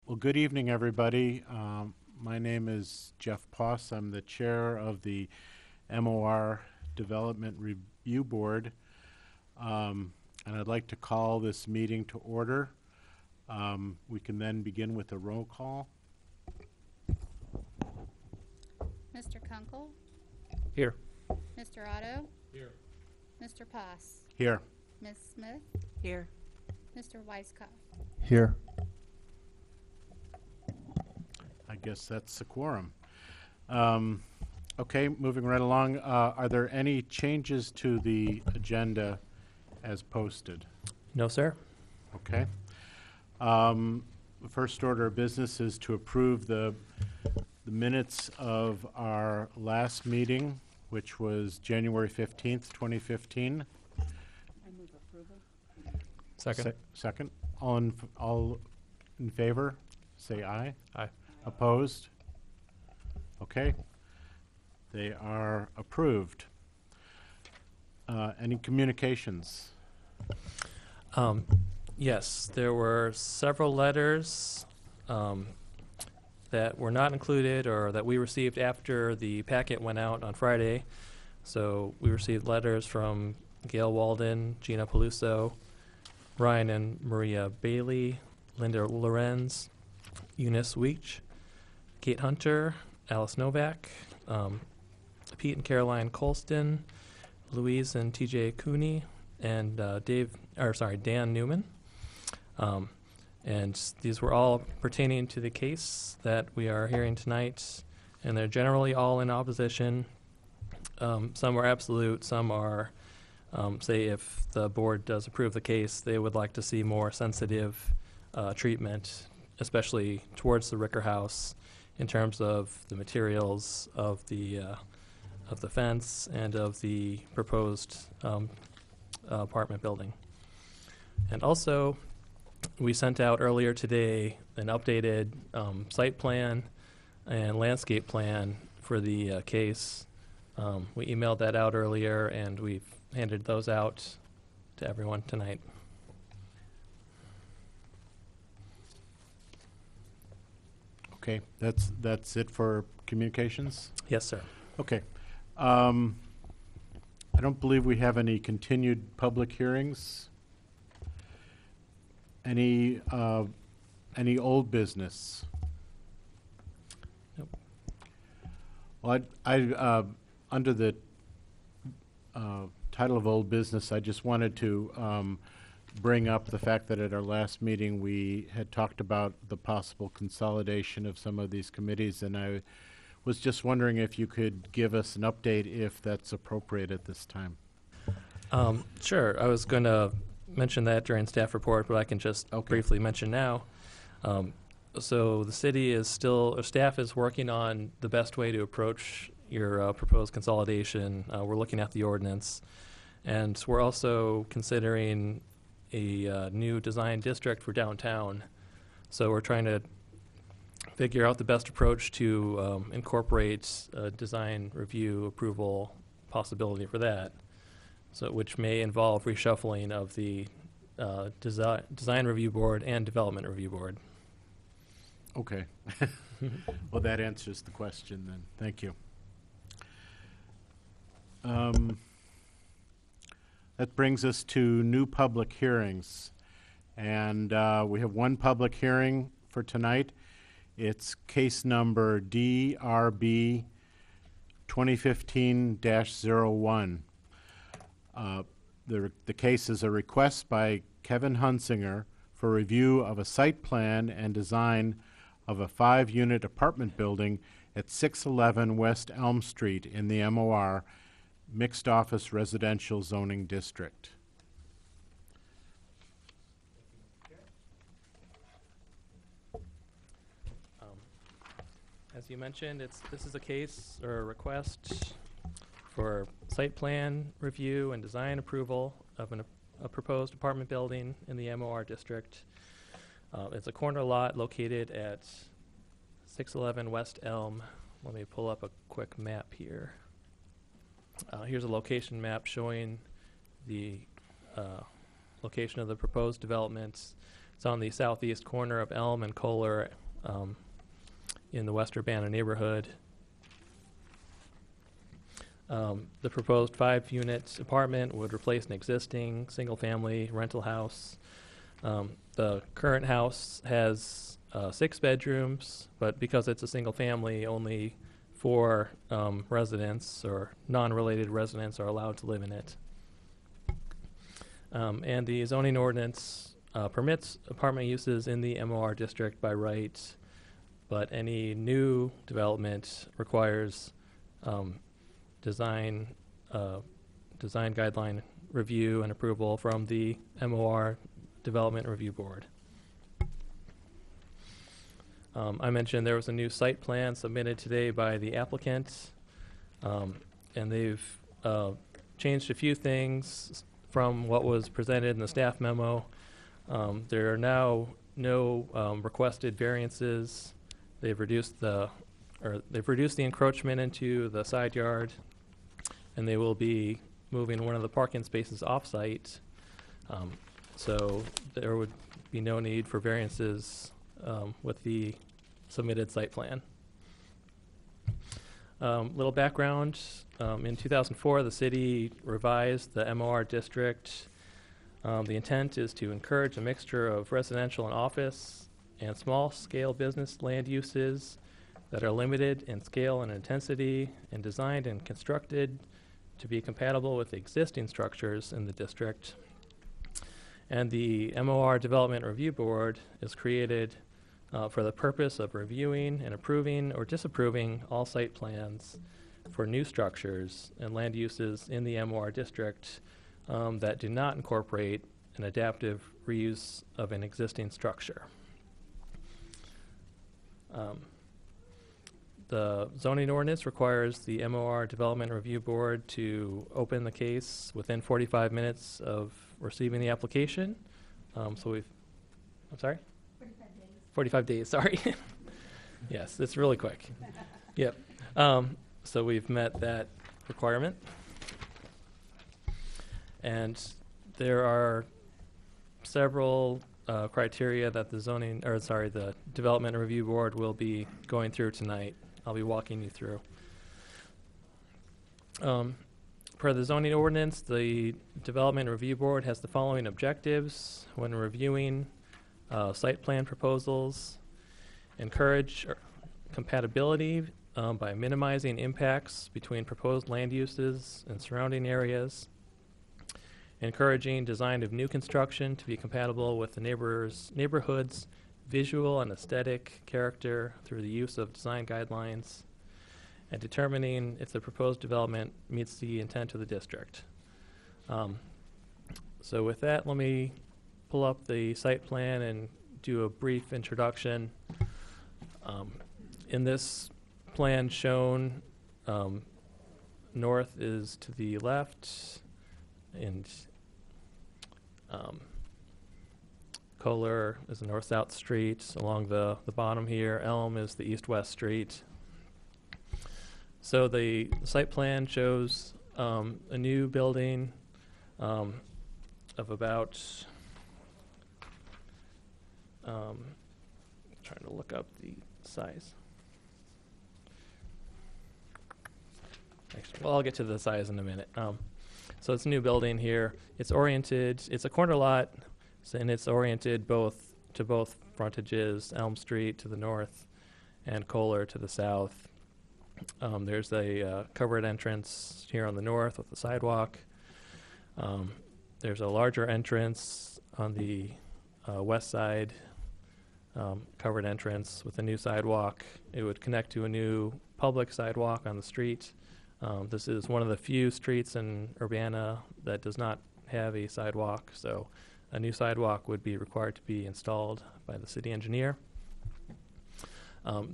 Well, good evening, everybody. My name is Jeff Poss. I'm the chair of the MOR Development Review Board. And I'd like to call this meeting to order. We can then begin with a roll call. Mr. Kunkel? Here. Mr. Otto? Here. Mr. Poss? Here. Ms. Smith? Here. Mr. Weiskopf? Here. I guess that's a quorum. Okay, moving right along. Are there any changes to the agenda as posted? No, sir. Okay. The first order of business is to approve the minutes of our last meeting, which was January 15th, 2015. I move approval. Second. Second. All in favor, say aye. Aye. Opposed? Okay. They are approved. Any communications? Yes, there were several letters that were not included or that we received after the packet went out on Friday. So we received letters from Gail Walden, Gina Peluso, Ryan and Maria Bailey, Linda Lorenz, Eunice Weech, Kate Hunter, Alice Novak, Pete and Caroline Colston, Louise and TJ Cooney, and Dan Newman. And these were all pertaining to the case that we are hearing tonight, and they're generally all in opposition. Some are absolute, some are, say if the board does approve the case, they would like to see more sensitive treatment, especially towards the Ricker House, in terms of the materials of the fence and of the proposed apartment building. And also, we sent out earlier today an updated site plan and landscape plan for the case. We emailed that out earlier, and we've handed those out to everyone tonight. Okay, that's it for communications? Yes, sir. Okay. I don't believe we have any continued public hearings. Any old business? Nope. Well, under the title of old business, I just wanted to bring up the fact that at our last meeting we had talked about the possible consolidation of some of these committees, and I was just wondering if you could give us an update if that's appropriate at this time. Sure. I was going to mention that during staff report, but I can just briefly mention now. So the city is staff is working on the best way to approach your proposed consolidation. We're looking at the ordinance, and we're also considering a new design district for downtown. So we're trying to figure out the best approach to incorporate a design review approval possibility for that. So which may involve reshuffling of the design review board and development review board. Okay. Well, that answers the question then. Thank you. That brings us to new public hearings. And we have one public hearing for tonight. It's case number DRB 2015-01. The case is a request by Kevin Hunsinger for review of a site plan and design of a 5-unit apartment building at 611 West Elm Street in the MOR Mixed Office Residential Zoning District. As you mentioned, this is a case or a request for site plan review and design approval of a proposed apartment building in the MOR district. It's a corner lot located at 611 West Elm. Let me pull up a quick map here. Here's a location map showing the location of the proposed developments. It's on the southeast corner of Elm and Kohler in the West Urbana neighborhood. The proposed 5-unit apartment would replace an existing single-family rental house. The current house has 6 bedrooms, but because it's a single family, only 4 residents or non-related residents are allowed to live in it. And the zoning ordinance permits apartment uses in the MOR district by right, but any new development requires design guideline review and approval from the MOR Development Review Board. I mentioned there was a new site plan submitted today by the applicant, and they've changed a few things from what was presented in the staff memo. There are now no requested variances. They've reduced the encroachment into the side yard, and they will be moving one of the parking spaces off-site. So there would be no need for variances with the submitted site plan. Little background, in 2004 the city revised the MOR district. The intent is to encourage a mixture of residential and office and small-scale business land uses that are limited in scale and intensity and designed and constructed to be compatible with existing structures in the district. And the MOR Development Review Board is created for the purpose of reviewing and approving or disapproving all site plans for new structures and land uses in the MOR district that do not incorporate an adaptive reuse of an existing structure. The zoning ordinance requires the MOR Development Review Board to open the case within 45 minutes of receiving the application. I'm sorry? 45 days, sorry. Yes, it's really quick. Yep. So we've met that requirement. And there are several criteria that the Development Review Board will be going through tonight. I'll be walking you through. Per the zoning ordinance, the Development Review Board has the following objectives when reviewing site plan proposals: encourage compatibility by minimizing impacts between proposed land uses and surrounding areas, encouraging design of new construction to be compatible with the neighborhood's visual and aesthetic character through the use of design guidelines, and determining if the proposed development meets the intent of the district. So with that, let me pull up the site plan and do a brief introduction. In this plan shown, north is to the left, and Kohler is a north-south street. Along the bottom here, Elm is the east-west street. So the site plan shows a new building of about, trying to look up the size. Actually, well, I'll get to the size in a minute. So it's a new building here. It's a corner lot, and it's oriented to both frontages, Elm Street to the north and Kohler to the south. There's a covered entrance here on the north with the sidewalk. There's a larger entrance on the west side, covered entrance with a new sidewalk. It would connect to a new public sidewalk on the street. This is one of the few streets in Urbana that does not have a sidewalk, so a new sidewalk would be required to be installed by the city engineer.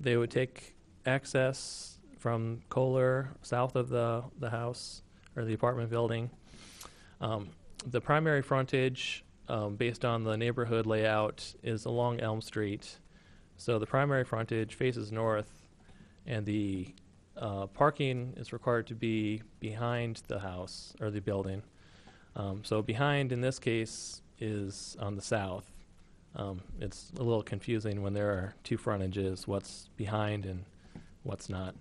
They would take access from Kohler, south of the house or the apartment building. The primary frontage, based on the neighborhood layout, is along Elm Street. So the primary frontage faces north, and the parking is required to be behind the house or the building. So behind, in this case, is on the south. It's a little confusing when there are two frontages, what's behind and what's not.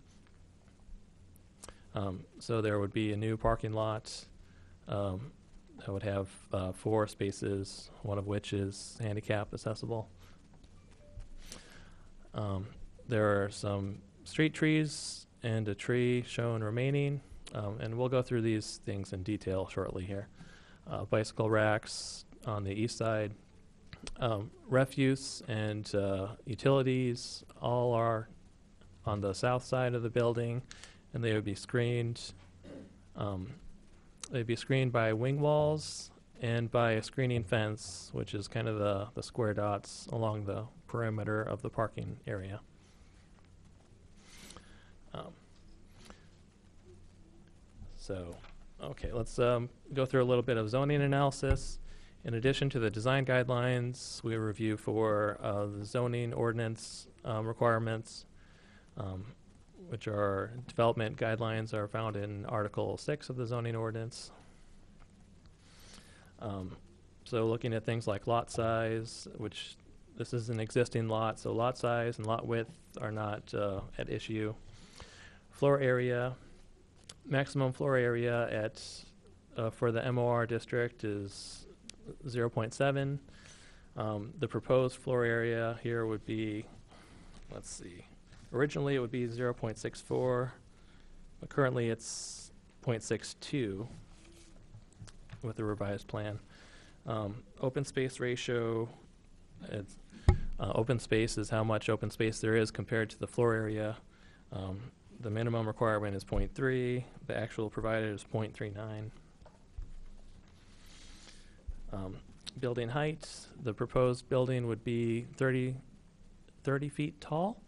So there would be a new parking lot that would have 4 spaces, one of which is handicap accessible. There are some street trees and a tree shown remaining, and we'll go through these things in detail shortly here. Bicycle racks on the east side. Refuse and utilities all are on the south side of the building, and they would be screened. They'd be screened by wing walls and by a screening fence, which is kind of the square dots along the perimeter of the parking area. Okay, let's go through a little bit of zoning analysis. In addition to the design guidelines, we review for the zoning ordinance requirements, which are development guidelines are found in Article 6 of the zoning ordinance. So looking at things like lot size, which this is an existing lot, so lot size and lot width are not at issue. Floor area, maximum floor area at for the MOR district is 0.7. The proposed floor area here would be, let's see, originally it would be 0.64, but currently it's 0.62 with the revised plan. Open space ratio, open space is how much open space there is compared to the floor area. The minimum requirement is 0.3. The actual provided is 0.39. Building height, the proposed building would be 30 feet tall.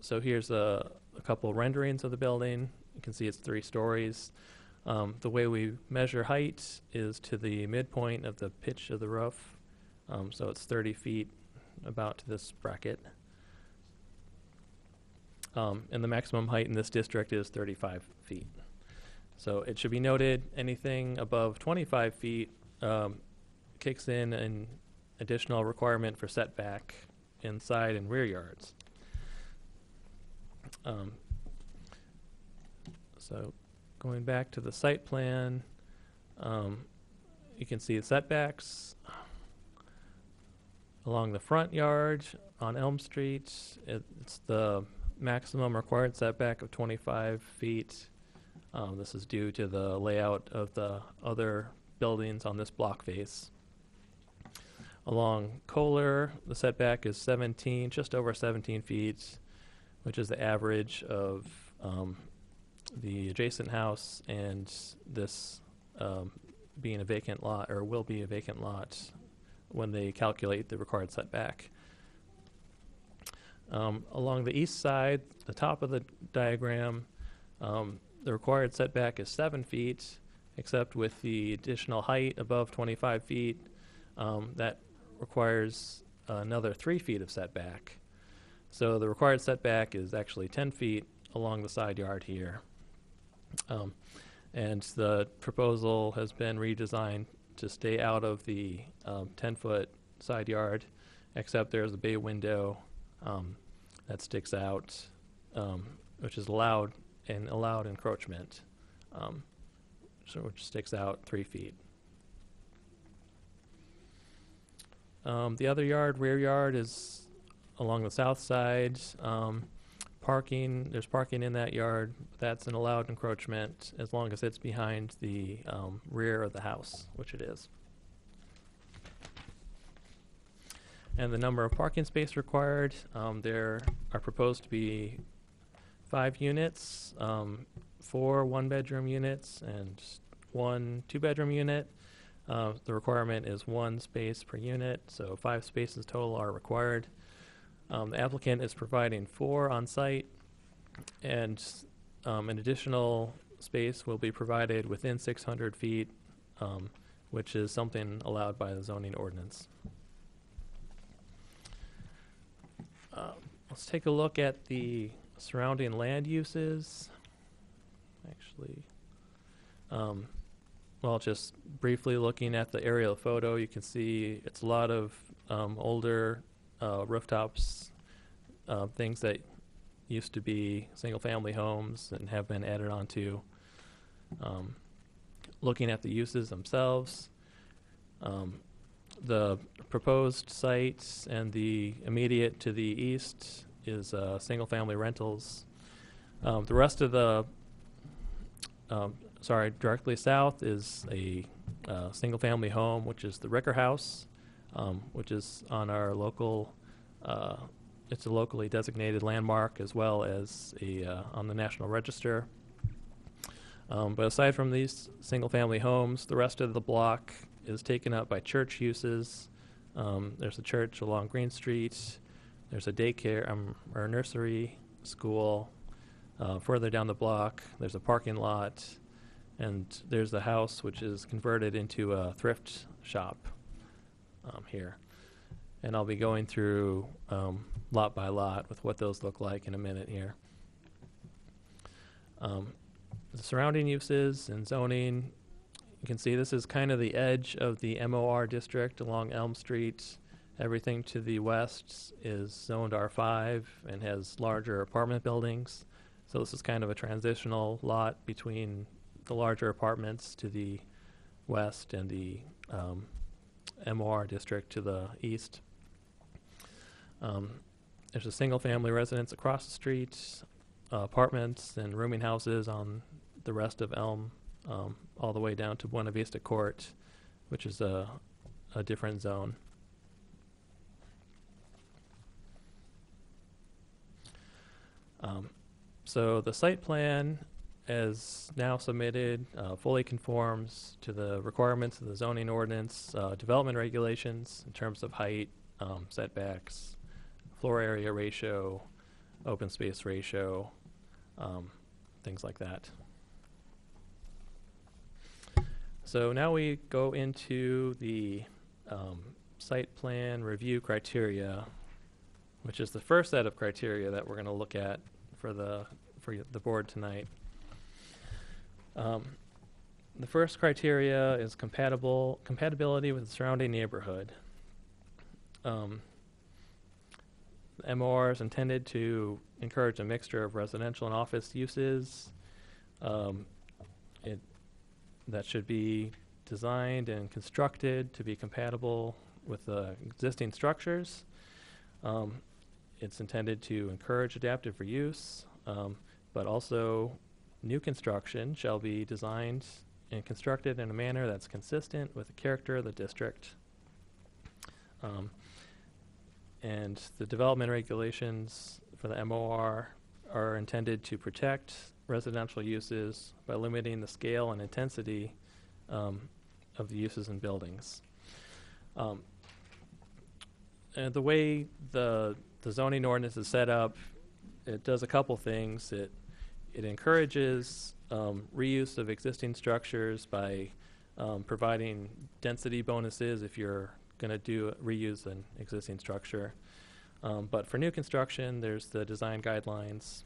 So here's a couple renderings of the building. You can see it's 3 stories. The way we measure height is to the midpoint of the pitch of the roof. So it's 30 feet about to this bracket. And the maximum height in this district is 35 feet. So it should be noted anything above 25 feet kicks in an additional requirement for setback in side and rear yards. So going back to the site plan, you can see the setbacks along the front yard on Elm Street. It's the maximum required setback of 25 feet. This is due to the layout of the other buildings on this block face. Along Kohler, the setback is 17, just over 17 feet, which is the average of the adjacent house and this being a vacant lot, or will be a vacant lot when they calculate the required setback. Along the east side, the top of the diagram, the required setback is 7 feet, except with the additional height above 25 feet, that requires another 3 feet of setback. So the required setback is actually 10 feet along the side yard here. And the proposal has been redesigned to stay out of the 10-foot side yard, except there's a bay window that sticks out, which is allowed encroachment, so which sticks out 3 feet. The other yard, rear yard, is along the south side. There's parking in that yard. That's an allowed encroachment as long as it's behind the rear of the house, which it is. And the number of parking space required, there are proposed to be 5 units, 4 one-bedroom units and 1 two-bedroom unit. The requirement is 1 space per unit, so 5 spaces total are required. The applicant is providing 4 on site, and an additional space will be provided within 600 feet, which is something allowed by the zoning ordinance. Let's take a look at the surrounding land uses. Actually, well, just briefly looking at the aerial photo, you can see it's a lot of older rooftops, things that used to be single-family homes and have been added onto. Looking at the uses themselves, the proposed sites and the immediate to the east is single-family rentals. The rest of the, directly south is a single-family home, which is the Ricker House, which is on our local, it's a locally designated landmark as well as on the National Register. But aside from these single-family homes, the rest of the block is taken up by church uses. There's a church along Green Street. There's a daycare or nursery, school. Further down the block, there's a parking lot. And there's the house, which is converted into a thrift shop here. And I'll be going through lot by lot with what those look like in a minute here. The surrounding uses and zoning, you can see this is kind of the edge of the MOR district along Elm Street. Everything to the west is zoned R5 and has larger apartment buildings. So this is kind of a transitional lot between the larger apartments to the west and the MOR district to the east. There's a single-family residence across the street, apartments and rooming houses on the rest of Elm, all the way down to Buena Vista Court, which is a different zone. So the site plan, as now submitted, fully conforms to the requirements of the zoning ordinance, development regulations in terms of height, setbacks, floor area ratio, open space ratio, things like that. So now we go into the site plan review criteria, which is the first set of criteria that we're going to look at for the board tonight. The first criteria is compatibility with the surrounding neighborhood. The MOR is intended to encourage a mixture of residential and office uses. That should be designed and constructed to be compatible with the existing structures. It's intended to encourage adaptive reuse, but also new construction shall be designed and constructed in a manner that's consistent with the character of the district. And the development regulations for the MOR are intended to protect residential uses by limiting the scale and intensity of the uses in buildings. And the way the zoning ordinance is set up, it does a couple things. It encourages reuse of existing structures by providing density bonuses if you're going to reuse an existing structure. But for new construction, there's the design guidelines.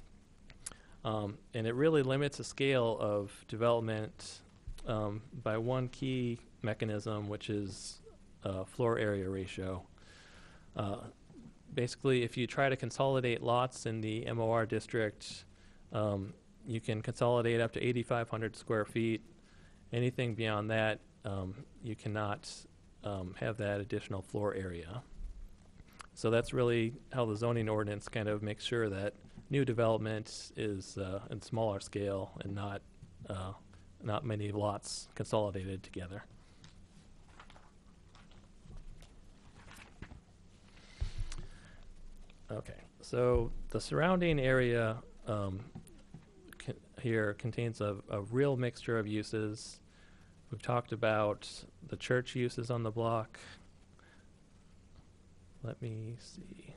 And it really limits the scale of development by one key mechanism, which is floor area ratio. Basically, if you try to consolidate lots in the MOR district, you can consolidate up to 8,500 square feet. Anything beyond that, you cannot have that additional floor area. So that's really how the zoning ordinance kind of makes sure that new development is in smaller scale and not many lots consolidated together. Okay, so the surrounding area here contains a real mixture of uses. We've talked about the church uses on the block. Let me see.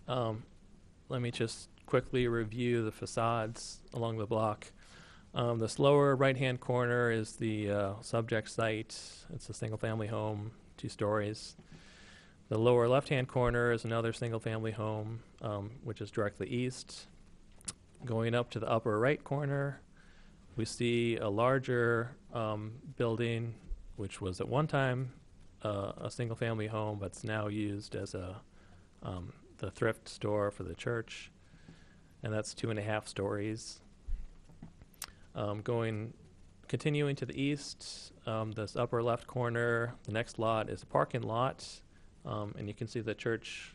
Let me just quickly review the facades along the block. This lower right-hand corner is the subject site. It's a single-family home, 2 stories. The lower left-hand corner is another single-family home, which is directly east. Going up to the upper right corner, we see a larger building, which was at one time a single-family home, but it's now used as the thrift store for the church, and that's 2.5 stories. Continuing to the east, this upper left corner, the next lot is a parking lot, and you can see the church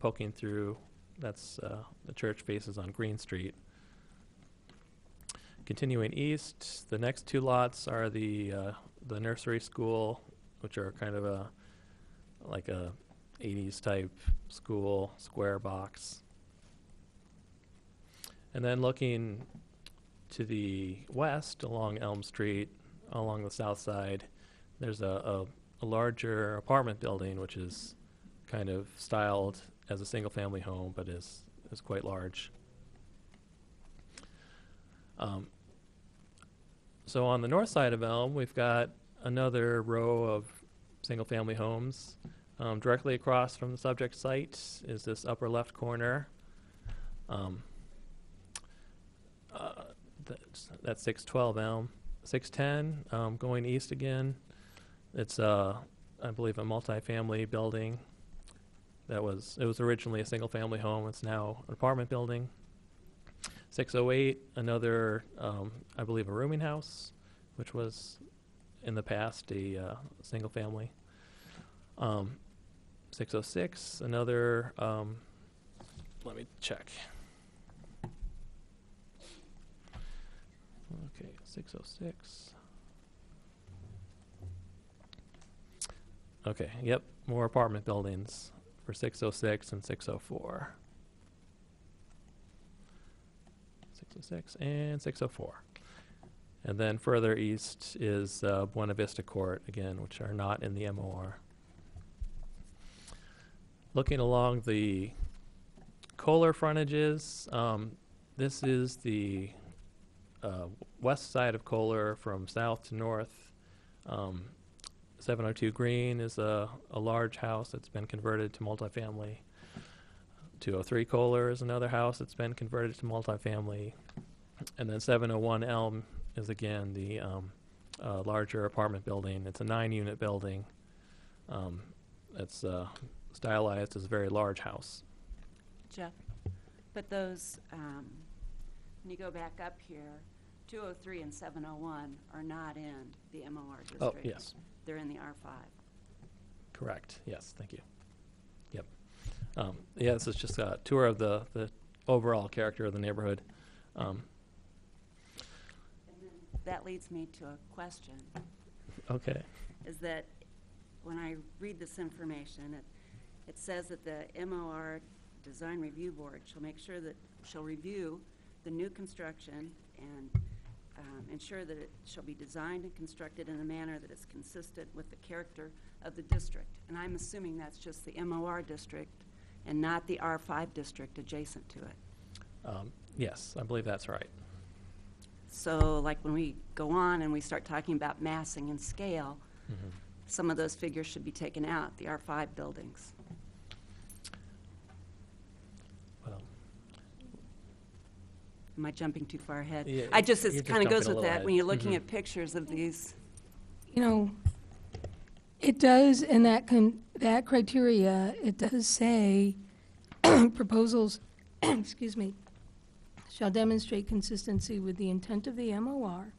poking through. That's the church faces on Green Street. Continuing east, the next 2 lots are the nursery school, which are kind of like a 80s type school, square box. And then looking to the west along Elm Street, along the south side, there's a larger apartment building, which is kind of styled as a single-family home, but is quite large. So on the north side of Elm, we've got another row of single-family homes. Directly across from the subject site is this upper left corner. That's 612 Elm. 610, going east again, it's I believe a multifamily building. It was originally a single-family home. It's now an apartment building. 608, another, I believe, a rooming house, which was in the past a single family. 606, another, let me check. Okay, 606. Okay, yep, more apartment buildings for 606 and 604. 606 and 604. And then further east is Buena Vista Court, again, which are not in the MOR. Looking along the Kohler frontages, this is the west side of Kohler from south to north. 702 Green is a large house that's been converted to multifamily. 203 Kohler is another house that's been converted to multifamily. And then 701 Elm is again the larger apartment building. It's a 9-unit building. It's stylized as a very large house. Jeff, but those, when you go back up here, 203 and 701 are not in the MOR district. Oh, yes. They're in the R5. Correct. Yes, thank you. Yep. Yeah, this is just a tour of the overall character of the neighborhood. And then that leads me to a question. Okay. Is that when I read this information, it says that the MOR Design Review Board shall review the new construction and ensure that it shall be designed and constructed in a manner that is consistent with the character of the district. And I'm assuming that's just the MOR district and not the R5 district adjacent to it. Yes, I believe that's right. So like when we go on and we start talking about massing and scale, some of those figures should be taken out, the R5 buildings. Well, Am I jumping too far ahead? Yeah, It you're kind of goes jumping a with little that ahead. when you're looking at pictures of these. You know, it does, in that criteria, it does say proposals, excuse me, shall demonstrate consistency with the intent of the MOR.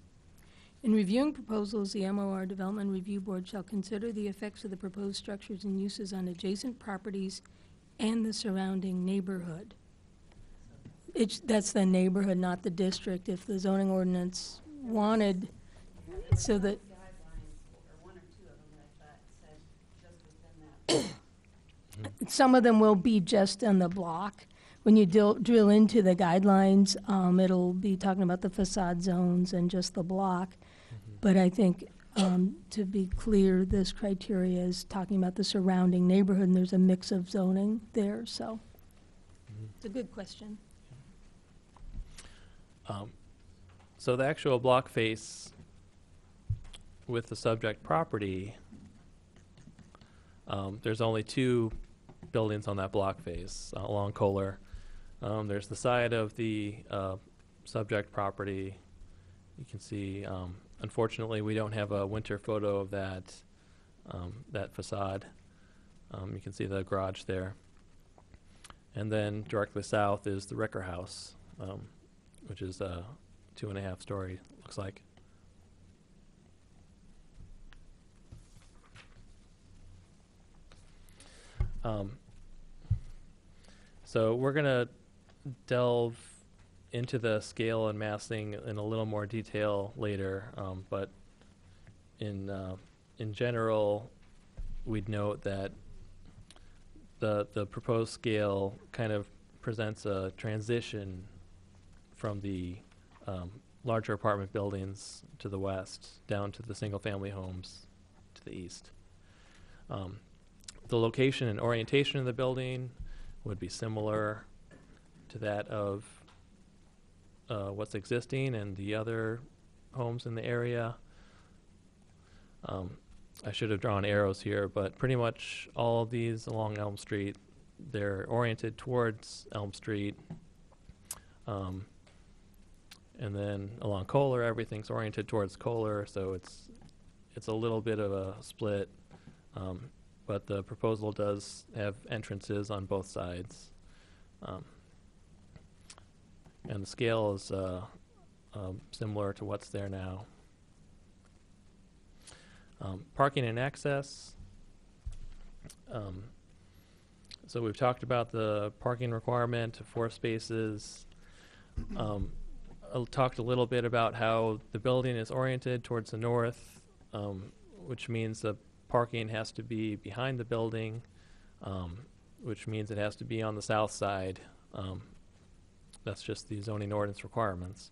In reviewing proposals, the MOR Development Review Board shall consider the effects of the proposed structures and uses on adjacent properties and the surrounding neighborhood. That's the neighborhood, not the district. If the zoning ordinance wanted, so that some of them will be just on the block. When you drill into the guidelines, it'll be talking about the facade zones and just the block. But I think, to be clear, this criteria is talking about the surrounding neighborhood, and there's a mix of zoning there, so it's a good question. So the actual block face with the subject property, there's only 2 buildings on that block face along Kohler. There's the side of the subject property. You can see, unfortunately, we don't have a winter photo of that. that facade. You can see the garage there. And then directly south is the Ricker House, which is 2.5 story, looks like. So we're going to delve into the scale and massing in a little more detail later, but in general, we'd note that the proposed scale kind of presents a transition from the larger apartment buildings to the west down to the single-family homes to the east. The location and orientation of the building would be similar to that of what's existing and the other homes in the area. I should have drawn arrows here, but pretty much all of these along Elm Street, they're oriented towards Elm Street. And then along Kohler, everything's oriented towards Kohler, so it's a little bit of a split. But the proposal does have entrances on both sides. And the scale is similar to what's there now. Parking and access. So we've talked about the parking requirement of 4 spaces. I talked a little bit about how the building is oriented towards the north, which means the parking has to be behind the building, which means it has to be on the south side. That's just the zoning ordinance requirements.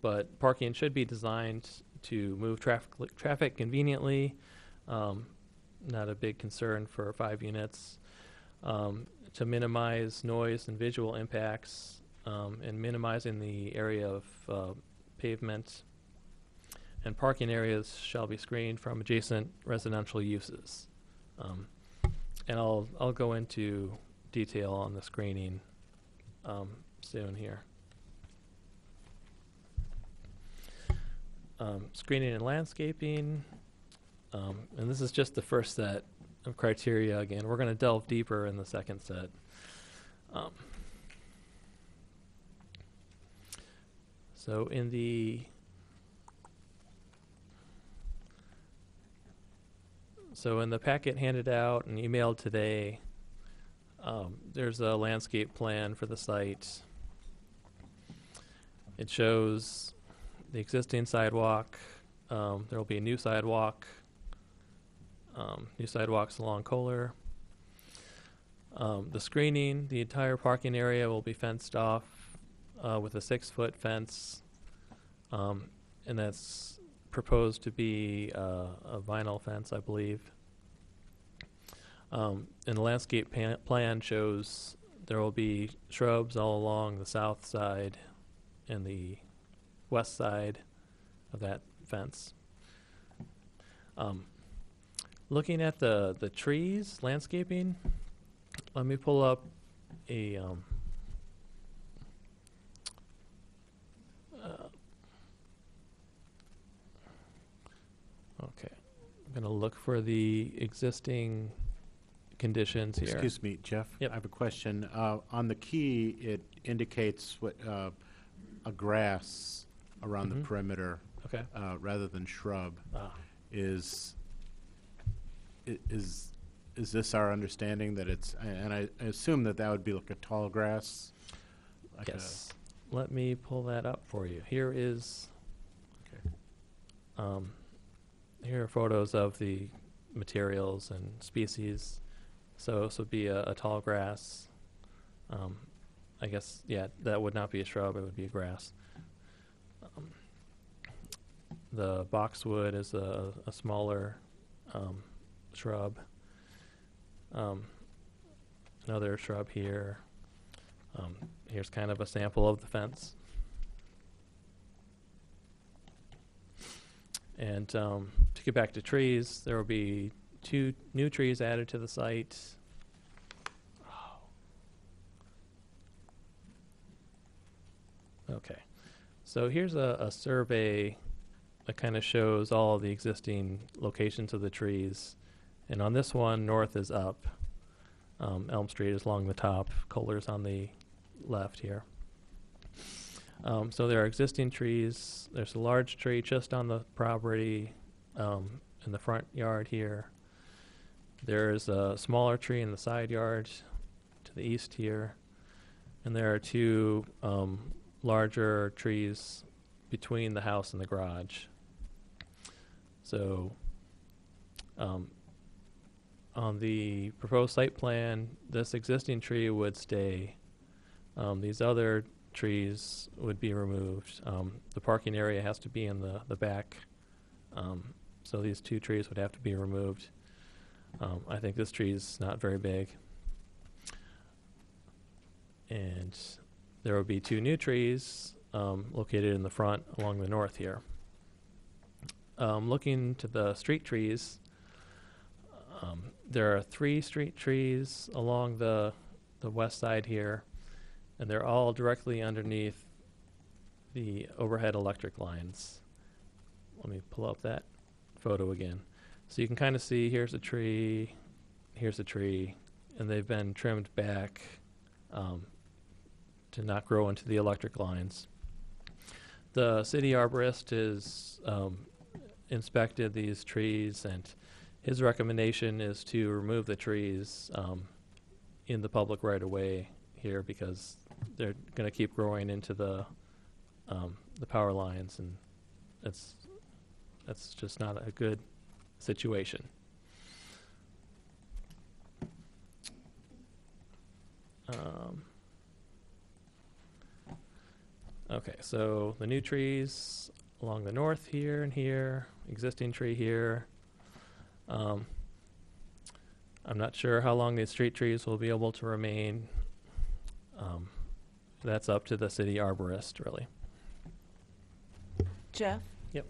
But parking should be designed to move traffic conveniently. Not a big concern for 5 units. To minimize noise and visual impacts, and minimizing the area of pavement. And parking areas shall be screened from adjacent residential uses. And I'll go into detail on the screening soon here. Screening and landscaping, and this is just the first set of criteria. Again, we're going to delve deeper in the second set. So in the packet handed out and emailed today, there's a landscape plan for the site. It shows the existing sidewalk. There will be a new sidewalk, new sidewalks along Kohler. The screening, the entire parking area will be fenced off with a 6-foot fence, and that's proposed to be a vinyl fence, I believe. And the landscape plan shows there will be shrubs all along the south side and the west side of that fence. Looking at the trees, landscaping, let me pull up a okay, I'm going to look for the existing conditions here. Excuse me, Jeff. Yep. I have a question. On the key, it indicates what a grass around the perimeter Okay. rather than shrub. Is this our understanding that it's? And I assume that would be like a tall grass. Like Yes. Let me pull that up for you. Here is. Okay. Here are photos of the materials and species. So this would be a tall grass. I guess, yeah, that would not be a shrub, it would be a grass. The boxwood is a smaller shrub. Another shrub here. Here's kind of a sample of the fence. And to get back to trees, there will be 2 new trees added to the site. Okay, so here's a survey that kind of shows all the existing locations of the trees. And on this one, north is up. Elm Street is along the top. Kohler's on the left here. So there are existing trees. There's a large tree just on the property in the front yard here. There's a smaller tree in the side yard to the east here. And there are two larger trees between the house and the garage. So on the proposed site plan, this existing tree would stay. These other trees would be removed. The parking area has to be in the back, so these two trees would have to be removed. I think this tree is not very big. And there will be two new trees located in the front along the north here. Looking to the street trees, there are 3 street trees along the west side here, and they're all directly underneath the overhead electric lines. Let me pull up that photo again. So you can kind of see here's a tree, and they've been trimmed back to not grow into the electric lines. The city arborist has inspected these trees, and his recommendation is to remove the trees in the public right of way here because they're going to keep growing into the power lines, and that's just not a good situation. Okay, so the new trees along the north here and here, existing tree here. I'm not sure how long these street trees will be able to remain. That's up to the city arborist, really. Jeff? Yep.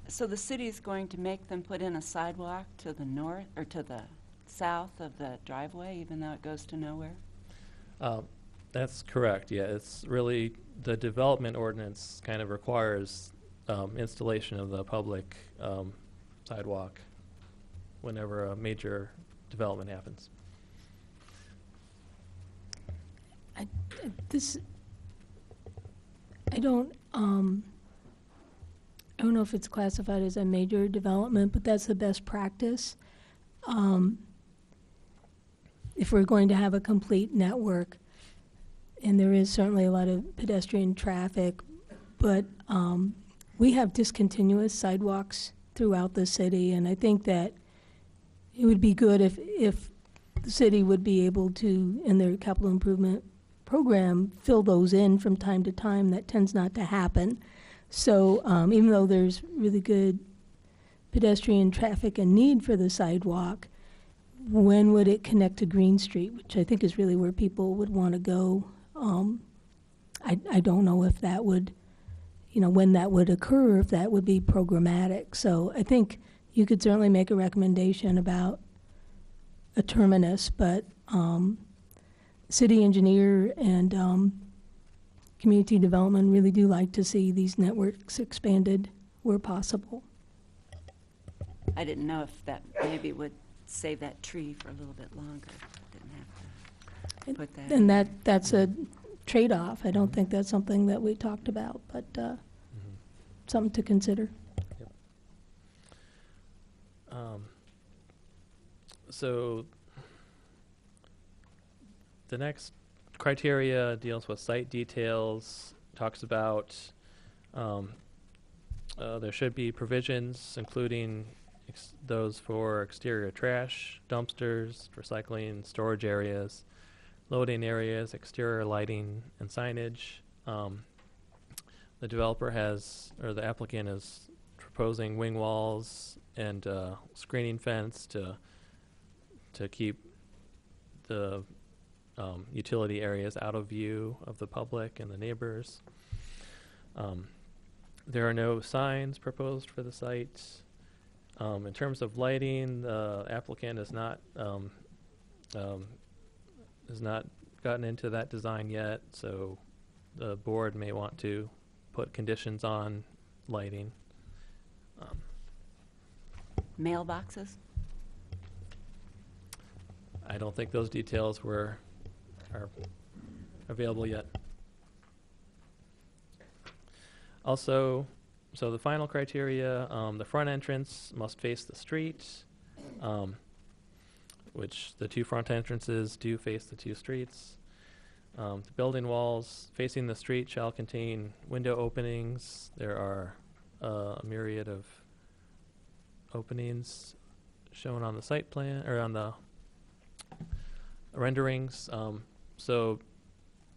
So the city is going to make them put in a sidewalk to the north, or to the south of the driveway, even though it goes to nowhere? That's correct, yeah. It's really, the development ordinance kind of requires installation of the public sidewalk whenever a major development happens. I don't know if it's classified as a major development, but that's the best practice. If we're going to have a complete network, and there is certainly a lot of pedestrian traffic, but we have discontinuous sidewalks throughout the city, and I think that it would be good if the city would be able to, in their capital improvement program, fill those in from time to time. That tends not to happen. So even though there's really good pedestrian traffic and need for the sidewalk, when would it connect to Green Street, which I think is really where people would want to go? I don't know if that would, when that would occur, if that would be programmatic. So I think you could certainly make a recommendation about a terminus, but city engineer and community development really do like to see these networks expanded where possible. I didn't know if that maybe would save that tree for a little bit longer. Didn't have to put that. And that's a trade-off. I don't think that's something that we talked about, but something to consider. Yep. So the next criteria deals with site details, talks about there should be provisions including those for exterior trash, dumpsters, recycling, storage areas, loading areas, exterior lighting, and signage. The developer or the applicant is proposing wing walls and screening fence to keep the utility areas out of view of the public and the neighbors. There are no signs proposed for the site. In terms of lighting, the applicant has not gotten into that design yet, so the board may want to put conditions on lighting Mailboxes? I don't think those details are available yet. Also, so the final criteria, the front entrance must face the street, which the two front entrances do face the two streets. The building walls facing the street shall contain window openings. There are a myriad of openings shown on the site plan, or on the renderings. So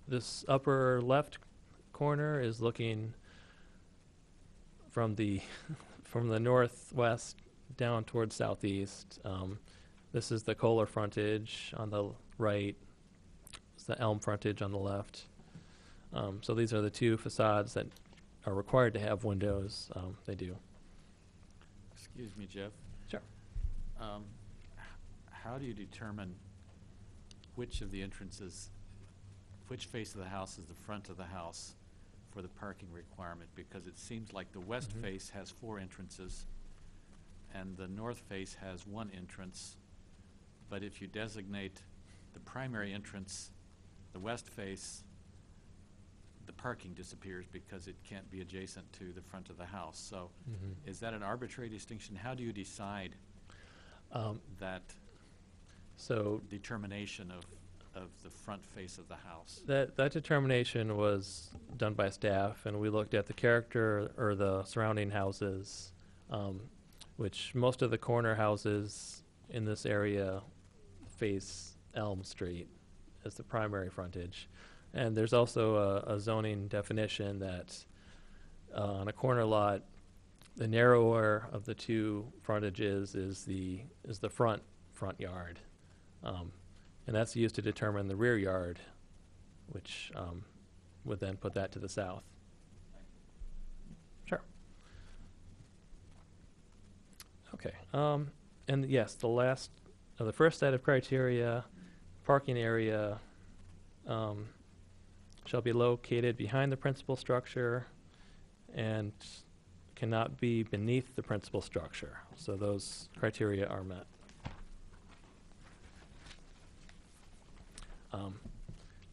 this upper left corner is looking from the from the northwest down towards southeast. This is the Kohler frontage on the right. It's the Elm frontage on the left. So these are the two facades that are required to have windows. They do. Excuse me, Jeff. Sure. How do you determine which of the entrances, which face of the house is the front of the house for the parking requirement? Because it seems like the west Mhm. face has 4 entrances and the north face has 1 entrance. But if you designate the primary entrance, the west face, the parking disappears because it can't be adjacent to the front of the house. So is that an arbitrary distinction? How do you decide that So determination of the front face of the house? that determination was done by staff, and we looked at the character or the surrounding houses, which most of the corner houses in this area face Elm Street as the primary frontage. And there's also a zoning definition that on a corner lot, the narrower of the two frontages is the front yard. And that's used to determine the rear yard, which would then put that to the south. Sure. Okay. And yes, the first set of criteria, parking area shall be located behind the principal structure and cannot be beneath the principal structure. So those criteria are met.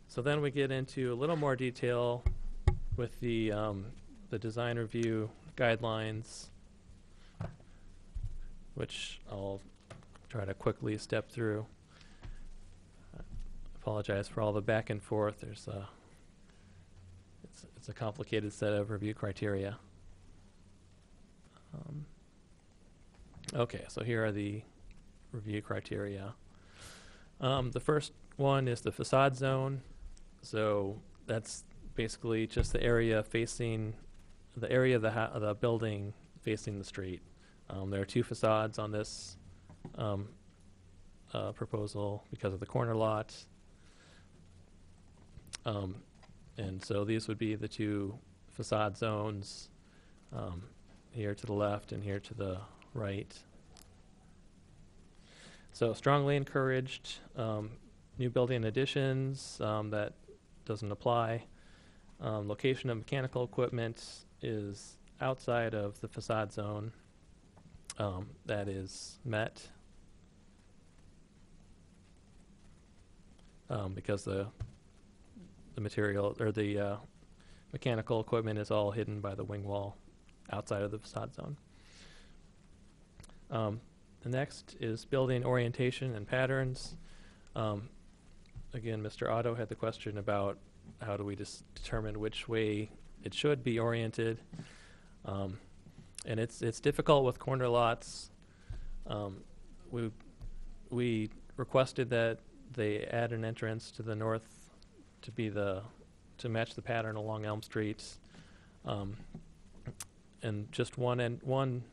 So then we get into a little more detail with the design review guidelines, which I'll try to quickly step through. I apologize for all the back and forth. It's a complicated set of review criteria. Okay, so here are the review criteria. The first one is the facade zone. So that's basically just the area of the building facing the street. There are 2 facades on this proposal because of the corner lot. And so these would be the 2 facade zones, here to the left and here to the right. So strongly encouraged new building additions, that doesn't apply. Location of mechanical equipment is outside of the facade zone. That is met. Because the material or the mechanical equipment is all hidden by the wing wall outside of the facade zone. The next is building orientation and patterns. Again, Mr. Otto had the question about how do we determine which way it should be oriented. And it's difficult with corner lots. We requested that they add an entrance to the north to match the pattern along Elm Street. And just one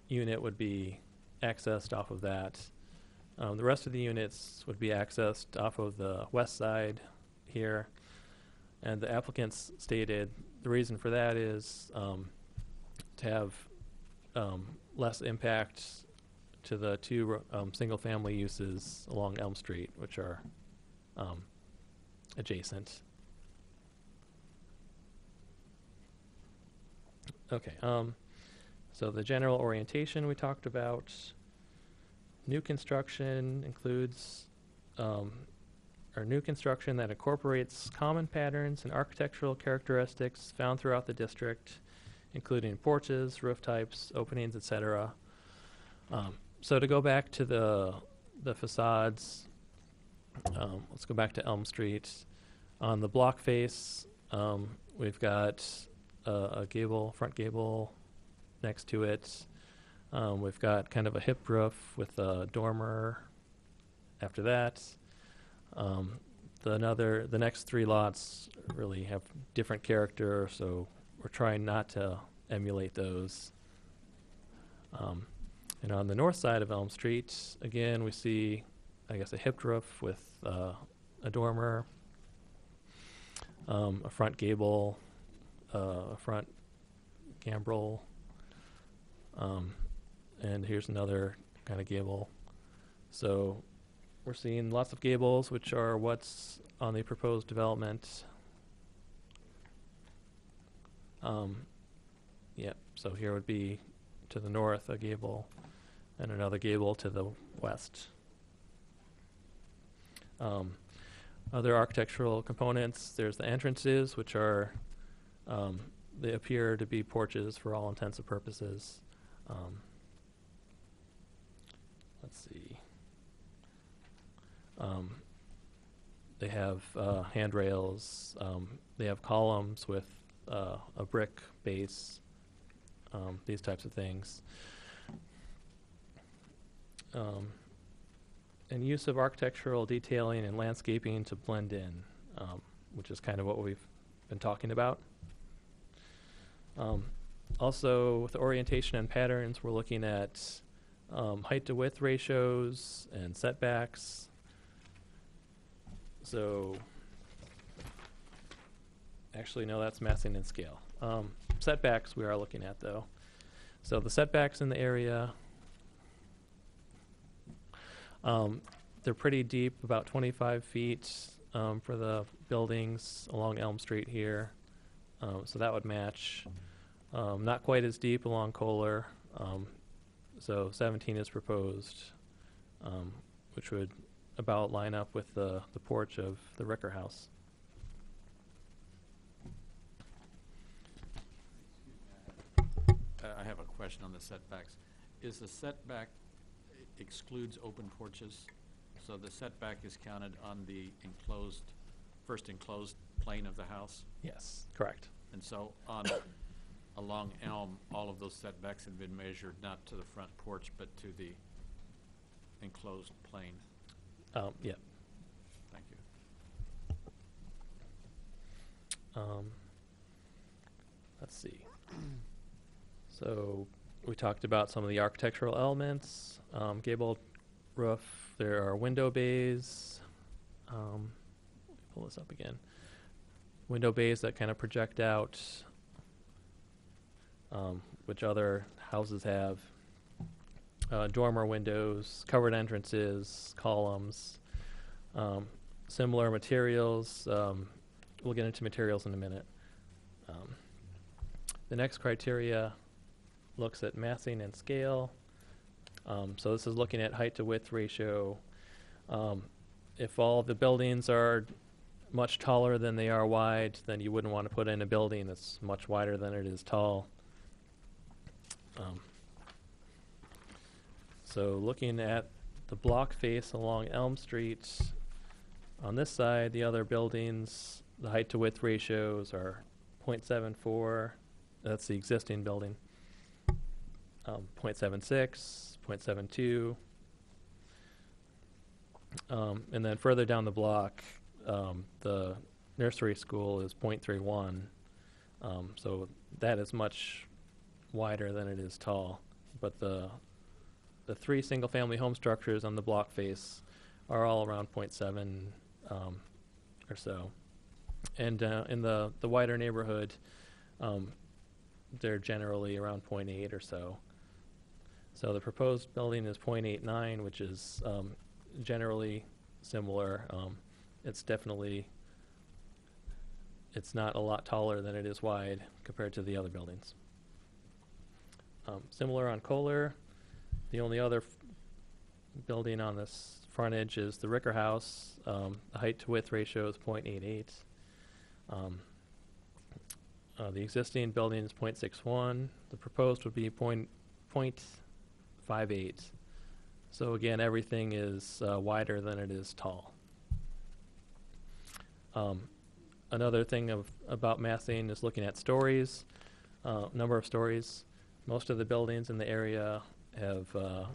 unit would be accessed off of that. The rest of the units would be accessed off of the west side here. And the applicants stated the reason for that is to have less impact to the 2 single-family uses along Elm Street, which are adjacent. Okay. So the general orientation we talked about. New construction includes or new construction that incorporates common patterns and architectural characteristics found throughout the district, including porches, roof types, openings, etc. So to go back to the facades, let's go back to Elm Street. On the block face, we've got a gable, front gable next to it. We've got kind of a hip roof with a dormer after that. The next three lots really have different character, so we're trying not to emulate those. And on the north side of Elm Street, again, we see, I guess, a hip roof with a dormer, a front gable, a front gambrel, and here's another kind of gable. So we're seeing lots of gables, which are what's on the proposed development. Yep, so here would be to the north a gable and another gable to the west. Other architectural components, there's the entrances, which are, they appear to be porches for all intents and purposes. Let's see. They have handrails. They have columns with a brick base. These types of things. And use of architectural detailing and landscaping to blend in, which is kind of what we've been talking about. Also, with orientation and patterns, we're looking at height to width ratios and setbacks. So, actually, no, that's massing and scale. Setbacks we are looking at, though. So the setbacks in the area, they're pretty deep, about 25 feet for the buildings along Elm Street here. So that would match. Not quite as deep along Kohler. So 17 is proposed, which would about line up with the porch of the Ricker house. I have a question on the setbacks. Is the setback excludes open porches? So the setback is counted on the first enclosed plane of the house? Yes, correct. And so along Elm, all of those setbacks have been measured not to the front porch, but to the enclosed plane? Yeah. Thank you. Let's see. So we talked about some of the architectural elements. Gabled roof. There are window bays. Let me pull this up again. Window bays that kind of project out, which other houses have. Dormer windows, covered entrances, columns, similar materials. We'll get into materials in a minute. The next criteria looks at massing and scale. So this is looking at height to width ratio. If all the buildings are much taller than they are wide, then you wouldn't want to put in a building that's much wider than it is tall. So looking at the block face along Elm Street, on this side, the other buildings, the height to width ratios are 0.74. That's the existing building. 0.76, 0.72. And then further down the block, the nursery school is 0.31. So that is much wider than it is tall. But the three single-family home structures on the block face are all around 0.7 or so. And in the wider neighborhood, they're generally around 0.8 or so. So the proposed building is 0.89, which is generally similar. It's not a lot taller than it is wide compared to the other buildings. Similar on Kohler, the only other building on this frontage is the Ricker House. The height to width ratio is 0.88. The existing building is 0.61. The proposed would be 0.58. So again, everything is wider than it is tall. Another thing about massing is looking at stories, number of stories. Most of the buildings in the area have 1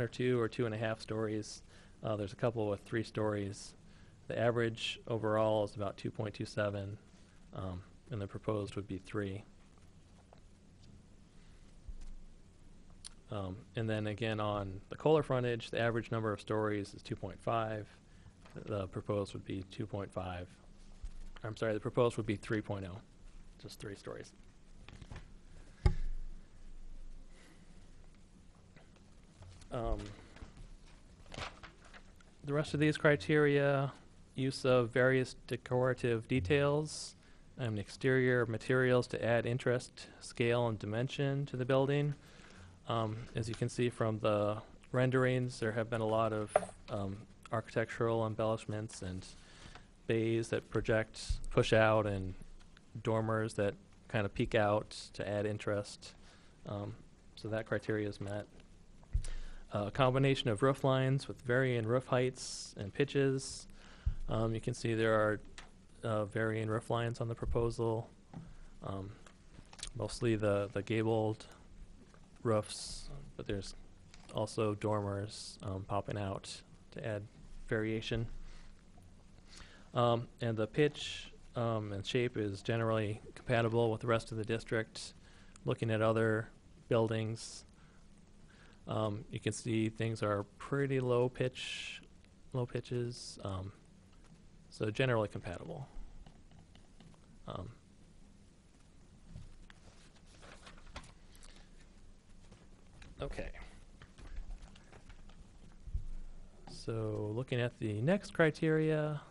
or 2 or 2.5 stories. There's a couple with 3 stories. The average overall is about 2.27, and the proposed would be 3. And then again on the Kohler frontage, the average number of stories is 2.5. The proposed would be 2.5. I'm sorry, the proposed would be 3.0, just 3 stories. The rest of these criteria, use of various decorative details and exterior materials to add interest, scale, and dimension to the building. As you can see from the renderings, there have been a lot of architectural embellishments and bays that push out, and dormers that kind of peek out to add interest. So that criteria is met. A combination of roof lines with varying roof heights and pitches. You can see there are varying roof lines on the proposal. Mostly the gabled roofs, but there's also dormers popping out to add variation. And the pitch and shape is generally compatible with the rest of the district. Looking at other buildings, you can see things are pretty low pitches, so generally compatible. Okay. So looking at the next criteria.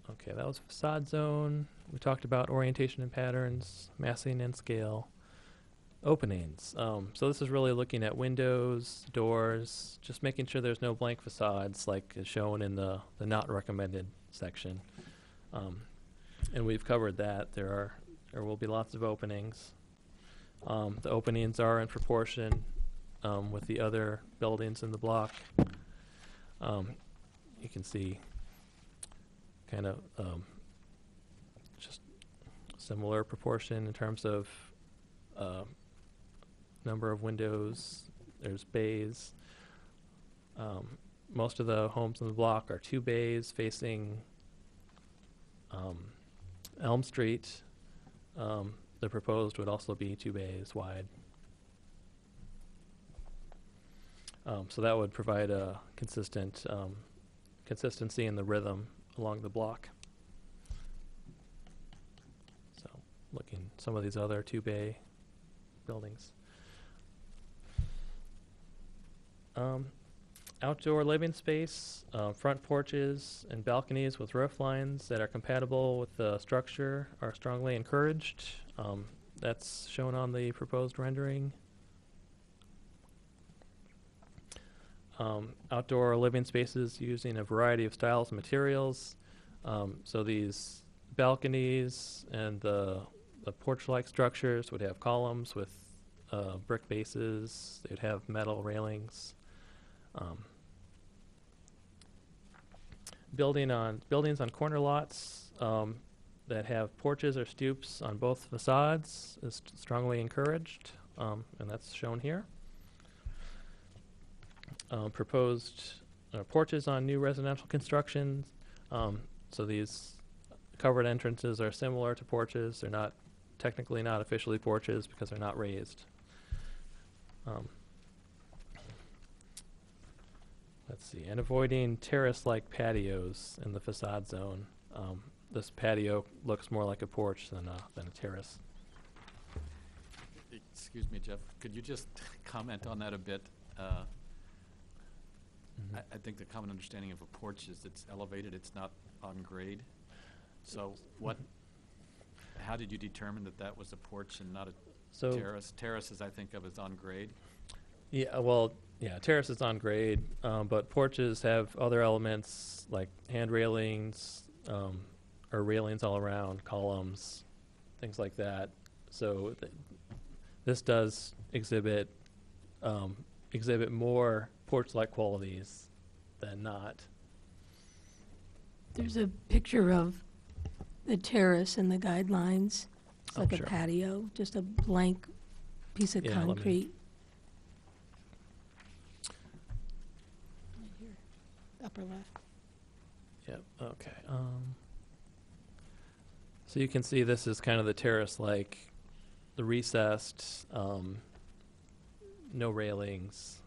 Okay, that was facade zone. We talked about orientation and patterns, massing and scale. Openings. So this is really looking at windows, doors, just making sure there's no blank facades like is shown in the not recommended section. And we've covered that. There will be lots of openings. The openings are in proportion with the other buildings in the block. You can see kind of just similar proportion in terms of number of windows. There's bays. Most of the homes in the block are 2 bays facing Elm Street. The proposed would also be 2 bays wide. So that would provide a consistency in the rhythm along the block. So looking at some of these other 2-bay buildings. Outdoor living space, front porches and balconies with roof lines that are compatible with the structure are strongly encouraged. That's shown on the proposed rendering. Outdoor living spaces using a variety of styles and materials. So these balconies and the porch-like structures would have columns with brick bases. They would have metal railings. Buildings on corner lots that have porches or stoops on both facades is strongly encouraged, and that's shown here. Proposed porches on new residential construction. So these covered entrances are similar to porches. They're not technically not officially porches because they're not raised. Let's see, and avoiding terrace-like patios in the facade zone. This patio looks more like a porch than a terrace. Excuse me, Jeff, could you just comment on that a bit? I think the common understanding of a porch is it's elevated, it's not on grade. So how did you determine that that was a porch and not a So terrace? Terraces, I think of as on grade. yeah, well, yeah, terrace is on grade, but porches have other elements like hand railings, or railings all around, columns, things like that. So this does exhibit more porch-like qualities than not. There's a picture of the terrace in the guidelines. It's Oh, like sure. a patio, just a blank piece of Yeah, let me- concrete. Right here, upper left. Yep. Okay. So you can see this is kind of the terrace-like, the recessed, no railings.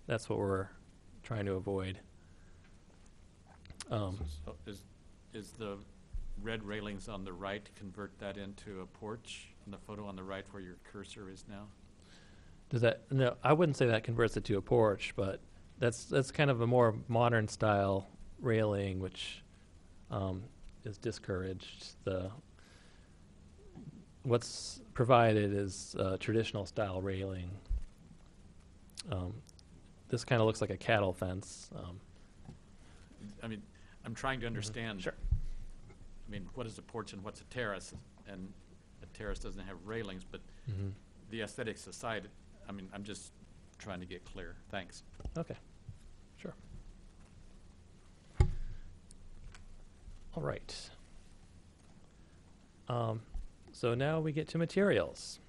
That's what we're trying to avoid. So is the red railings on the right, convert that into a porch in the photo on the right where your cursor is now? Does that? No, I wouldn't say that converts it to a porch, but that's kind of a more modern style railing, which is discouraged. What's provided is traditional style railing. This kind of looks like a cattle fence. I mean, I'm trying to understand. Sure. I mean, what is a porch and what's a terrace? And a terrace doesn't have railings, but Mm-hmm. the aesthetics aside, I mean, I'm just trying to get clear. Thanks. Okay, sure. All right. So now we get to materials.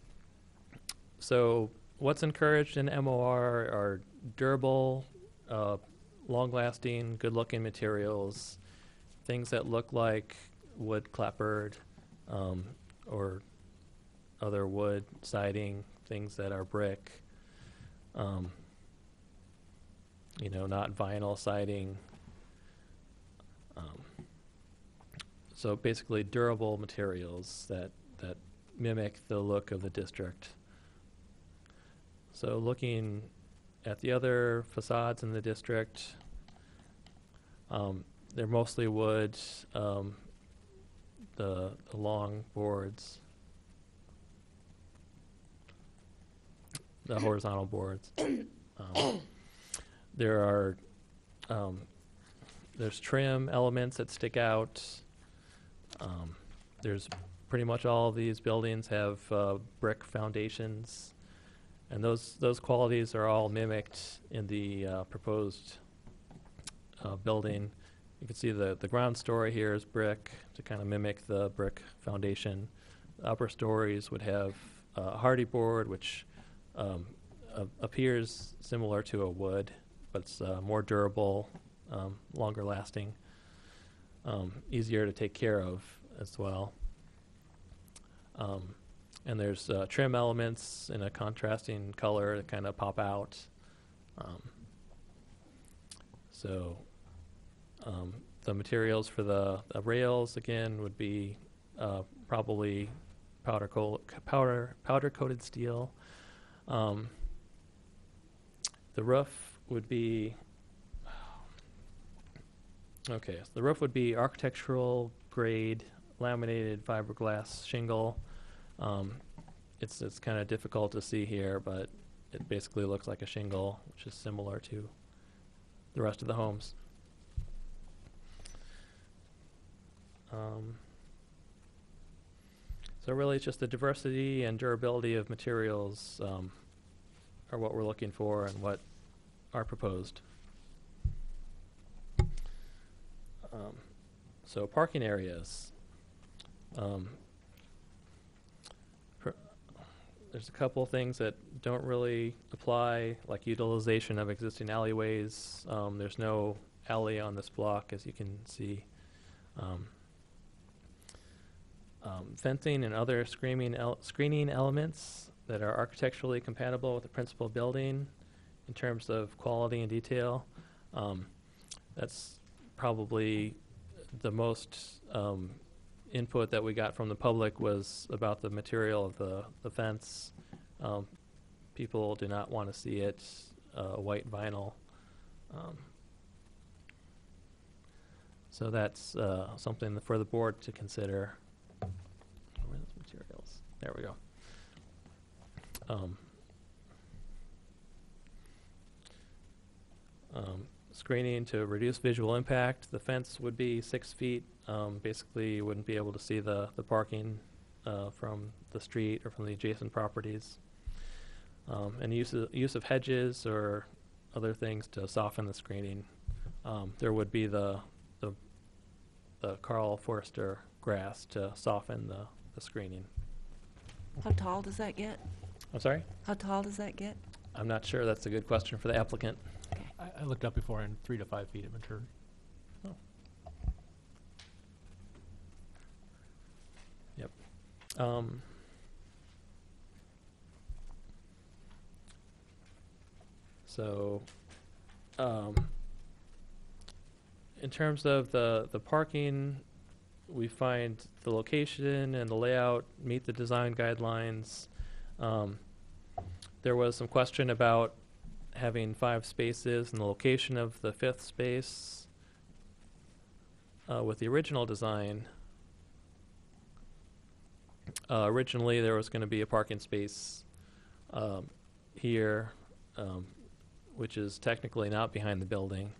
So what's encouraged in MOR are durable, long-lasting, good-looking materials, things that look like wood clapboard or other wood siding, things that are brick. Not vinyl siding. So basically durable materials that mimic the look of the district. So looking at the other facades in the district, they're mostly wood, the long boards, the horizontal boards. There's trim elements that stick out. There's pretty much all of these buildings have brick foundations, and those qualities are all mimicked in the proposed building. You can see the ground story here is brick to kind of mimic the brick foundation. The upper stories would have hardy board, which appears similar to a wood, but it's more durable, longer lasting, easier to take care of as well. And there's trim elements in a contrasting color that kind of pop out. The materials for the rails, again, would be probably powder coated steel. The roof would be okay. So the roof would be architectural grade laminated fiberglass shingle. It's kind of difficult to see here, but it basically looks like a shingle, which is similar to the rest of the homes. So really, it's just the diversity and durability of materials are what we're looking for and what are proposed. So parking areas. There's a couple things that don't really apply, like utilization of existing alleyways. There's no alley on this block, as you can see. Fencing and other screening elements that are architecturally compatible with the principal building in terms of quality and detail. That's probably the most input that we got from the public was about the material of the fence. People do not want to see it white vinyl. So that's something for the board to consider. Where materials. There we go. Screening to reduce visual impact. The fence would be 6 feet. Basically, you wouldn't be able to see the parking from the street or from the adjacent properties. And use of hedges or other things to soften the screening. There would be the Carl Forster grass to soften the screening. How tall does that get? I'm sorry? How tall does that get? I'm not sure. That's a good question for the applicant. I looked up before, and 3 to 5 feet it matured. Yep. So, in terms of the parking, we find the location and the layout meet the design guidelines. There was some question about having 5 spaces and the location of the 5th space. With the original design, originally there was going to be a parking space here, which is technically not behind the building.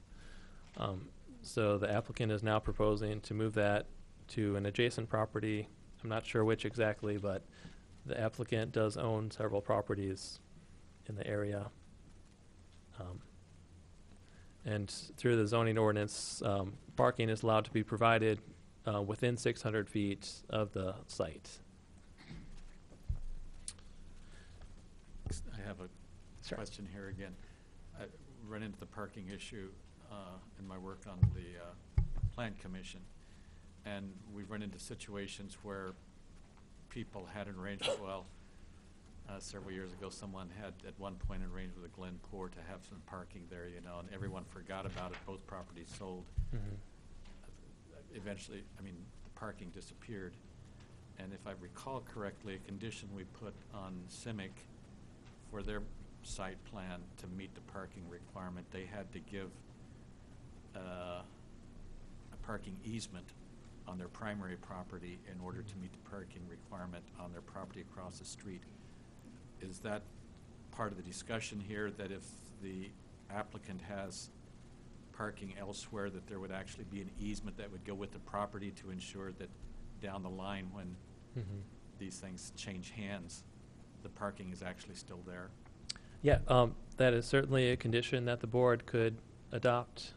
So the applicant is now proposing to move that to an adjacent property. I'm not sure which exactly, but the applicant does own several properties in the area. And through the zoning ordinance, parking is allowed to be provided within 600 feet of the site. I have a Sure. question here again. I run into the parking issue in my work on the Plan Commission. And we've run into situations where people had an arrangement, several years ago, someone had at one point arranged with a Glencore to have some parking there, and everyone forgot about it. Both properties sold. Eventually, the parking disappeared. And if I recall correctly, a condition we put on CIMIC for their site plan to meet the parking requirement, they had to give a parking easement on their primary property in order to meet the parking requirement on their property across the street. Is that part of the discussion here, that if the applicant has parking elsewhere, that there would actually be an easement that would go with the property to ensure that down the line when these things change hands, the parking is actually still there? Yeah, that is certainly a condition that the board could adopt.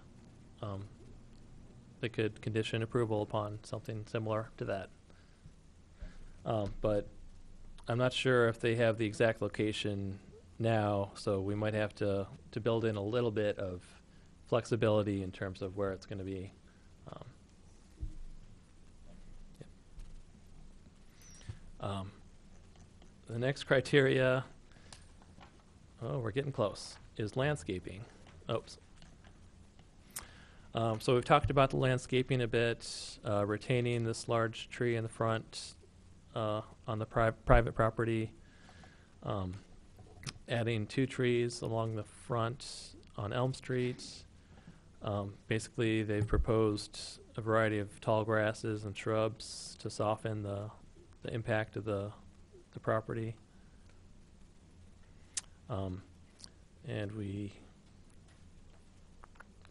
They could condition approval upon something similar to that. But I'm not sure if they have the exact location now, so we might have to build in a little bit of flexibility in terms of where it's going to be. The next criteria, we're getting close, is landscaping. Oops. So we've talked about the landscaping a bit, retaining this large tree in the front on the private property, adding 2 trees along the front on Elm Street. Basically, they've proposed a variety of tall grasses and shrubs to soften the impact of the property. And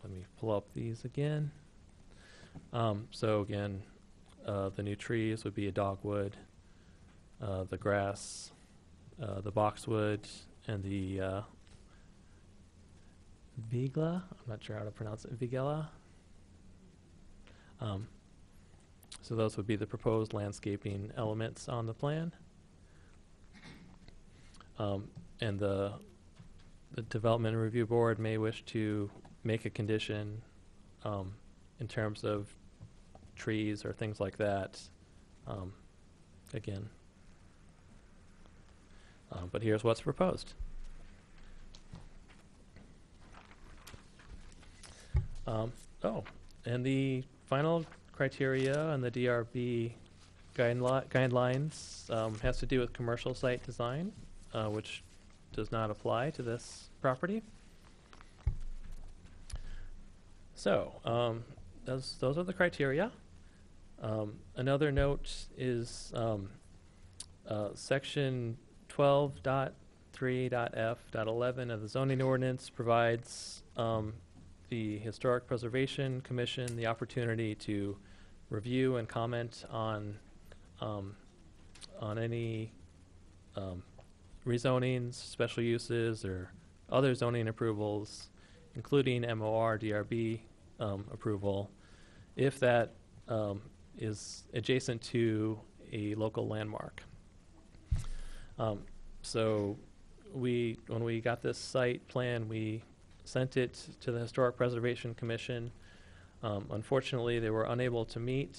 let me pull up these again. So again, the new trees would be a dogwood, the grass, the boxwood, and the vigla. I'm not sure how to pronounce it. Vigela. So those would be the proposed landscaping elements on the plan. And the Development and Review Board may wish to make a condition in terms of trees or things like that. Again. But here's what's proposed. And the final criteria and the DRB guidelines has to do with commercial site design, which does not apply to this property. So those are the criteria. Another note is Section 12.3.f.11 of the zoning ordinance provides the Historic Preservation Commission the opportunity to review and comment on any rezonings, special uses, or other zoning approvals, including MOR, DRB approval, if that is adjacent to a local landmark. So when we got this site plan, we sent it to the Historic Preservation Commission. Unfortunately, they were unable to meet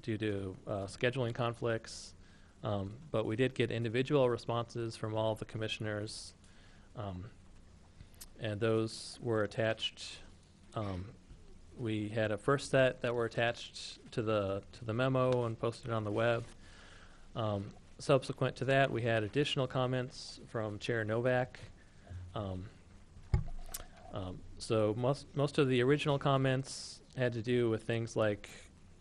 due to scheduling conflicts, but we did get individual responses from all of the commissioners, and those were attached. We had a first set that were attached to the memo and posted on the web. Subsequent to that, we had additional comments from Chair Novak. So most of the original comments had to do with things like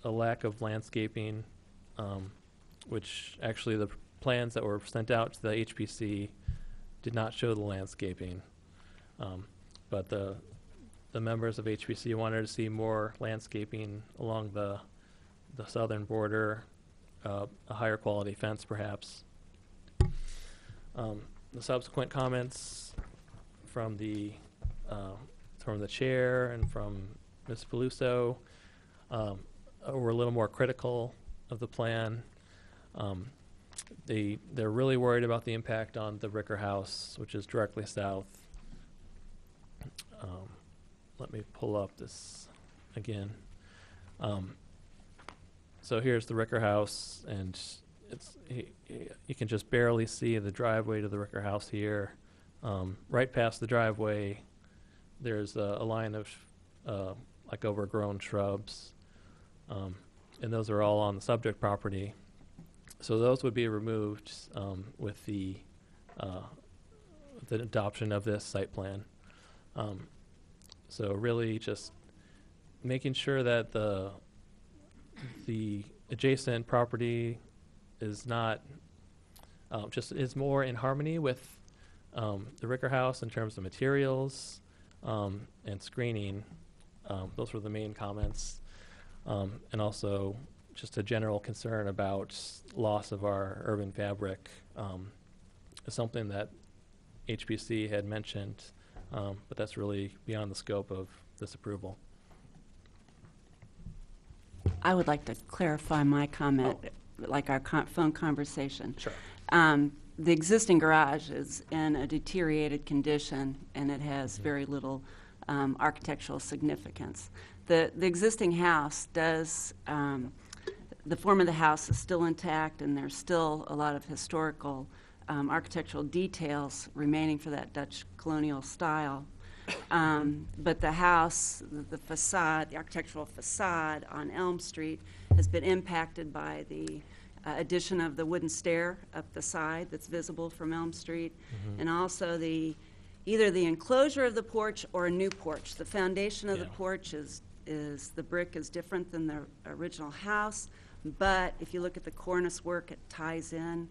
a lack of landscaping, which actually the plans that were sent out to the HPC did not show the landscaping. But the members of HPC wanted to see more landscaping along the southern border, a higher quality fence perhaps. The subsequent comments from the chair and from Ms. Peluso were a little more critical of the plan. They're really worried about the impact on the Ricker House, which is directly south. Let me pull up this again. So here's the Ricker House, and you can just barely see the driveway to the Ricker House here. Right past the driveway, there's a line of like overgrown shrubs, and those are all on the subject property. So those would be removed with the adoption of this site plan. So really just making sure that the adjacent property is not is more in harmony with the Ricker House in terms of materials and screening. Those were the main comments, and also just a general concern about loss of our urban fabric is something that HPC had mentioned, but that's really beyond the scope of this approval. I would like to clarify my comment, like our phone conversation. Sure. The existing garage is in a deteriorated condition, and it has very little architectural significance. The existing house does, the form of the house is still intact, and there's still a lot of historical architectural details remaining for that Dutch colonial style. But the house, the facade, the architectural facade on Elm Street has been impacted by the addition of the wooden stair up the side that's visible from Elm Street, and also either the enclosure of the porch or a new porch. The foundation of the porch is the brick is different than the original house, but if you look at the cornice work, it ties in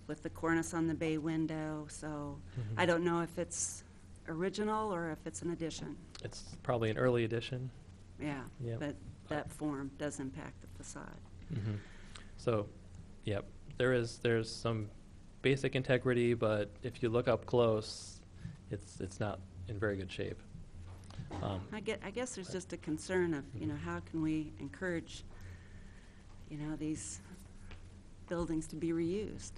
with the cornice on the bay window. So I don't know if it's original or if it's an addition. It's probably an early addition. Yeah, Yep. but that form does impact the facade. So, yep, there's some basic integrity, but if you look up close, it's not in very good shape. I guess there's just a concern of, how can we encourage, these buildings to be reused?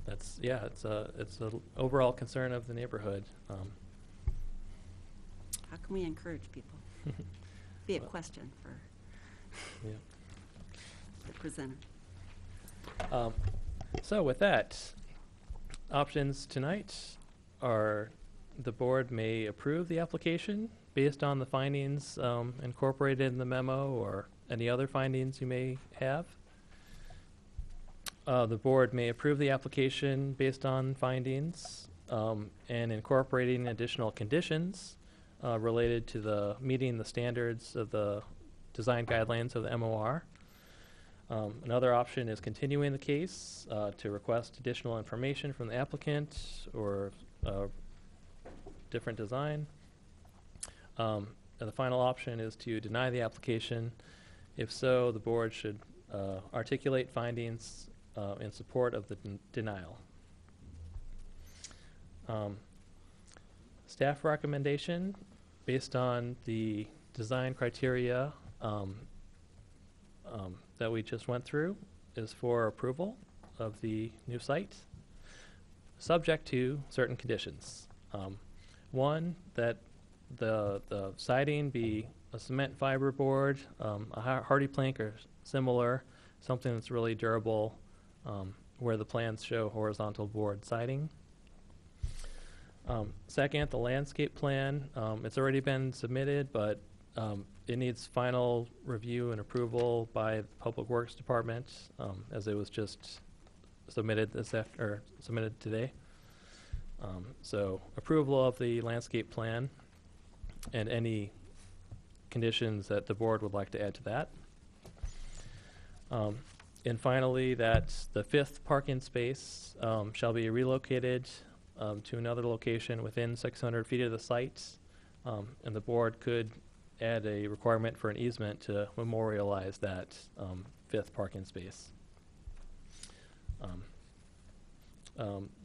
It's an overall concern of the neighborhood. How can we encourage people? Be a question for Yeah. the presenter. So with that, options tonight are the board may approve the application based on the findings incorporated in the memo or any other findings you may have. The board may approve the application based on findings and incorporating additional conditions related to meeting the standards of the design guidelines of the MOR. Another option is continuing the case to request additional information from the applicant or different design. And the final option is to deny the application. If so, the board should articulate findings in support of the denial. Staff recommendation, based on the design criteria that we just went through, is for approval of the new site, subject to certain conditions. One, that the siding be a cement fiber board, a hardy plank or similar, something that's really durable, where the plans show horizontal board siding. Second, the landscape plan, it's already been submitted, but it needs final review and approval by the Public Works Department, as it was just submitted submitted today. So approval of the landscape plan and any conditions that the board would like to add to that. And finally, that the 5th parking space shall be relocated to another location within 600 feet of the site, and the board could add a requirement for an easement to memorialize that 5th parking space.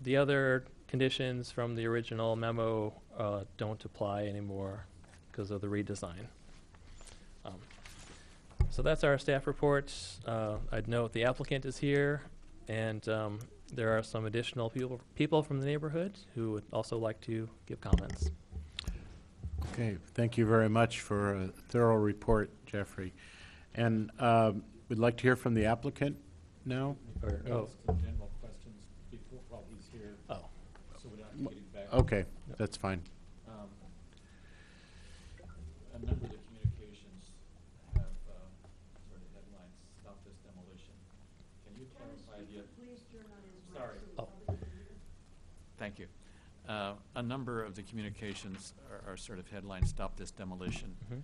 The other conditions from the original memo don't apply anymore because of the redesign. So that's our staff report. I'd note the applicant is here, and there are some additional people from the neighborhood who would also like to give comments. Okay, thank you very much for a thorough report, Jeffrey. And we'd like to hear from the applicant now. Or, oh, Some general questions before, while he's here, oh, so we don't have to get him back. Okay, that's fine. A number of the communications have sort of headlines, "Stop this demolition." Can you clarify the? Sorry. oh, Thank you. A number of the communications are sort of headlines, "Stop this demolition." mhm.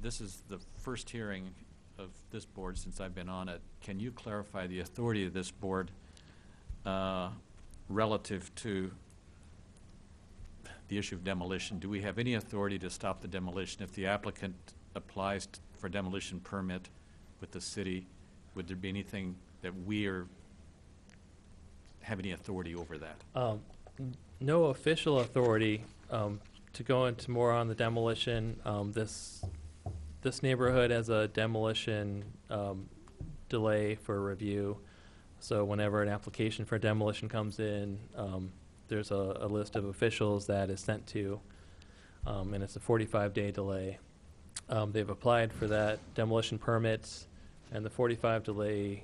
This is the first hearing of this board since I've been on it. Can you clarify the authority of this board relative to the issue of demolition? Do we have any authority to stop the demolition? If the applicant applies for demolition permit with the city, would there be anything that we have any authority over that? No official authority to go into more on the demolition. This neighborhood has a demolition delay for review. So whenever an application for demolition comes in, there's a list of officials that is sent to, and it's a 45-day delay. They've applied for that demolition permit, and the 45 delay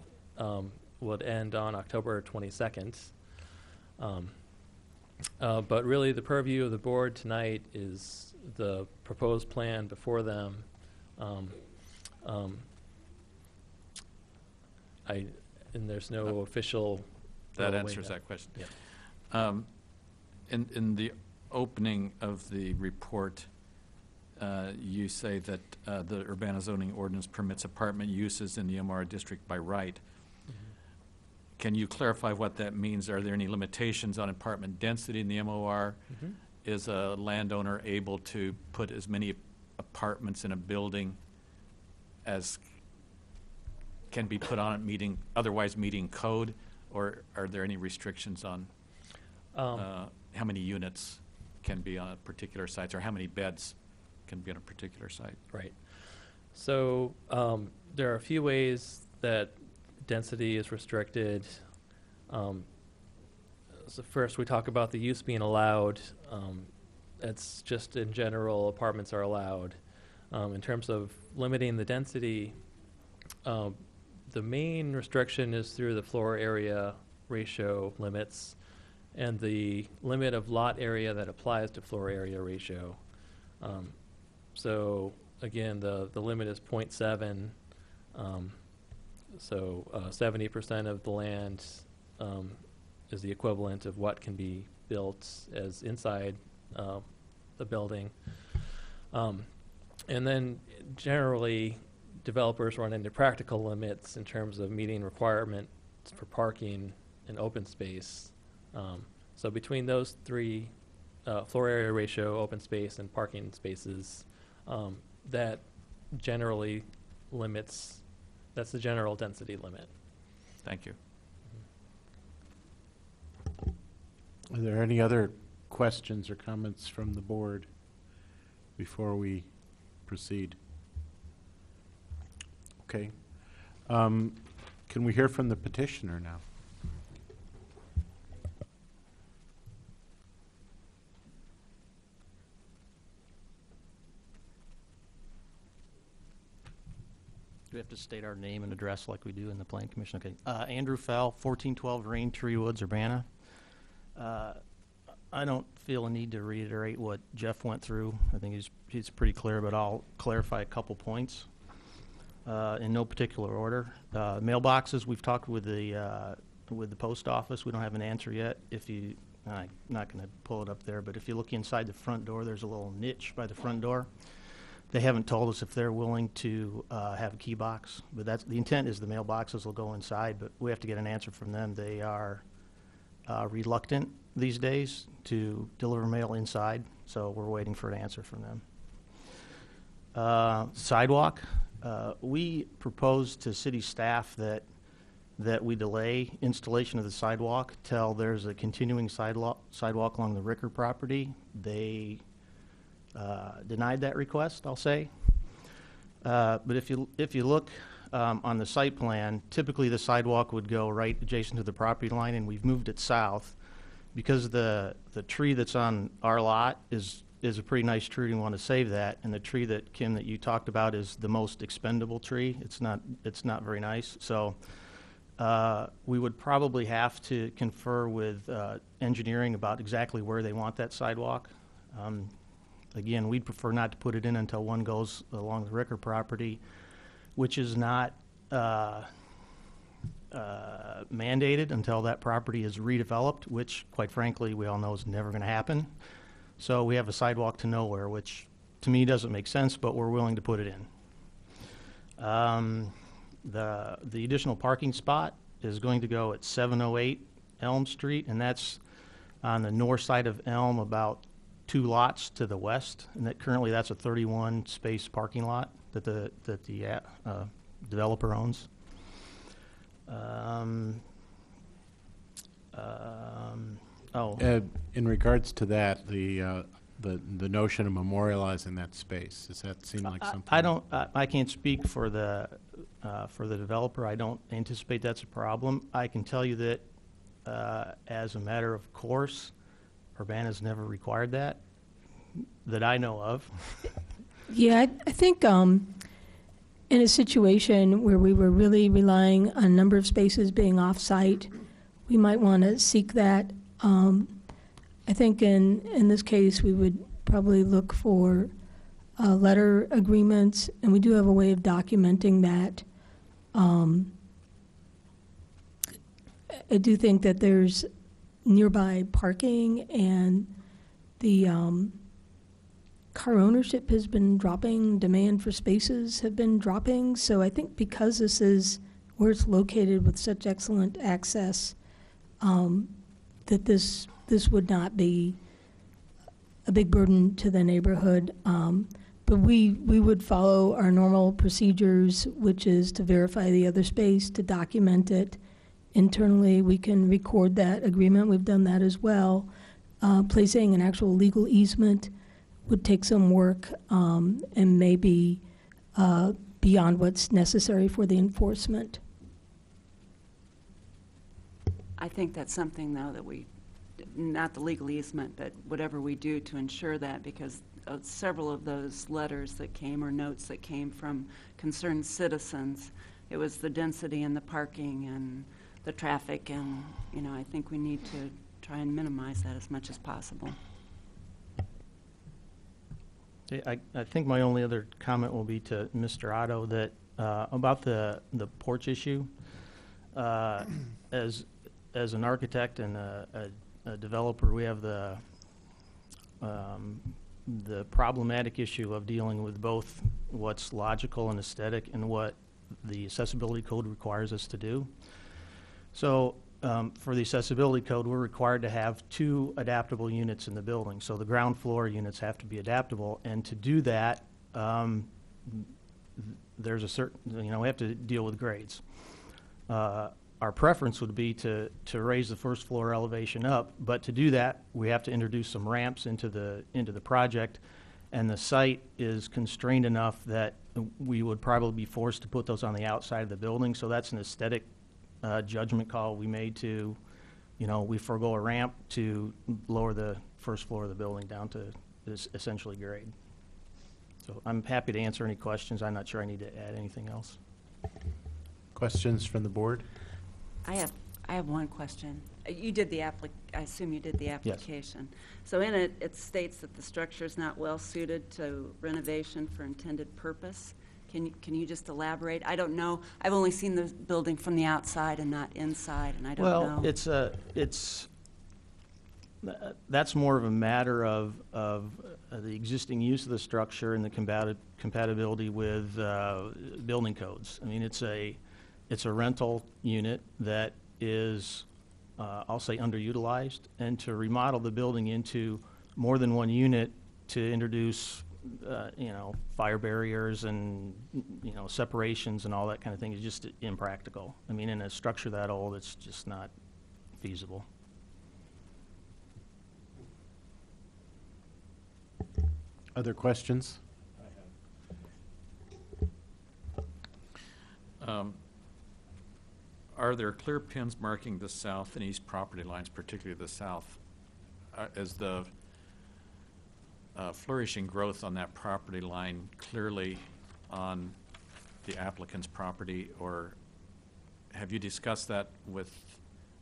would end on October 22nd. But really, the purview of the board tonight is the proposed plan before them. And there's no official. That way answers that question. Yeah. In the opening of the report, you say that the Urbana zoning ordinance permits apartment uses in the MOR district by right. Can you clarify what that means? Are there any limitations on apartment density in the MOR? Mhm. Is a landowner able to put as many apartments in a building as can be put on it, otherwise meeting code? Or are there any restrictions on how many units can be on a particular site, or how many beds can be on a particular site? Right. So there are a few ways that density is restricted. So first, we talk about the use being allowed. It's just in general, apartments are allowed. In terms of limiting the density, the main restriction is through the floor area ratio limits and the limit of lot area that applies to floor area ratio. So again, the limit is 0.7. So 70% of the land is the equivalent of what can be built as inside the building. And then generally, developers run into practical limits in terms of meeting requirements for parking and open space. So between those three, floor area ratio, open space, and parking spaces, that generally limits, that's the general density limit. Thank you. Are there any other questions or comments from the board before we proceed? Okay. Can we hear from the petitioner now? Do we have to state our name and address like we do in the Plan Commission? Okay. Andrew Fell, 1412 Rain Tree Woods, Urbana. I don't feel a need to reiterate what Jeff went through. I think he's pretty clear, but I'll clarify a couple points in no particular order. Mailboxes, we've talked with the post office. We don't have an answer yet. I'm not going to pull it up there, but if you look inside the front door, there's a little niche by the front door. They haven't told us if they're willing to have a key box, but that's the intent. Is the mailboxes will go inside, but we have to get an answer from them. They are reluctant these days to deliver mail inside, so we're waiting for an answer from them. Sidewalk, we proposed to city staff that we delay installation of the sidewalk till there's a continuing sidewalk along the Ricker property. They denied that request, I'll say. But if you look on the site plan, typically the sidewalk would go right adjacent to the property line, and we've moved it south because the tree that's on our lot is a pretty nice tree. We want to save that, and the tree that Kim that you talked about is the most expendable tree. It's not very nice. So we would probably have to confer with engineering about exactly where they want that sidewalk. Again, we'd prefer not to put it in until one goes along the Ricker property, which is not mandated until that property is redeveloped, which, quite frankly, we all know is never going to happen. So we have a sidewalk to nowhere, which to me doesn't make sense, but we're willing to put it in. The additional parking spot is going to go at 708 Elm Street, and that's on the north side of Elm, about 2 lots to the west, and that currently that's a 31 space parking lot that the developer owns. In regards to that, the notion of memorializing that space, does that seem like something? I can't speak for the developer. I don't anticipate that's a problem. I can tell you that as a matter of course, Urbana's never required that I know of. Yeah, I think in a situation where we were really relying on a number of spaces being off-site, we might want to seek that. I think in this case, we would probably look for letter agreements, and we do have a way of documenting that. I do think that there's nearby parking, and the car ownership has been dropping, demand for spaces have been dropping, so I think because this is where it's located with such excellent access, that this would not be a big burden to the neighborhood. But we would follow our normal procedures, which is to verify the other space, to document it. Internally, we can record that agreement. We've done that as well. Placing an actual legal easement would take some work and maybe beyond what's necessary for the enforcement. I think that's something, though, that not the legal easement, but whatever we do to ensure that, because several of those letters that came or notes that came from concerned citizens, it was the density and the parking and the traffic, and I think we need to try and minimize that as much as possible. I think my only other comment will be to Mr. Otto that about the porch issue. As an architect and a developer, we have the the problematic issue of dealing with both what's logical and aesthetic and what the accessibility code requires us to do. So for the accessibility code, we're required to have 2 adaptable units in the building. So the ground floor units have to be adaptable, and to do that, there's a certain, we have to deal with grades. Our preference would be to raise the first floor elevation up, but to do that, we have to introduce some ramps into the project, and the site is constrained enough that we would probably be forced to put those on the outside of the building. So that's an aesthetic judgment call we made to, we forego a ramp to lower the first floor of the building down to essentially grade. So I'm happy to answer any questions. I'm not sure I need to add anything else. Questions from the board? I have one question. You did the I assume you did the application. So in it, it states that the structure is not well suited to renovation for intended purpose. Can you just elaborate? I don't know. I've only seen the building from the outside and not inside, and I don't know. Well, that's more of a matter of the existing use of the structure and the compatibility with building codes. I mean, it's a rental unit that is, I'll say, underutilized, and to remodel the building into more than one unit to introduce, fire barriers and, separations and all that kind of thing is just impractical. I mean, in a structure that old, it's just not feasible. Other questions? Are there clear pins marking the south and east property lines, particularly the south? Is the flourishing growth on that property line clearly on the applicant's property, or have you discussed that with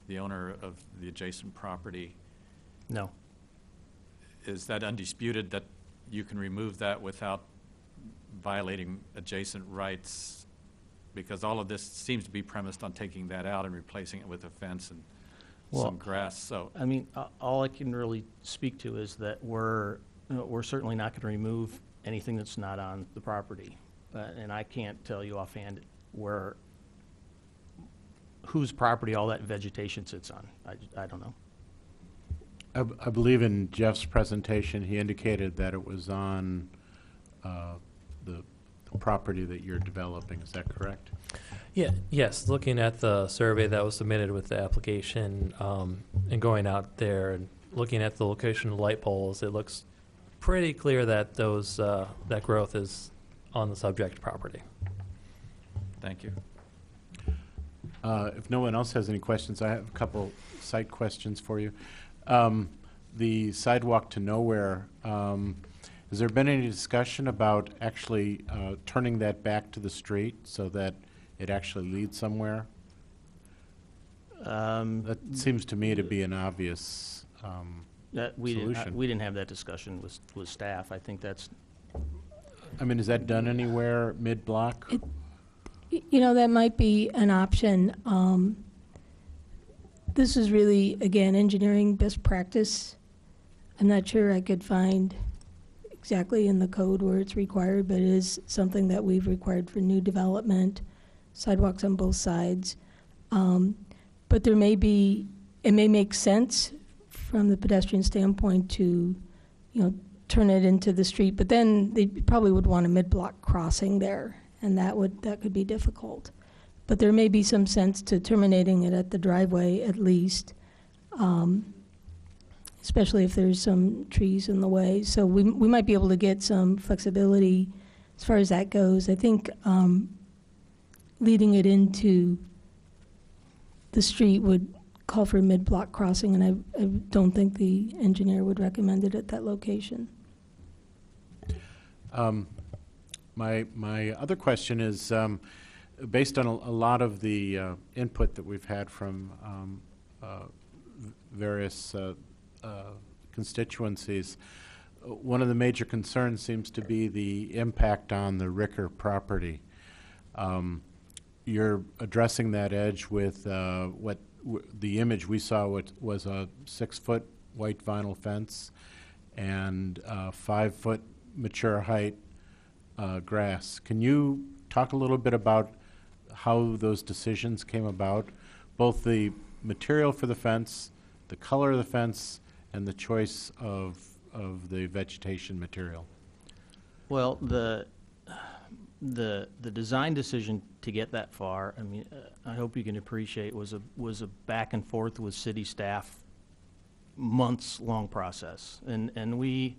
the owner of the adjacent property? No. Is that undisputed that you can remove that without violating adjacent rights? Because all of this seems to be premised on taking that out and replacing it with a fence and some grass. So I mean, all I can really speak to is that we're certainly not going to remove anything that's not on the property, and I can't tell you offhand whose property all that vegetation sits on. I don't know. I believe in Jeff's presentation, he indicated that it was on the property that you're developing. Is that correct? Yeah. Yes. Looking at the survey that was submitted with the application, and going out there and looking at the location of light poles, it looks pretty clear that those that growth is on the subject property. thank you. If no one else has any questions, I have a couple site questions for you. The sidewalk to nowhere, has there been any discussion about actually turning that back to the street so that it actually leads somewhere? That seems to me to be an obvious solution. We didn't have that discussion with staff. I think that's. I mean, is that done anywhere mid-block? That might be an option. This is really, again, engineering best practice. I'm not sure I could find exactly in the code where it's required, but it is something that we've required for new development, sidewalks on both sides. But it may make sense from the pedestrian standpoint to, turn it into the street, but then they probably would want a mid-block crossing there, and that could be difficult. But there may be some sense to terminating it at the driveway at least, especially if there's some trees in the way. So we might be able to get some flexibility as far as that goes. I think leading it into the street would call for a mid-block crossing, and I don't think the engineer would recommend it at that location. My other question is, based on a lot of the input that we've had from various constituencies, one of the major concerns seems to be the impact on the Ricker property. You're addressing that edge with the image we saw was a 6-foot white vinyl fence, and 5-foot mature height grass. Can you talk a little bit about how those decisions came about, both the material for the fence, the color of the fence, and the choice of the vegetation material? Well, the design decision to get that far, I mean, I hope you can appreciate, was a back and forth with city staff, months-long process. And we,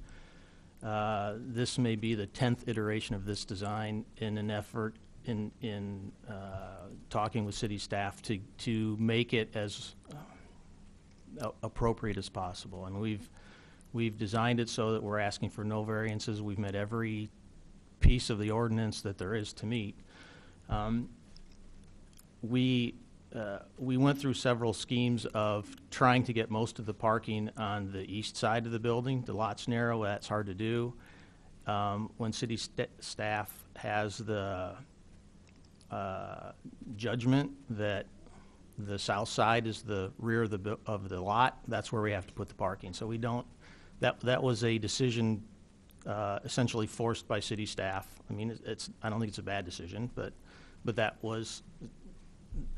this may be the 10th iteration of this design in an effort in talking with city staff to make it as appropriate as possible. And we've designed it so that we're asking for no variances. We've met every piece of the ordinance that there is to meet. We went through several schemes of trying to get most of the parking on the east side of the building. The lot's narrow, that's hard to do. When city staff has the judgment that the south side is the rear of the lot, that's where we have to put the parking. So we don't, that was a decision essentially forced by city staff. I mean, I don't think it's a bad decision, but that was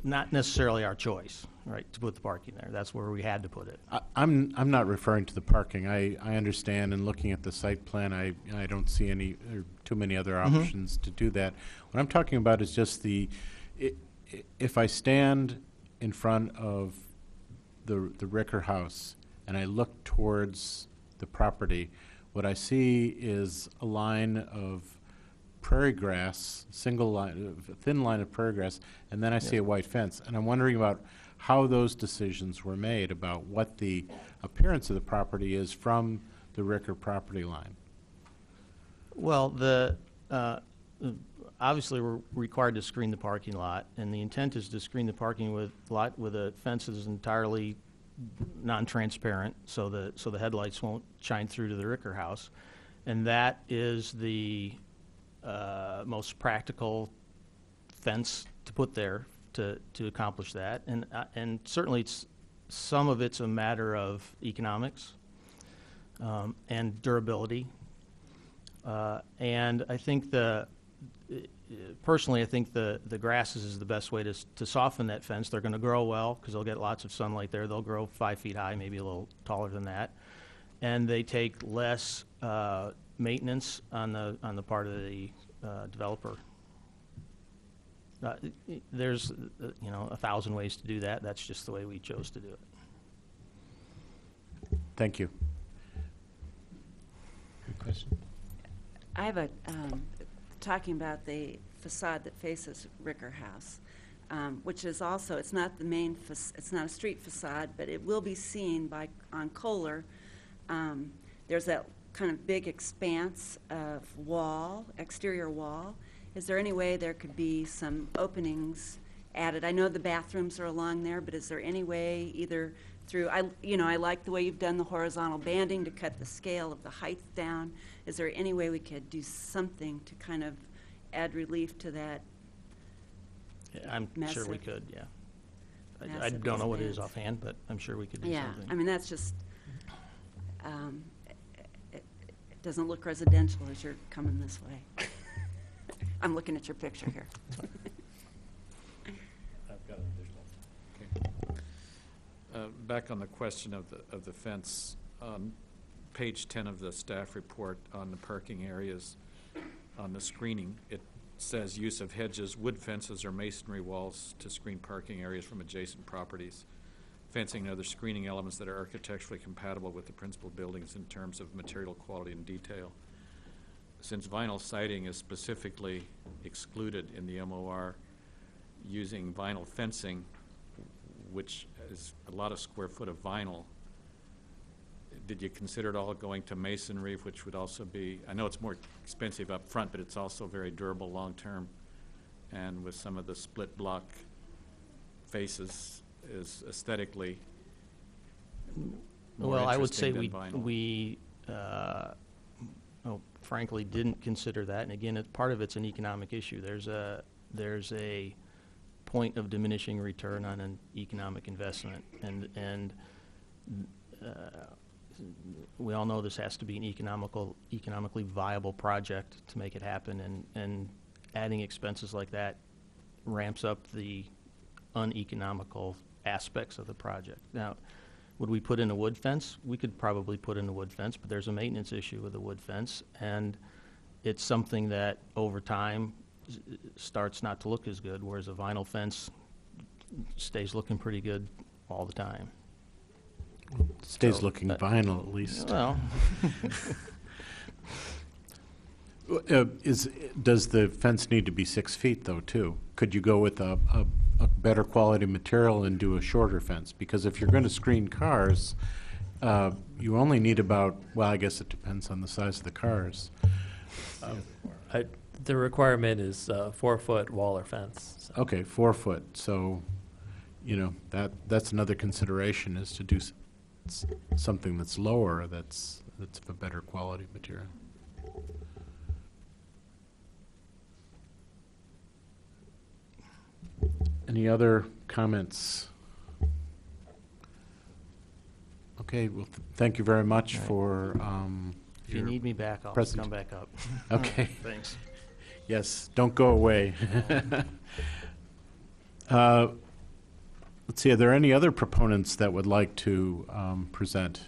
not necessarily our choice, right, to put the parking there. That's where we had to put it. I'm not referring to the parking. I understand, and looking at the site plan, I don't see any or too many other options to do that. What I'm talking about is just if I stand in front of the Ricker house and I look towards the property, what I see is a line of prairie grass, single line, a thin line of prairie grass, and then I see a white fence. And I'm wondering about how those decisions were made about what the appearance of the property is from the Ricker property line. Well, obviously we're required to screen the parking lot, and the intent is to screen the parking lot with a fence that is entirely non-transparent, so the headlights won't shine through to the Ricker house, and that is the most practical fence to put there to accomplish that, and certainly some of it's a matter of economics and durability, and I think personally, I think the grasses is the best way to soften that fence. They're going to grow well because they'll get lots of sunlight there. They'll grow 5 feet high, maybe a little taller than that, and they take less maintenance on the part of the developer. There's 1,000 ways to do that. That's just the way we chose to do it. Thank you. Good question. I have talking about the facade that faces Ricker House, which is also, it's not the main, it's not a street facade, but it will be seen on Kohler. There's that kind of big expanse of exterior wall. Is there any way there could be some openings added? I know the bathrooms are along there, but is there any way either through, I like the way you've done the horizontal banding to cut the scale of the height down. Is there any way we could do something to kind of add relief to that? Yeah, I'm sure we could, yeah. I massive don't know what it is expanse. offhand, but I'm sure we could do something. I mean, that's just, it doesn't look residential as you're coming this way. I'm looking at your picture here. I've got an additional. Okay. Back on the question of the fence, page 10 of the staff report on the parking areas, on the screening, it says use of hedges, wood fences, or masonry walls to screen parking areas from adjacent properties. Fencing and other screening elements that are architecturally compatible with the principal buildings in terms of material quality and detail. Since vinyl siding is specifically excluded in the MOR, using vinyl fencing, which is a lot of square foot of vinyl, did you consider at all going to masonry, which would also be, I know it's more expensive up front, but it's also very durable long term, and with some of the split block faces is aesthetically more Well, I would say interesting than vinyl. we frankly didn't consider that, and again, part of it's an economic issue. There's a point of diminishing return on an economic investment, and we all know this has to be an economically viable project to make it happen, and adding expenses like that ramps up the uneconomical aspects of the project. Now, would we put in a wood fence? We could probably put in a wood fence, but there's a maintenance issue with the wood fence, and it's something that over time starts not to look as good, whereas a vinyl fence stays looking pretty good all the time. Stays So, looking vinyl at least. Well, Does the fence need to be 6 feet though too? Could you go with a better quality material and do a shorter fence? Because if you're going to screen cars, you only need about, well, I guess it depends on the size of the cars. The requirement is 4-foot wall or fence. So. Okay, 4 foot. So, that's another consideration, is to do something that's lower, that's of a better quality material. Any other comments? Okay, well, thank you very much All right. for if you need me back, I'll present- come back up. Okay. Thanks. Yes, don't go away. Let's see, are there any other proponents that would like to present?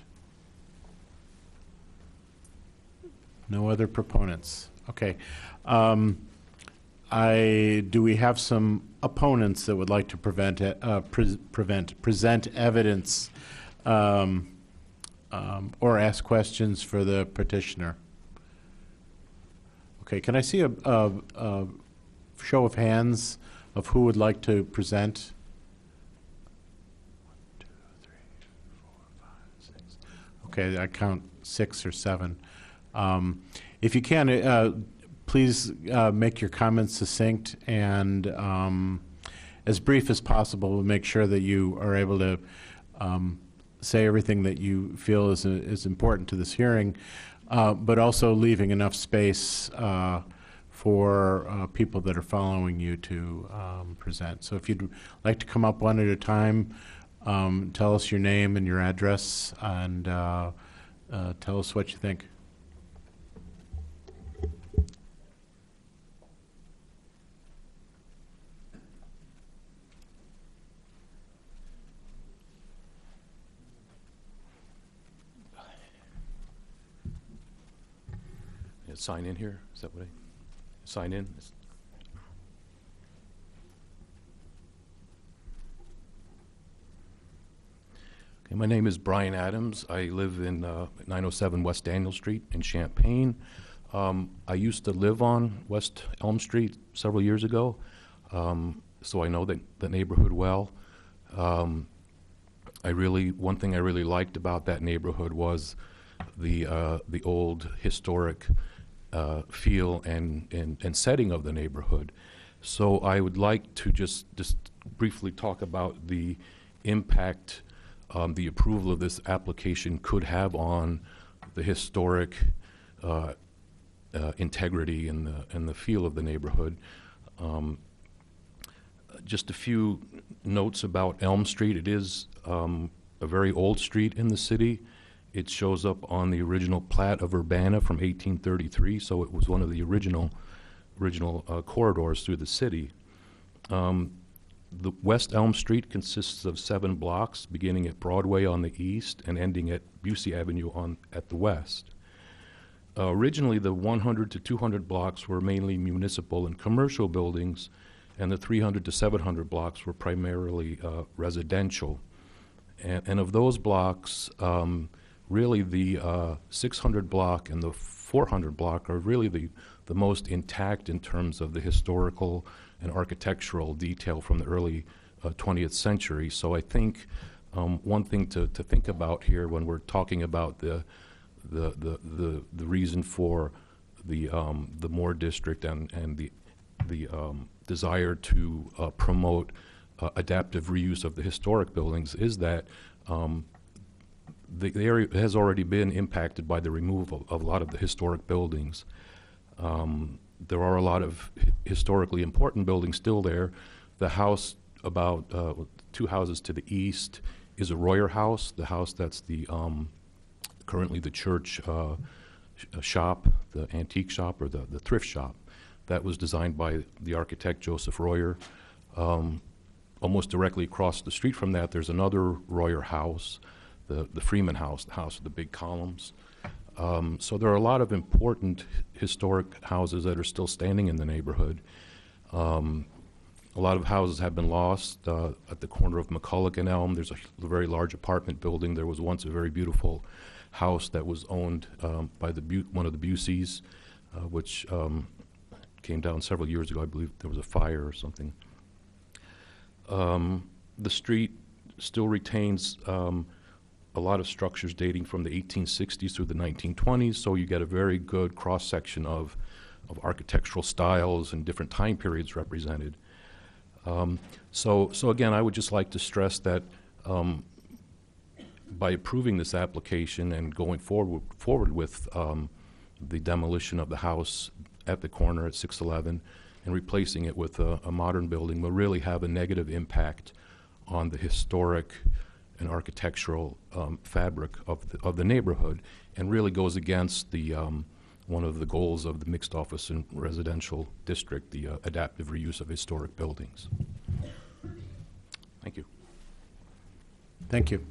No other proponents. Okay. Do we have some opponents that would like to present evidence or ask questions for the petitioner? Okay, can I see a show of hands of who would like to present? 1, 2, 3, 4, 5, 6. Okay, I count 6 or 7. If you can, please make your comments succinct and as brief as possible. We'll make sure that you are able to say everything that you feel is important to this hearing, but also leaving enough space for people that are following you to present. So if you'd like to come up one at a time, tell us your name and your address, and tell us what you think. Sign in here? Is that what I sign in? Okay, my name is Brian Adams. I live in 907 West Daniel Street in Champaign. I used to live on West Elm Street several years ago, so I know the neighborhood well. One thing I really liked about that neighborhood was the old historic feel and setting of the neighborhood. So I would like to just briefly talk about the impact the approval of this application could have on the historic integrity and the feel of the neighborhood. Just a few notes about Elm Street. It is a very old street in the city. It shows up on the original plat of Urbana from 1833, so it was one of the original corridors through the city. The West Elm Street consists of 7 blocks, beginning at Broadway on the east and ending at Busey Avenue at the west. Originally, the 100 to 200 blocks were mainly municipal and commercial buildings, and the 300 to 700 blocks were primarily residential. And of those blocks, really the 600 block and the 400 block are really the most intact in terms of the historical and architectural detail from the early 20th century. So I think one thing to think about here when we're talking about the reason for the MOR district and the desire to promote adaptive reuse of the historic buildings is that the area has already been impacted by the removal of a lot of the historic buildings. There are a lot of historically important buildings still there. The house about 2 houses to the east is a Royer house, the house that's the currently the church shop, the antique shop, or the thrift shop. That was designed by the architect Joseph Royer. Almost directly across the street from that, there's another Royer house, the Freeman House, the house with the big columns. So there are a lot of important historic houses that are still standing in the neighborhood. A lot of houses have been lost. At the corner of McCulloch and Elm, there's a very large apartment building. There was once a very beautiful house that was owned by one of the Buseys, which came down several years ago. I believe there was a fire or something. The street still retains a lot of structures dating from the 1860s through the 1920s, so you get a very good cross-section of architectural styles and different time periods represented. So again, I would just like to stress that by approving this application and going forward with the demolition of the house at the corner at 611 and replacing it with a modern building will really have a negative impact on the historic and architectural fabric of the neighborhood, and really goes against the one of the goals of the mixed office and residential district, the adaptive reuse of historic buildings. Thank you. Thank you.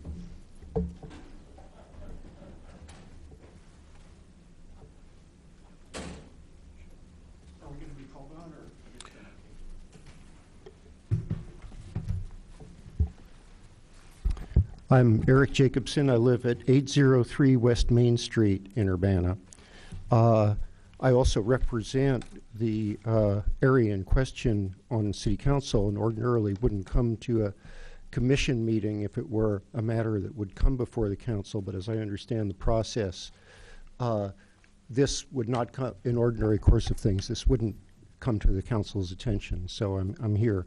I'm Eric Jacobson. I live at 803 West Main Street in Urbana. I also represent the area in question on City Council, and ordinarily wouldn't come to a commission meeting if it were a matter that would come before the council, but as I understand the process, this would not come in ordinary course of things. This wouldn't come to the council's attention, so I'm here.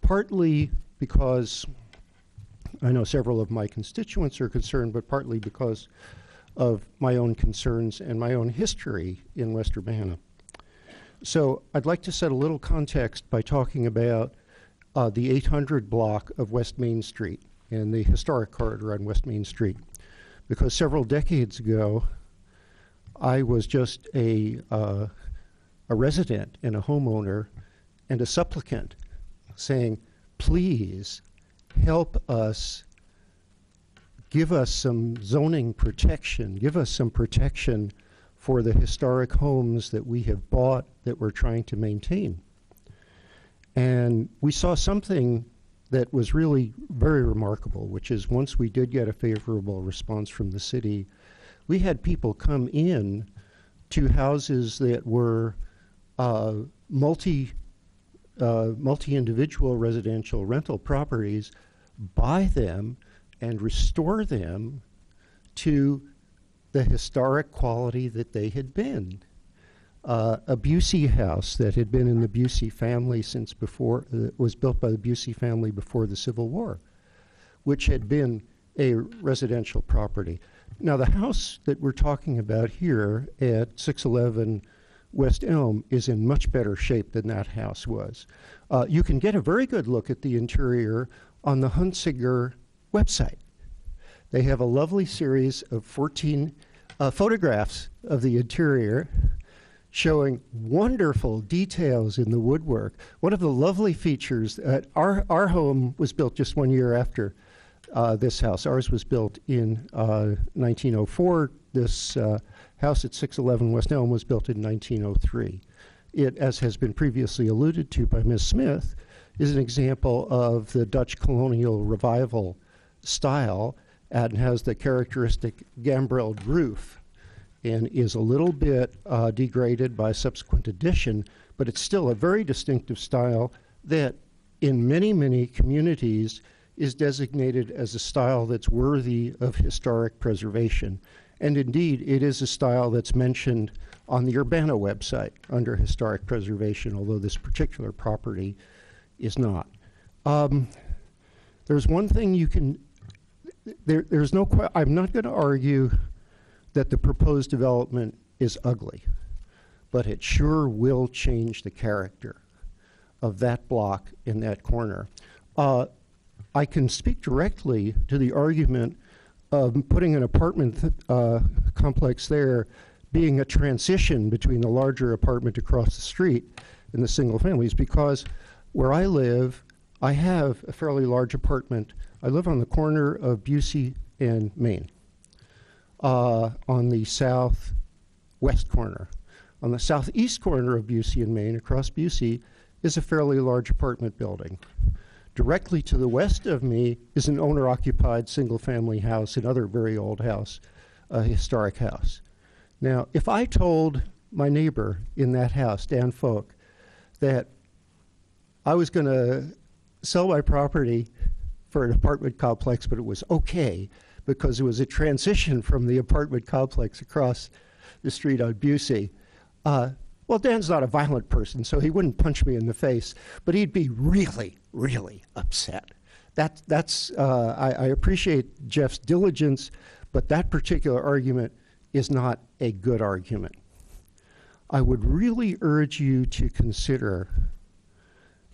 Partly because I know several of my constituents are concerned, but partly because of my own concerns and my own history in West Urbana. So I'd like to set a little context by talking about the 800 block of West Main Street and the historic corridor on West Main Street. Because several decades ago, I was just a resident and a homeowner and a supplicant saying, please help us, give us some zoning protection, give us some protection for the historic homes that we have bought that we're trying to maintain. And we saw something that was really very remarkable, which is once we did get a favorable response from the city, we had people come in to houses that were multi-individual residential rental properties, buy them and restore them to the historic quality that they had been. A Busey house that had been in the Busey family since before, was built by the Busey family before the Civil War, which had been a residential property. Now the house that we're talking about here at 611 West Elm is in much better shape than that house was. You can get a very good look at the interior on the Hunsinger website. They have a lovely series of 14 photographs of the interior showing wonderful details in the woodwork. One of the lovely features, our home was built just 1 year after this house. Ours was built in 1904. This house at 611 West Elm was built in 1903. It, as has been previously alluded to by Ms. Smith, is an example of the Dutch colonial revival style and has the characteristic gambrelled roof and is a little bit degraded by subsequent addition, but it's still a very distinctive style that in many, many communities is designated as a style that's worthy of historic preservation. And indeed, it is a style that's mentioned on the Urbana website under historic preservation, although this particular property is not. There's one thing you can, there's no, I'm not going to argue that the proposed development is ugly, but it sure will change the character of that block in that corner. I can speak directly to the argument putting an apartment complex there being a transition between the larger apartment across the street and the single families, because where I live, I have a fairly large apartment. I live on the corner of Busey and Main, on the southwest corner. On the southeast corner of Busey and Main, across Busey, is a fairly large apartment building. Directly to the west of me is an owner-occupied single-family house, another very old house, a historic house. Now, if I told my neighbor in that house, Dan Folk, that I was going to sell my property for an apartment complex, but it was okay because it was a transition from the apartment complex across the street on Busey, well, Dan's not a violent person, so he wouldn't punch me in the face, but he'd be really, really upset. I appreciate Jeff's diligence, but that particular argument is not a good argument. I would really urge you to consider,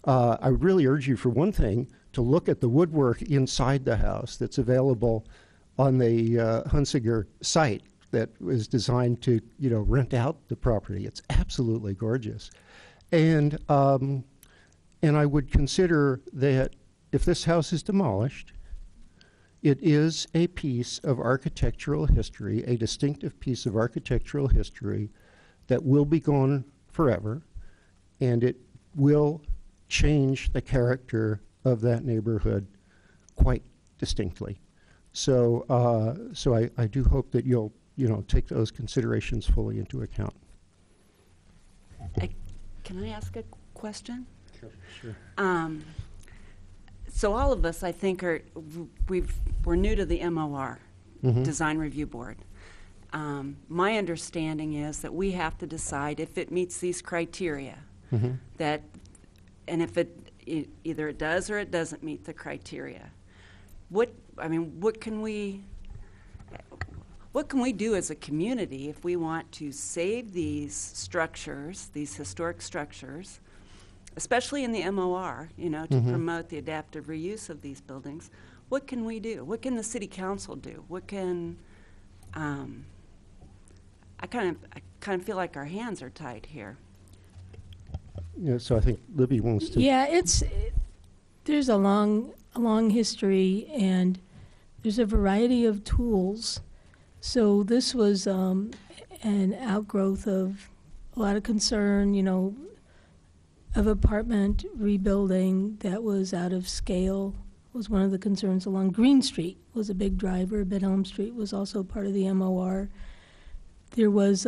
I would really urge you, for one thing, to look at the woodwork inside the house that's available on the Hunsinger site that was designed to, rent out the property. It's absolutely gorgeous. And I would consider that if this house is demolished, it is a piece of architectural history, a distinctive piece of architectural history that will be gone forever, and it will change the character of that neighborhood quite distinctly. So, I do hope that you'll, take those considerations fully into account. Can I ask a question? Sure. So all of us, I think, we're new to the MOR, Design Review Board. My understanding is that we have to decide if it meets these criteria, and if either it does or it doesn't meet the criteria. What can we do as a community if we want to save these structures, these historic structures, especially in the MOR, to promote the adaptive reuse of these buildings? What can we do? What can the city council do? What can, I kind of feel like our hands are tied here. Yeah, so I think Libby wants to. Yeah, there's a long history, and there's a variety of tools. So this was an outgrowth of a lot of concern, of apartment rebuilding that was out of scale was one of the concerns. Along Green Street was a big driver, but Elm Street was also part of the MOR. There was,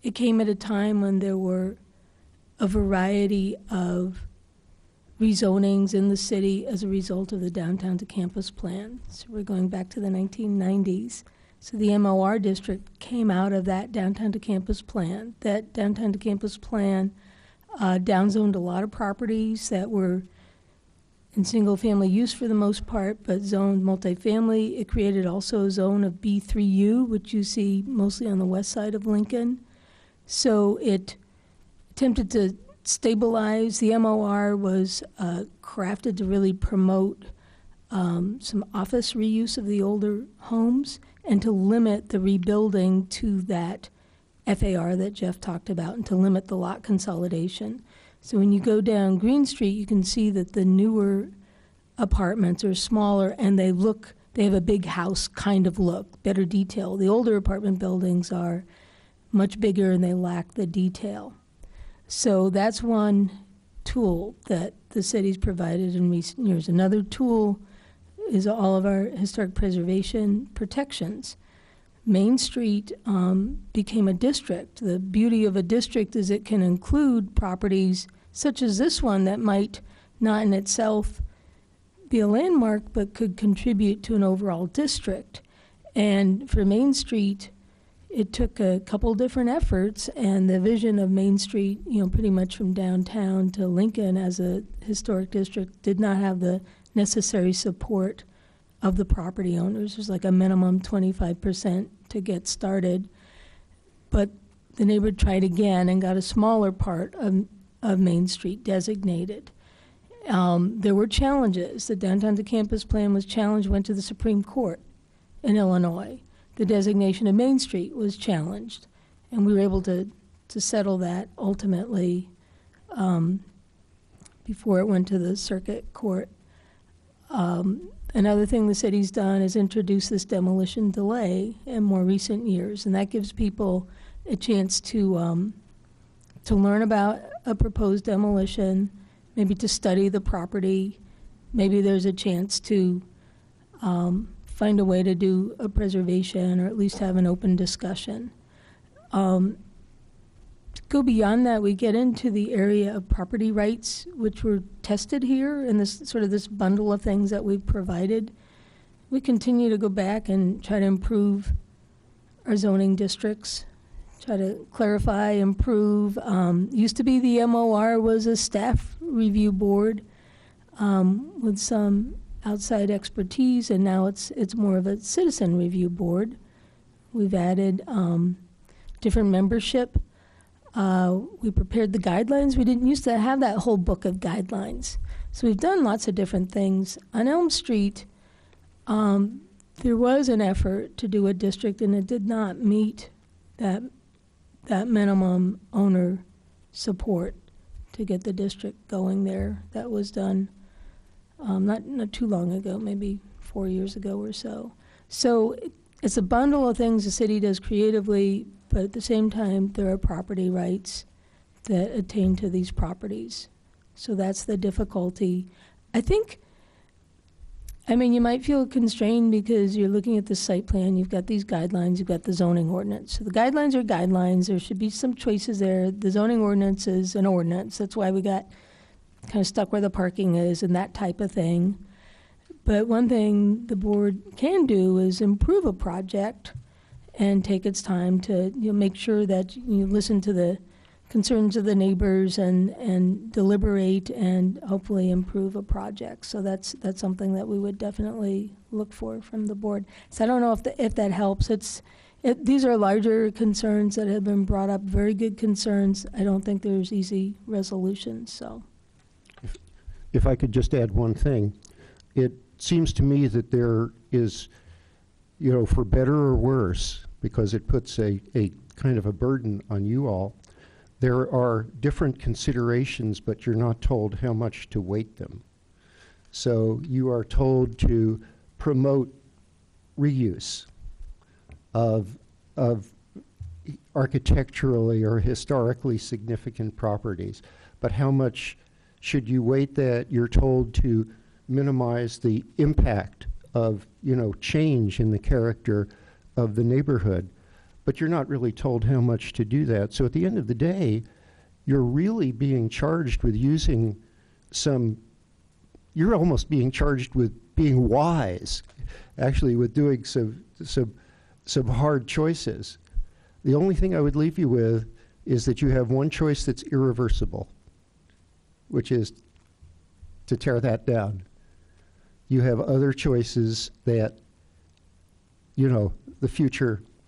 it came at a time when there were a variety of rezonings in the city as a result of the downtown to campus plan. So we're going back to the 1990s. So the MOR district came out of that downtown to campus plan. That downtown to campus plan downzoned a lot of properties that were in single-family use for the most part, but zoned multifamily. It created also a zone of B3U, which you see mostly on the west side of Lincoln. So it attempted to stabilize. The MOR was crafted to really promote some office reuse of the older homes and to limit the rebuilding to that FAR that Jeff talked about, and to limit the lot consolidation. So when you go down Green Street, you can see that the newer apartments are smaller and they have a big house kind of look, better detail. The older apartment buildings are much bigger and they lack the detail. So that's one tool that the city's provided in recent years. Another tool is all of our historic preservation protections. Main Street became a district. The beauty of a district is it can include properties such as this one that might not in itself be a landmark but could contribute to an overall district. And for Main Street, it took a couple different efforts, and the vision of Main Street, pretty much from downtown to Lincoln as a historic district did not have the necessary support of the property owners. There's like a minimum 25% to get started. But the neighborhood tried again and got a smaller part of Main Street designated. There were challenges. The downtown to campus plan was challenged, went to the Supreme Court. in Illinois. The designation of Main Street was challenged, and we were able to settle that ultimately before it went to the circuit court. Another thing the city's done is introduce this demolition delay in more recent years, and that gives people a chance to learn about a proposed demolition, maybe to study the property. Maybe there's a chance to find a way to do a preservation or at least have an open discussion. To go beyond that, we get into the area of property rights, which were tested here in this sort of this bundle of things that we've provided. We continue to go back and try to improve our zoning districts, try to clarify, improve. Used to be the MOR was a staff review board with some outside expertise, and now it's more of a citizen review board. We've added different membership. We prepared the guidelines. We didn't used to have that whole book of guidelines. So we've done lots of different things. On Elm Street, there was an effort to do a district, and it did not meet that minimum owner support to get the district going there. That was done not too long ago, maybe 4 years ago or so. So it's a bundle of things the city does creatively, but at the same time, there are property rights that attain to these properties. So that's the difficulty. I mean, you might feel constrained because you're looking at the site plan, you've got these guidelines, you've got the zoning ordinance. So the guidelines are guidelines, there should be some choices there. The zoning ordinance is an ordinance, that's why we got kind of stuck where the parking is and that type of thing. But one thing the board can do is improve a project and take its time to make sure that you listen to the concerns of the neighbors and deliberate and hopefully improve a project. So that's something that we would definitely look for from the board. So I don't know if that helps. These are larger concerns that have been brought up, very good concerns. I don't think there's easy resolutions. So, if I could just add one thing, it seems to me that there is, for better or worse, because it puts a kind of a burden on you all, there are different considerations, but you're not told how much to weight them. So you are told to promote reuse of architecturally or historically significant properties. But how much should you weight that? You're told to minimize the impact of, change in the character of the neighborhood. But you're not really told how much to do that. So at the end of the day, you're really being charged with you're almost being charged with being wise, actually, with doing some hard choices. The only thing I would leave you with is that you have one choice that's irreversible, which is to tear that down. You have other choices that,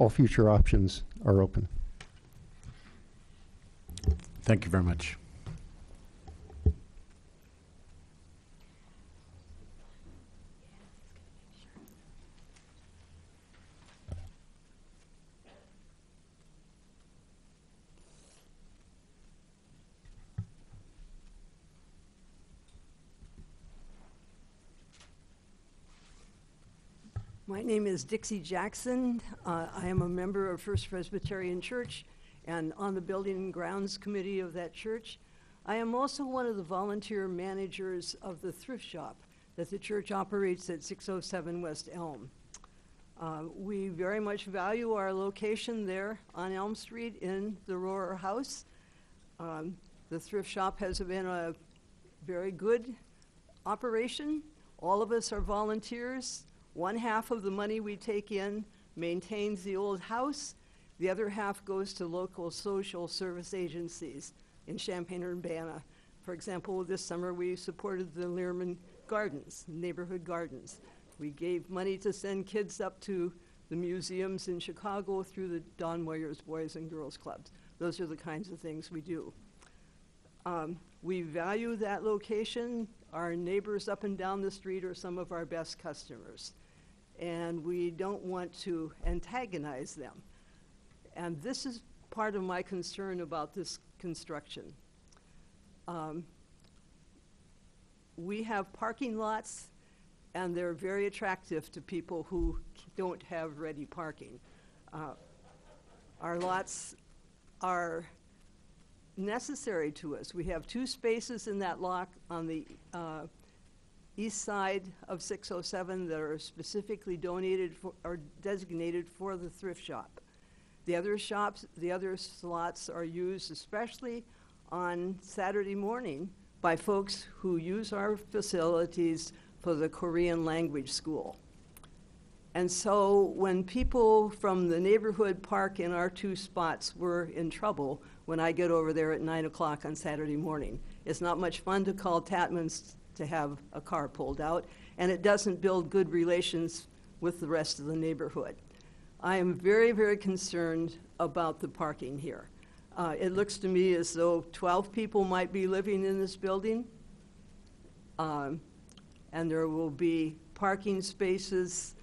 all future options are open. Thank you very much. My name is Dixie Jackson. I am a member of First Presbyterian Church and on the Building and Grounds Committee of that church. I am also one of the volunteer managers of the thrift shop that the church operates at 607 West Elm. We very much value our location there on Elm Street in the Rohrer House. The thrift shop has been a very good operation. All of us are volunteers. One half of the money we take in maintains the old house. The other half goes to local social service agencies in Champaign-Urbana. For example, this summer we supported the Learman Gardens, neighborhood gardens. We gave money to send kids up to the museums in Chicago through the Don Moyer's Boys and Girls Clubs. Those are the kinds of things we do. We value that location. Our neighbors up and down the street are some of our best customers. and we don't want to antagonize them. And this is part of my concern about this construction. We have parking lots, and they're very attractive to people who don't have ready parking. Our lots are necessary to us. We have 2 spaces in that lot on the east side of 607 that are specifically donated for, or designated for the thrift shop. The other slots are used especially on Saturday morning by folks who use our facilities for the Korean language school. And so when people from the neighborhood park in our 2 spots, we're in trouble when I get over there at 9 o'clock on Saturday morning. It's not much fun to call Tatman's to have a car pulled out, and it doesn't build good relations with the rest of the neighborhood. I am very, very concerned about the parking here. It looks to me as though 12 people might be living in this building, and there will be parking spaces,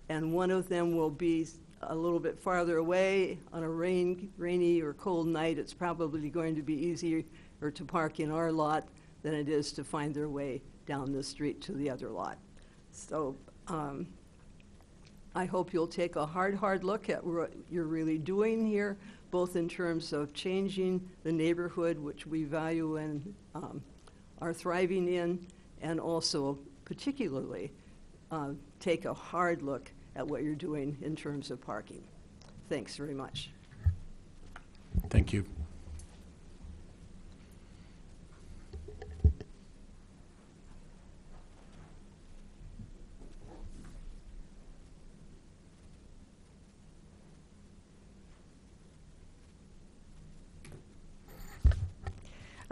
and one of them will be a little bit farther away. On a rainy or cold night, it's probably going to be easier to park in our lot than it is to find their way down the street to the other lot. So I hope you'll take a hard look at what you're really doing here, both in terms of changing the neighborhood, which we value and are thriving in, and also particularly take a hard look at what you're doing in terms of parking. Thanks very much. Thank you.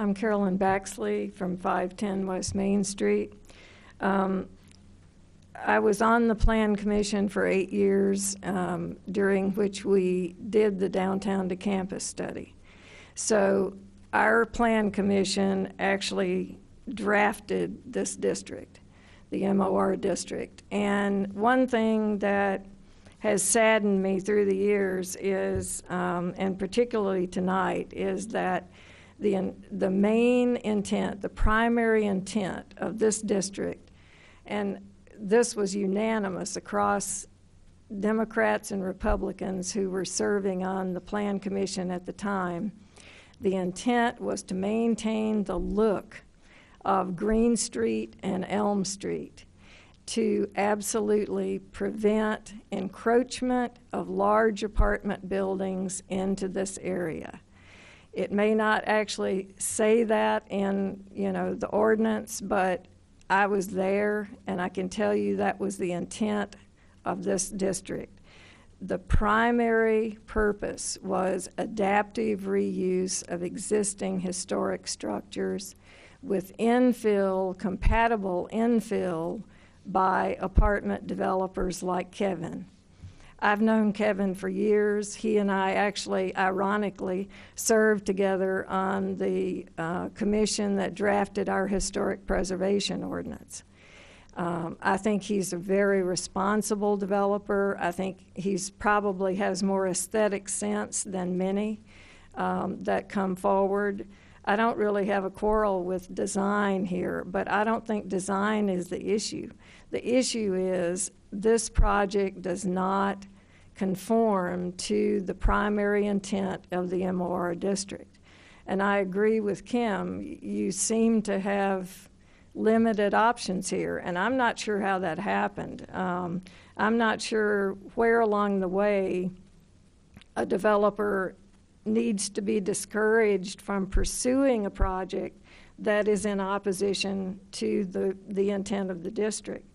I'm Carolyn Baxley from 510 West Main Street. I was on the Plan Commission for 8 years, during which we did the downtown to campus study. So our Plan Commission actually drafted this district, the MOR district. And one thing that has saddened me through the years is, and particularly tonight, is that the main intent, the primary intent of this district, and this was unanimous across Democrats and Republicans who were serving on the Plan Commission at the time, the intent was to maintain the look of Green Street and Elm Street, to absolutely prevent encroachment of large apartment buildings into this area. It may not actually say that in, the ordinance, but I was there, and I can tell you that was the intent of this district. The primary purpose was adaptive reuse of existing historic structures with compatible infill by apartment developers like Kevin. I've known Kevin for years. He and I actually, ironically, served together on the commission that drafted our historic preservation ordinance. I think he's a very responsible developer. I think he's probably has more aesthetic sense than many that come forward. I don't really have a quarrel with design here, but I don't think design is the issue. The issue is this project does not conform to the primary intent of the MOR district. And I agree with Kim, you seem to have limited options here, and I'm not sure how that happened. I'm not sure where along the way a developer needs to be discouraged from pursuing a project that is in opposition to the intent of the district.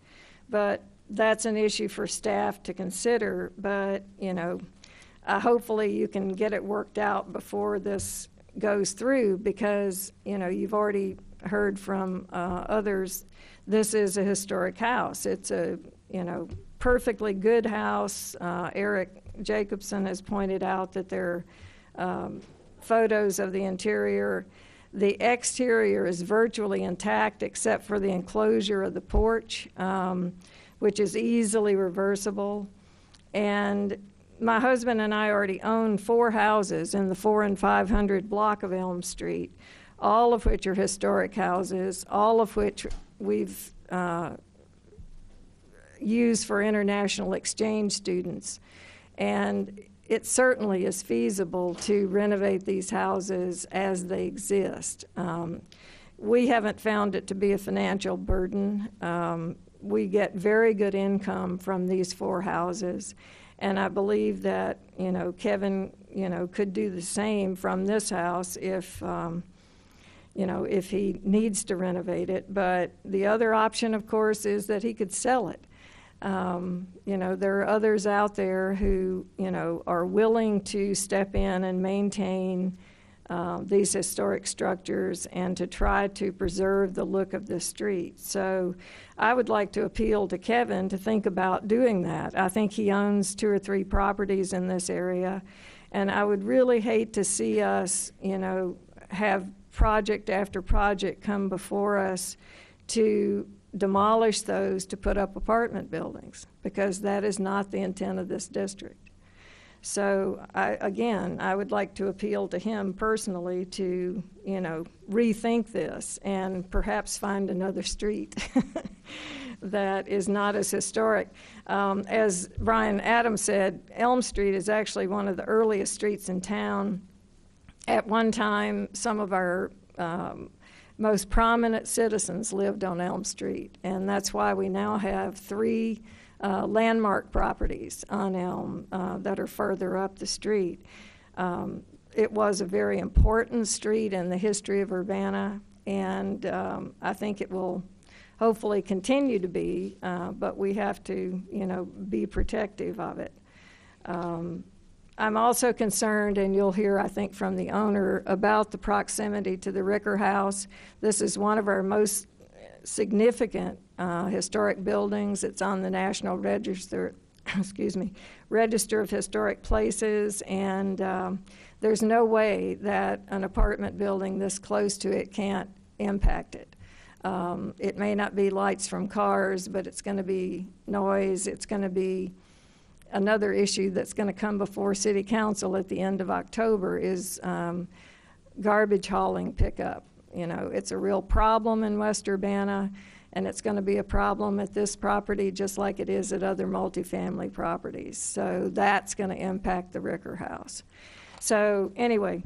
But that's an issue for staff to consider, but, hopefully you can get it worked out before this goes through, because, you've already heard from others, this is a historic house. It's a, perfectly good house. Eric Jacobson has pointed out that there are photos of the interior. The exterior is virtually intact except for the enclosure of the porch, which is easily reversible. And my husband and I already own 4 houses in the 400 and 500 block of Elm Street, all of which are historic houses, all of which we've used for international exchange students. And it certainly is feasible to renovate these houses as they exist. We haven't found it to be a financial burden. We get very good income from these 4 houses. And I believe that, Kevin, could do the same from this house if he needs to renovate it. But the other option, of course, is that he could sell it. There are others out there who, are willing to step in and maintain these historic structures and to try to preserve the look of the street. So I would like to appeal to Kevin to think about doing that. I think he owns 2 or 3 properties in this area, and I would really hate to see us, have project after project come before us to demolish those to put up apartment buildings, because that is not the intent of this district. So I would like to appeal to him personally to, rethink this and perhaps find another street that is not as historic. As Brian Adams said, Elm Street is actually one of the earliest streets in town. At one time, some of our most prominent citizens lived on Elm Street, and that's why we now have 3 landmark properties on Elm that are further up the street. It was a very important street in the history of Urbana, and I think it will hopefully continue to be, but we have to, be protective of it. I'm also concerned, and you'll hear, I think, from the owner, about the proximity to the Ricker House. This is one of our most significant historic buildings. It's on the National Register, Register of Historic Places, and there's no way that an apartment building this close to it can't impact it. It may not be lights from cars, but it's going to be noise. It's going to be another issue that's going to come before City Council at the end of October is garbage hauling pickup. It's a real problem in West Urbana, and it's going to be a problem at this property just like it is at other multifamily properties. So that's going to impact the Ricker House. So anyway,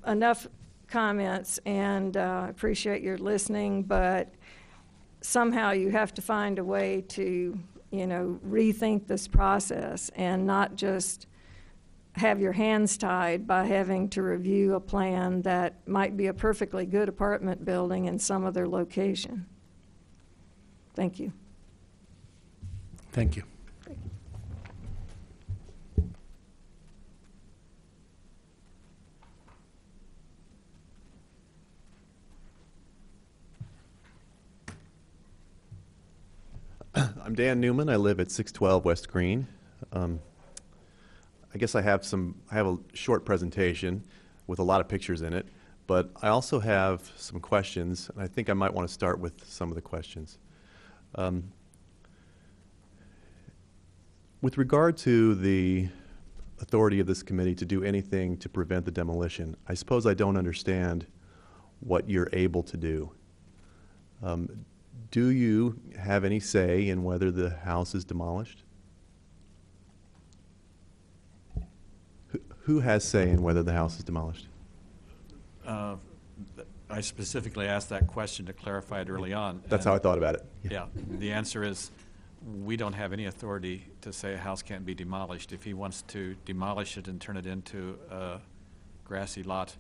enough comments, and appreciate your listening, but somehow you have to find a way to rethink this process and not just have your hands tied by having to review a plan that might be a perfectly good apartment building in some other location. Thank you. Thank you. I'm Dan Newman. I live at 612 West Green. I guess I have a short presentation with a lot of pictures in it, but I also have some questions, and I think I might want to start with some of the questions. With regard to the authority of this committee to do anything to prevent the demolition, I suppose I don't understand what you're able to do. Do you have any say in whether the house is demolished? Who has say in whether the house is demolished? I specifically asked that question to clarify it early on. That's how I thought about it. Yeah. The answer is we don't have any authority to say a house can't be demolished. If he wants to demolish it and turn it into a grassy lot,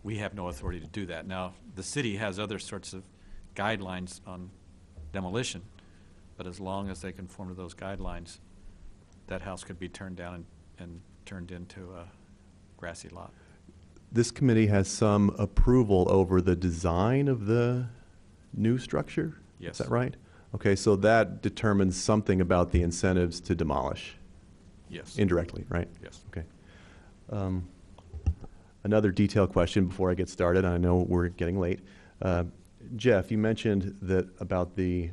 we have no authority to do that. Now, the city has other sorts of guidelines on demolition, but as long as they conform to those guidelines, that house could be turned down and turned into a grassy lot. This committee has some approval over the design of the new structure? Yes. Is that right? Okay, so that determines something about the incentives to demolish? Yes. Indirectly, right? Yes. Okay. Another detailed question before I get started. I know we're getting late. Jeff, you mentioned that about the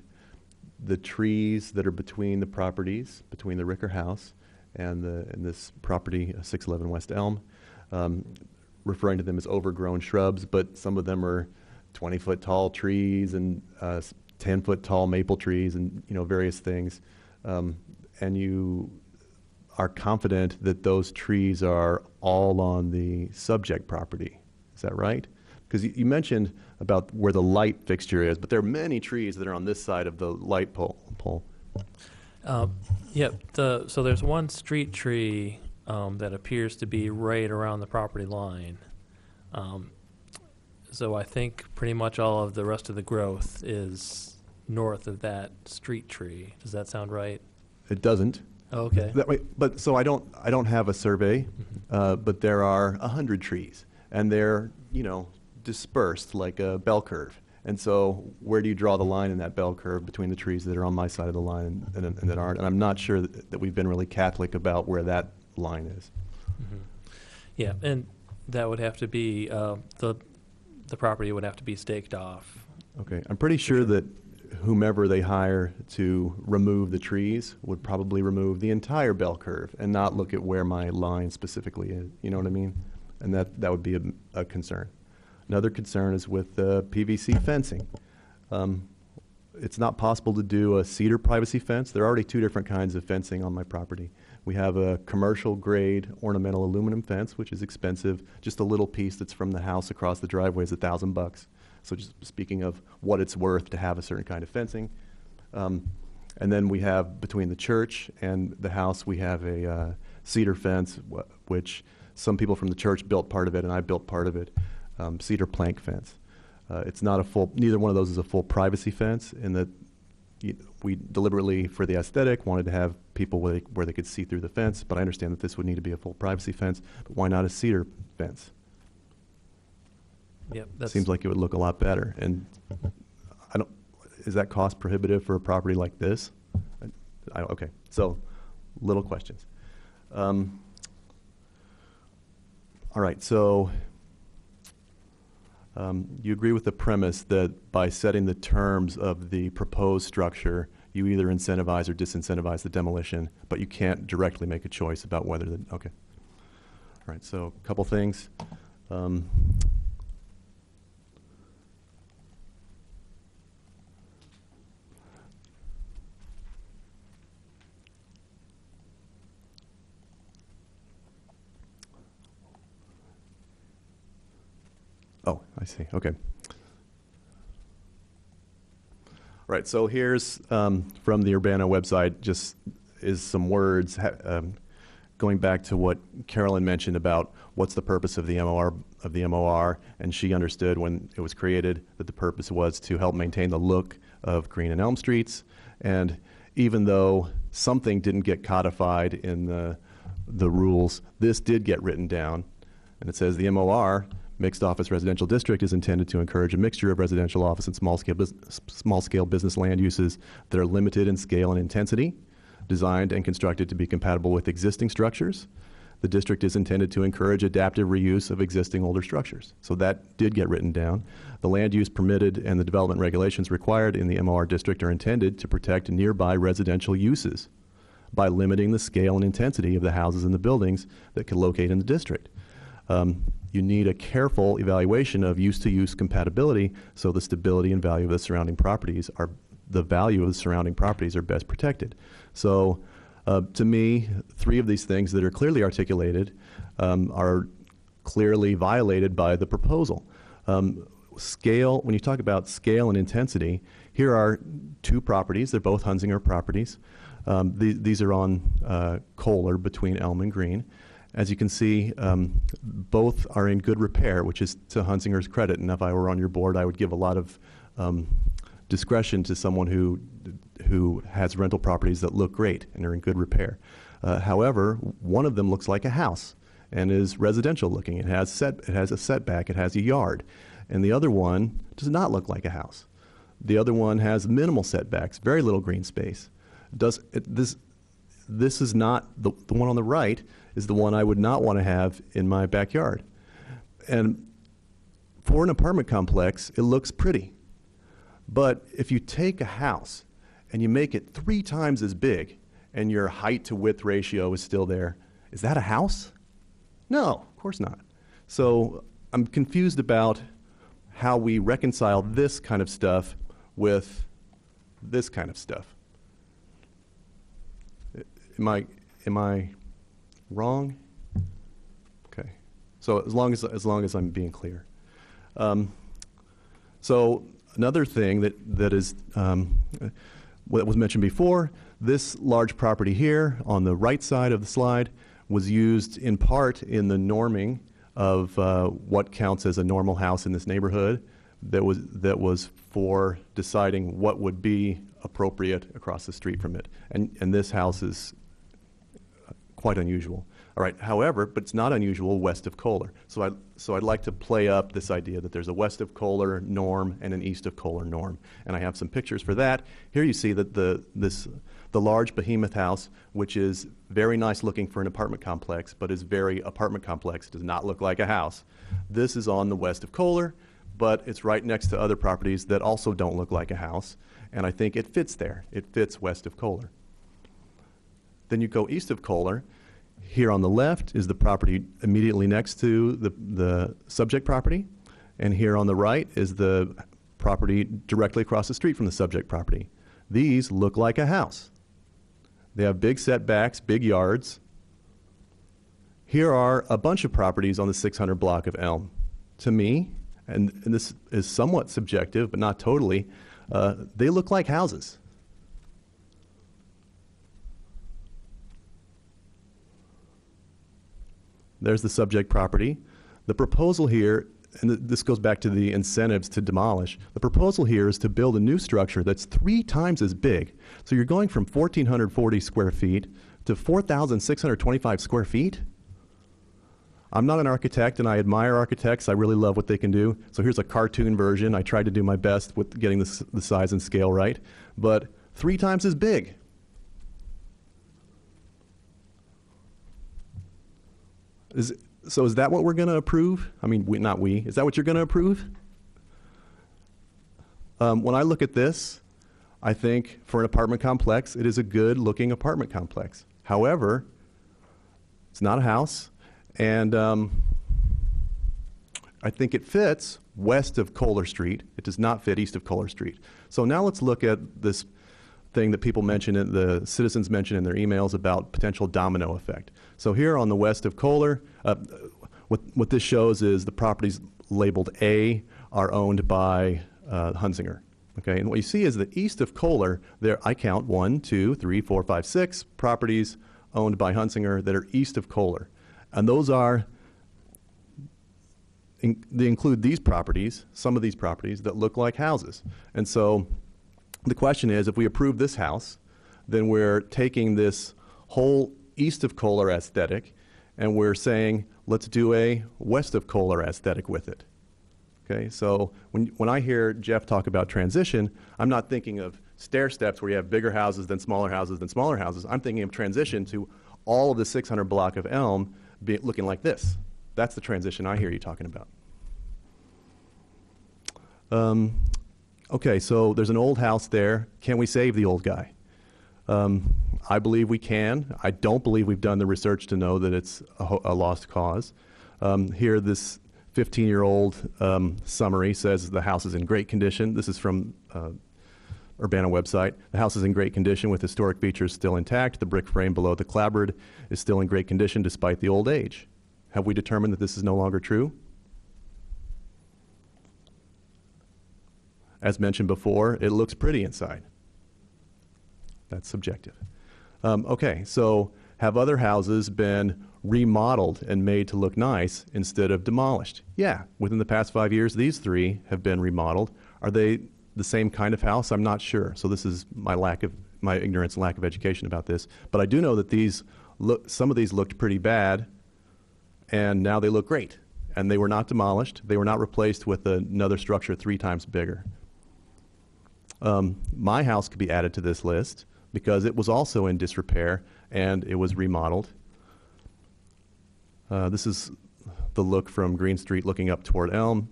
the trees that are between the properties, between the Ricker House and this property, 611 West Elm, referring to them as overgrown shrubs, but some of them are 20-foot tall trees and 10-foot tall maple trees and, you know, various things. And you are confident that those trees are all on the subject property. Is that right? Because you mentioned about where the light fixture is, but there are many trees that are on this side of the light pole. Yep. So there's one street tree that appears to be right around the property line. So I think pretty much all of the rest of the growth is north of that street tree. Does that sound right? It doesn't. Oh, okay. That way, but so I don't have a survey, but there are 100 trees, and they're, you know, dispersed like a bell curve. And so where do you draw the line in that bell curve between the trees that are on my side of the line and that aren't? And I'm not sure that we've been really Catholic about where that line is. Mm-hmm. Yeah, and that would have to be, the property would have to be staked off. Okay, I'm pretty sure that whomever they hire to remove the trees would probably remove the entire bell curve and not look at where my line specifically is. You know what I mean? And that would be a concern. Another concern is with PVC fencing. It's not possible to do a cedar privacy fence. There are already two different kinds of fencing on my property. We have a commercial grade ornamental aluminum fence, which is expensive. Just a little piece that's from the house across the driveway is $1,000. So just speaking of what it's worth to have a certain kind of fencing. And then we have, between the church and the house, we have a cedar fence, which some people from the church built part of it, and I built part of it. Cedar plank fence. It's not a full, neither one of those is a full privacy fence, in that we deliberately, for the aesthetic, wanted to have people where they could see through the fence, but I understand that this would need to be a full privacy fence, but why not a cedar fence? Yep, that Seems like it would look a lot better. And is that cost prohibitive for a property like this? Okay, so little questions. All right, so you agree with the premise that by setting the terms of the proposed structure, you either incentivize or disincentivize the demolition, but you can't directly make a choice about whether okay. All right, so a couple things. Oh, I see. Okay. Right. So here's from the Urbana website. Just is some words going back to what Carolyn mentioned about what's the purpose of the MOR, and she understood when it was created that the purpose was to help maintain the look of Green and Elm Streets. And even though something didn't get codified in the rules, this did get written down, and it says the MOR, Mixed Office Residential District, is intended to encourage a mixture of residential office and small-scale business land uses that are limited in scale and intensity, designed and constructed to be compatible with existing structures. The district is intended to encourage adaptive reuse of existing older structures. So that did get written down. The land use permitted and the development regulations required in the MOR district are intended to protect nearby residential uses by limiting the scale and intensity of the houses and the buildings that could locate in the district. You need a careful evaluation of use-to-use compatibility, so the stability and value of the surrounding properties are best protected. So to me, three of these things that are clearly articulated are clearly violated by the proposal. Scale, when you talk about scale and intensity, here are two properties. They're both Hunzinger properties. These are on Kohler between Elm and Green. As you can see, both are in good repair, which is to Hunzinger's credit. And if I were on your board, I would give a lot of discretion to someone who has rental properties that look great and are in good repair. However, one of them looks like a house and is residential looking. It has a setback. It has a yard. And the other one does not look like a house. The other one has minimal setbacks, very little green space. This is not the one on the right is the one I would not want to have in my backyard. And for an apartment complex, it looks pretty. But if you take a house and you make it 3 times as big, and your height to width ratio is still there, is that a house? No, of course not. So I'm confused about how we reconcile this kind of stuff with this kind of stuff. Am I wrong? Okay. So as long as I'm being clear. So another thing that is what was mentioned before, this large property here on the right side of the slide was used in part in the norming of what counts as a normal house in this neighborhood. That was for deciding what would be appropriate across the street from it. And this house is quite unusual. All right, however, but it's not unusual west of Kohler. So I'd like to play up this idea that there's a west of Kohler norm and an east of Kohler norm. And I have some pictures for that. Here you see that the large behemoth house, which is very nice looking for an apartment complex, but is very apartment complex, does not look like a house. This is on the west of Kohler, but it's right next to other properties that also don't look like a house. And I think it fits there. It fits west of Kohler. Then you go east of Kohler. Here on the left is the property immediately next to the subject property. And here on the right is the property directly across the street from the subject property. These look like a house. They have big setbacks, big yards. Here are a bunch of properties on the 600 block of Elm. To me, and this is somewhat subjective, but not totally, they look like houses. There's the subject property. The proposal here, and this goes back to the incentives to demolish, the proposal here is to build a new structure that's 3 times as big. So you're going from 1,440 square feet to 4,625 square feet. I'm not an architect, and I admire architects. I really love what they can do. So here's a cartoon version. I tried to do my best with getting the size and scale right, but 3 times as big. So is that what we're going to approve? I mean, not we. Is that what you're going to approve? When I look at this, I think for an apartment complex, it is a good-looking apartment complex. However, it's not a house, and I think it fits west of Kohler Street. It does not fit east of Kohler Street. So now let's look at this thing that people mention, the citizens mention in their emails about potential domino effect. So here on the west of Kohler, what this shows is the properties labeled A are owned by Hunsinger. Okay, and what you see is that east of Kohler, there I count 1, 2, 3, 4, 5, 6 properties owned by Hunsinger that are east of Kohler, and those are they include these properties, some of these properties that look like houses, and so. The question is, if we approve this house, then we're taking this whole east of Kohler aesthetic and we're saying, let's do a west of Kohler aesthetic with it. Okay, so when I hear Jeff talk about transition, I'm not thinking of stair steps where you have bigger houses than smaller houses than smaller houses. I'm thinking of transition to all of the 600 block of Elm looking like this. That's the transition I hear you talking about. Okay, so there's an old house there. Can we save the old guy? I believe we can. I don't believe we've done the research to know that it's a lost cause. Here, this 15-year-old summary says the house is in great condition. This is from Urbana website. The house is in great condition with historic features still intact. The brick frame below the clapboard is still in great condition despite the old age. Have we determined that this is no longer true? As mentioned before, it looks pretty inside. That's subjective. Okay, so have other houses been remodeled and made to look nice instead of demolished? Yeah, within the past 5 years, these 3 have been remodeled. Are they the same kind of house? I'm not sure. So this is my ignorance and lack of education about this. But I do know that some of these looked pretty bad, and now they look great. And they were not demolished. They were not replaced with another structure 3 times bigger. My house could be added to this list because it was also in disrepair and it was remodeled. This is the look from Green Street looking up toward Elm.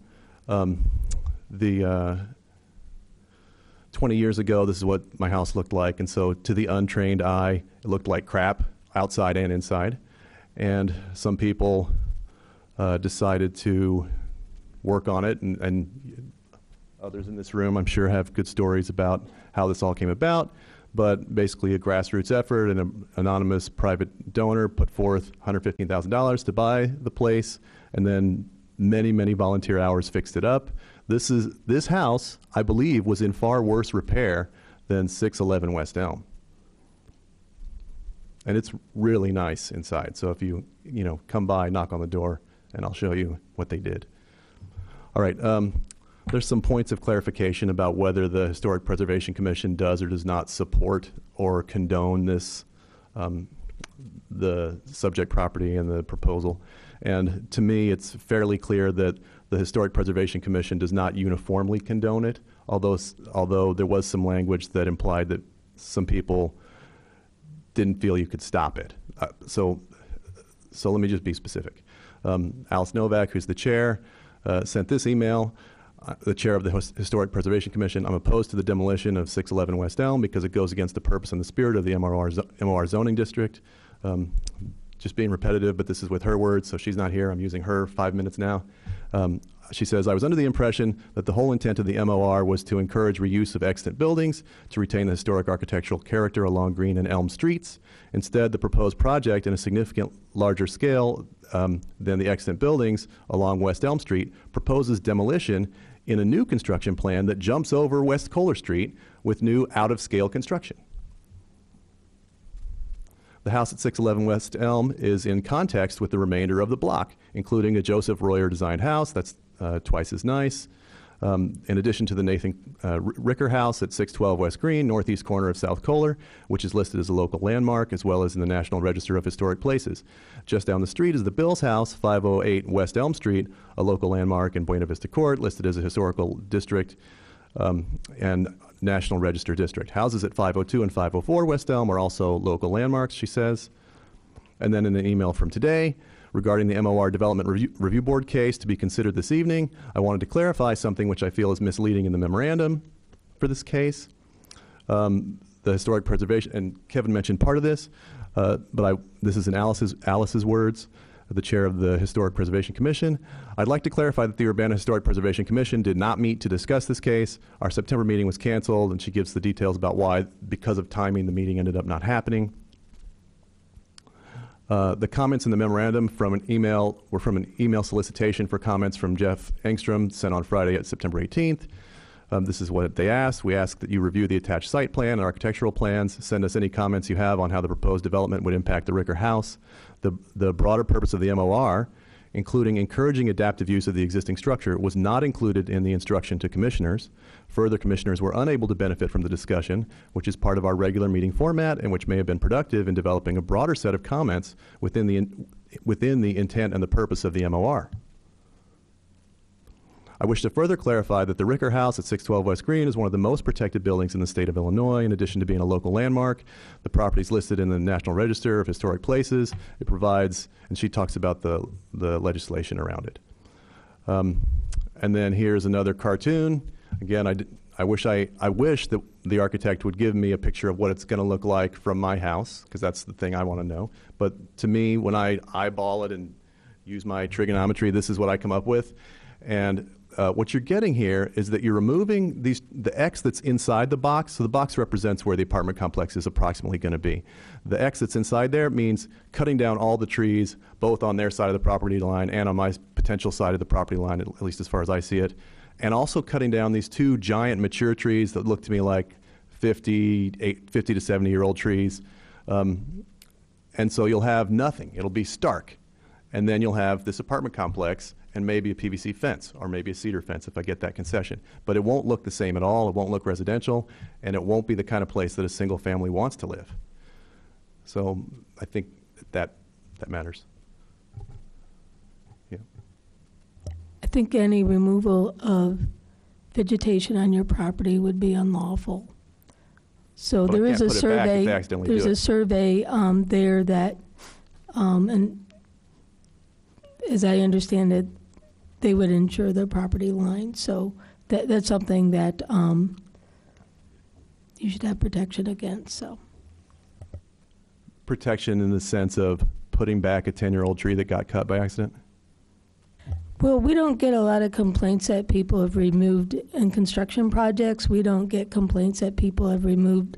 The 20 years ago, this is what my house looked like. And so to the untrained eye, it looked like crap outside and inside. And some people decided to work on it, and others in this room, I'm sure, have good stories about how this all came about. But basically a grassroots effort, and an anonymous private donor put forth $115,000 to buy the place, and then many, many volunteer hours fixed it up. This house, I believe, was in far worse repair than 611 West Elm. And it's really nice inside. So if you come by, knock on the door, and I'll show you what they did. All right. There's some points of clarification about whether the Historic Preservation Commission does or does not support or condone this, the subject property and the proposal. And to me, it's fairly clear that the Historic Preservation Commission does not uniformly condone it, although there was some language that implied that some people didn't feel you could stop it. So let me just be specific. Alice Novak, who's the chair, sent this email. The chair of the Historic Preservation Commission, I'm opposed to the demolition of 611 West Elm because it goes against the purpose and the spirit of the MOR zoning district. Just being repetitive, but this is with her words, so she's not here. I'm using her 5 minutes now. She says, I was under the impression that the whole intent of the MOR was to encourage reuse of extant buildings to retain the historic architectural character along Green and Elm streets. Instead, the proposed project, in a significant larger scale than the extant buildings along West Elm Street, proposes demolition in a new construction plan that jumps over West Kohler Street with new out-of-scale construction. The house at 611 West Elm is in context with the remainder of the block, including a Joseph Royer designed house that's twice as nice. In addition to the Nathan Ricker house at 612 West Green, northeast corner of South Kohler, which is listed as a local landmark as well as in the National Register of Historic Places. Just down the street is the Bills house, 508 West Elm Street, a local landmark in Buena Vista Court, listed as a historical district and National Register district. Houses at 502 and 504 West Elm are also local landmarks, she says. And then in an email from today, regarding the MOR Development Review Board case to be considered this evening, I wanted to clarify something which I feel is misleading in the memorandum for this case. The historic preservation, and Kevin mentioned part of this, but this is in Alice's words, the chair of the Historic Preservation Commission. I'd like to clarify that the Urbana Historic Preservation Commission did not meet to discuss this case. Our September meeting was canceled, and she gives the details about why, because of timing, the meeting ended up not happening. The comments in the memorandum were from an email solicitation for comments from Jeff Engstrom sent on Friday at September 18th. This is what they asked. We ask that you review the attached site plan and architectural plans. Send us any comments you have on how the proposed development would impact the Ricker house. The broader purpose of the MOR, including encouraging adaptive use of the existing structure, was not included in the instruction to commissioners. Further, commissioners were unable to benefit from the discussion, which is part of our regular meeting format and which may have been productive in developing a broader set of comments within the intent and the purpose of the MOR. I wish to further clarify that the Ricker House at 612 West Green is one of the most protected buildings in the state of Illinois. In addition to being a local landmark, the property is listed in the National Register of Historic Places. It provides, and she talks about the legislation around it. And then here's another cartoon. Again, I wish that the architect would give me a picture of what it's going to look like from my house, because that's the thing I want to know. But to me, when I eyeball it and use my trigonometry, this is what I come up with. And what you're getting here is that you're removing the X that's inside the box. So the box represents where the apartment complex is approximately going to be. The X that's inside there means cutting down all the trees, both on their side of the property line and on my potential side of the property line, at least as far as I see it. And also cutting down these two giant mature trees that look to me like 50 to 70-year-old trees. And so you'll have nothing. It'll be stark. And then you'll have this apartment complex and maybe a PVC fence or maybe a cedar fence if I get that concession. But it won't look the same at all. It won't look residential, and it won't be the kind of place that a single family wants to live. So I think that matters. Yeah. I think any removal of vegetation on your property would be unlawful. So But I there is can't a put it back if survey. they accidentally There's do a it. survey there that, and as I understand it, they would insure their property line. So that's something that you should have protection against, so. Protection in the sense of putting back a 10-year-old tree that got cut by accident? Well, we don't get a lot of complaints that people have removed in construction projects. We don't get complaints that people have removed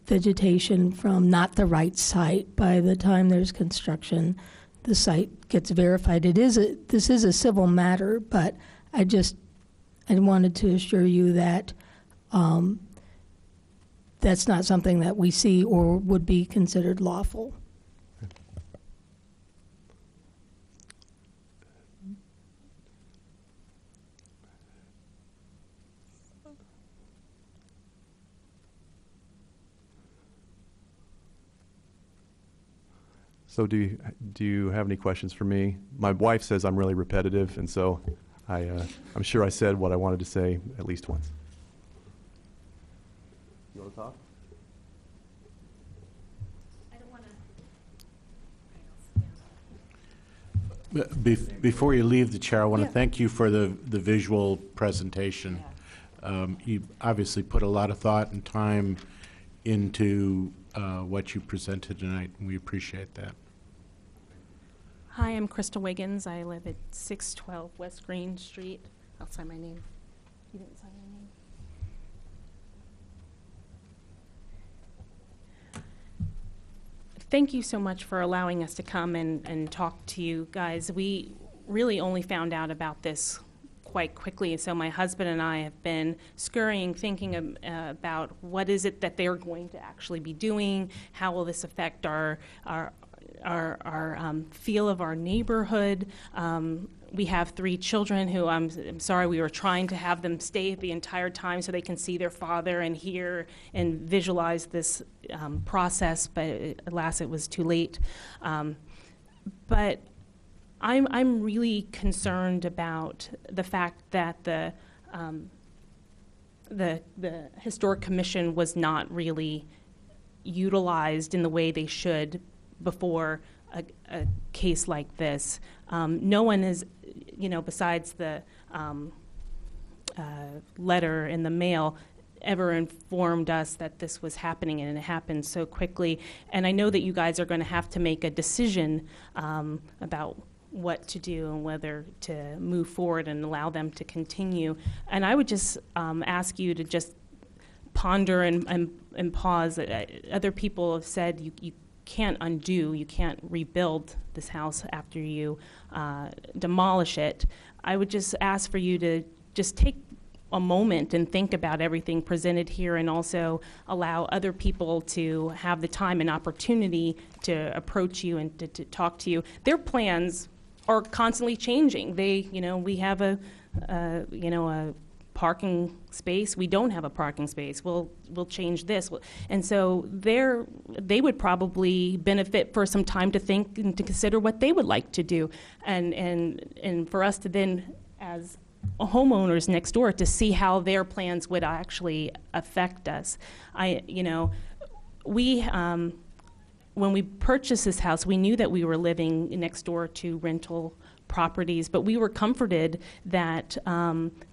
vegetation from not the right site. By the time there's construction, the site gets verified. This is a civil matter, but I wanted to assure you that that's not something that we see or would be considered lawful. So do you have any questions for me? My wife says I'm really repetitive, and so I'm sure I said what I wanted to say at least once. You want to talk? I don't want to. Before you leave the chair, I want to Yeah. thank you for the visual presentation. You obviously put a lot of thought and time into what you presented tonight, and we appreciate that. Hi, I'm Krista Wiggins. I live at 612 West Green Street. I'll sign my name. You didn't sign your name. Thank you so much for allowing us to come and talk to you guys. We really only found out about this quite quickly, so my husband and I have been scurrying, thinking about what is it that they're going to actually be doing, how will this affect our feel of our neighborhood. We have 3 children who I'm sorry, we were trying to have them stay the entire time so they can see their father and hear and visualize this process, but alas, it was too late. But I'm really concerned about the fact that the Historic Commission was not really utilized in the way they should before a case like this. No one has, besides the letter in the mail, ever informed us that this was happening, and it happened so quickly. And I know that you guys are going to have to make a decision about what to do and whether to move forward and allow them to continue. And I would just ask you to just ponder and pause. Other people have said you can't undo, you can't rebuild this house after you demolish it. I would just ask for you to just take a moment and think about everything presented here, and also allow other people to have the time and opportunity to approach you and to talk to you. Their plans are constantly changing. We have a parking space. We don't have a parking space. We'll change this. And so they would probably benefit for some time to think and to consider what they would like to do. And for us to then, as homeowners next door, to see how their plans would actually affect us. When we purchased this house, we knew that we were living next door to rental properties, but we were comforted that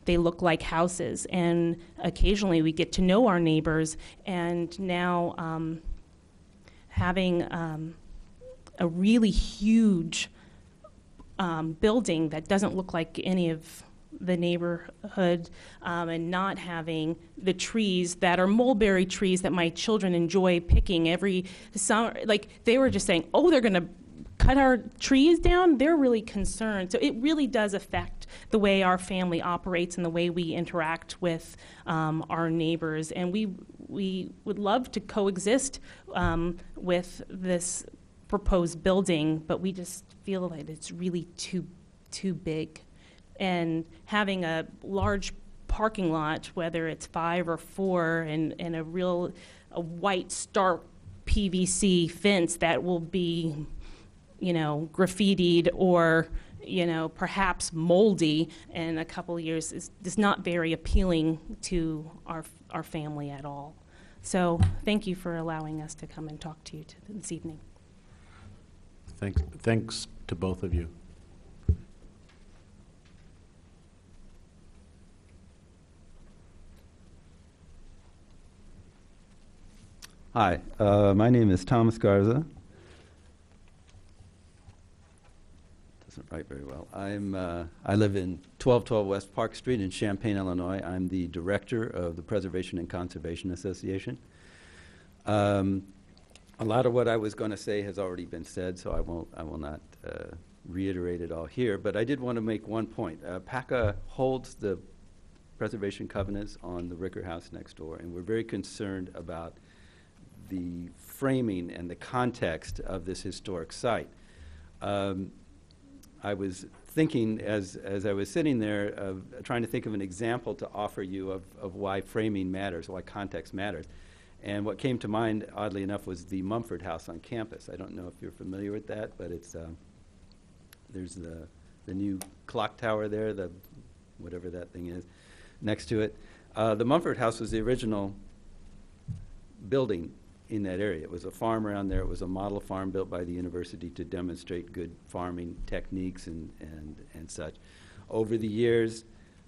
they look like houses, and occasionally we get to know our neighbors. And now having a really huge building that doesn't look like any of the neighborhood, and not having the trees that are mulberry trees that my children enjoy picking every summer. Like, they were just saying, oh, they're going to cut our trees down. They're really concerned. So it really does affect the way our family operates and the way we interact with our neighbors. And we would love to coexist with this proposed building, but we just feel that it's really too big. And having a large parking lot, whether it's 5 or 4, and a white stark PVC fence that will be, graffitied or, perhaps moldy in a couple of years, is not very appealing to our family at all. So thank you for allowing us to come and talk to you this evening. Thanks to both of you. Hi, my name is Thomas Garza. Doesn't write very well. I live in 1212 West Park Street in Champaign, Illinois. I'm the director of the Preservation and Conservation Association. A lot of what I was going to say has already been said, so I will not reiterate it all here. But I did want to make one point. PACA holds the preservation covenants on the Ricker House next door, and we're very concerned about the framing and the context of this historic site. I was thinking, as I was sitting there, of trying to think of an example to offer you of why framing matters, why context matters. And what came to mind, oddly enough, was the Mumford House on campus. I don't know if you're familiar with that, but it's there's the new clock tower there, the whatever that thing is, next to it. The Mumford House was the original building in that area. It was a farm around there. It was a model farm built by the university to demonstrate good farming techniques and such. Over the years,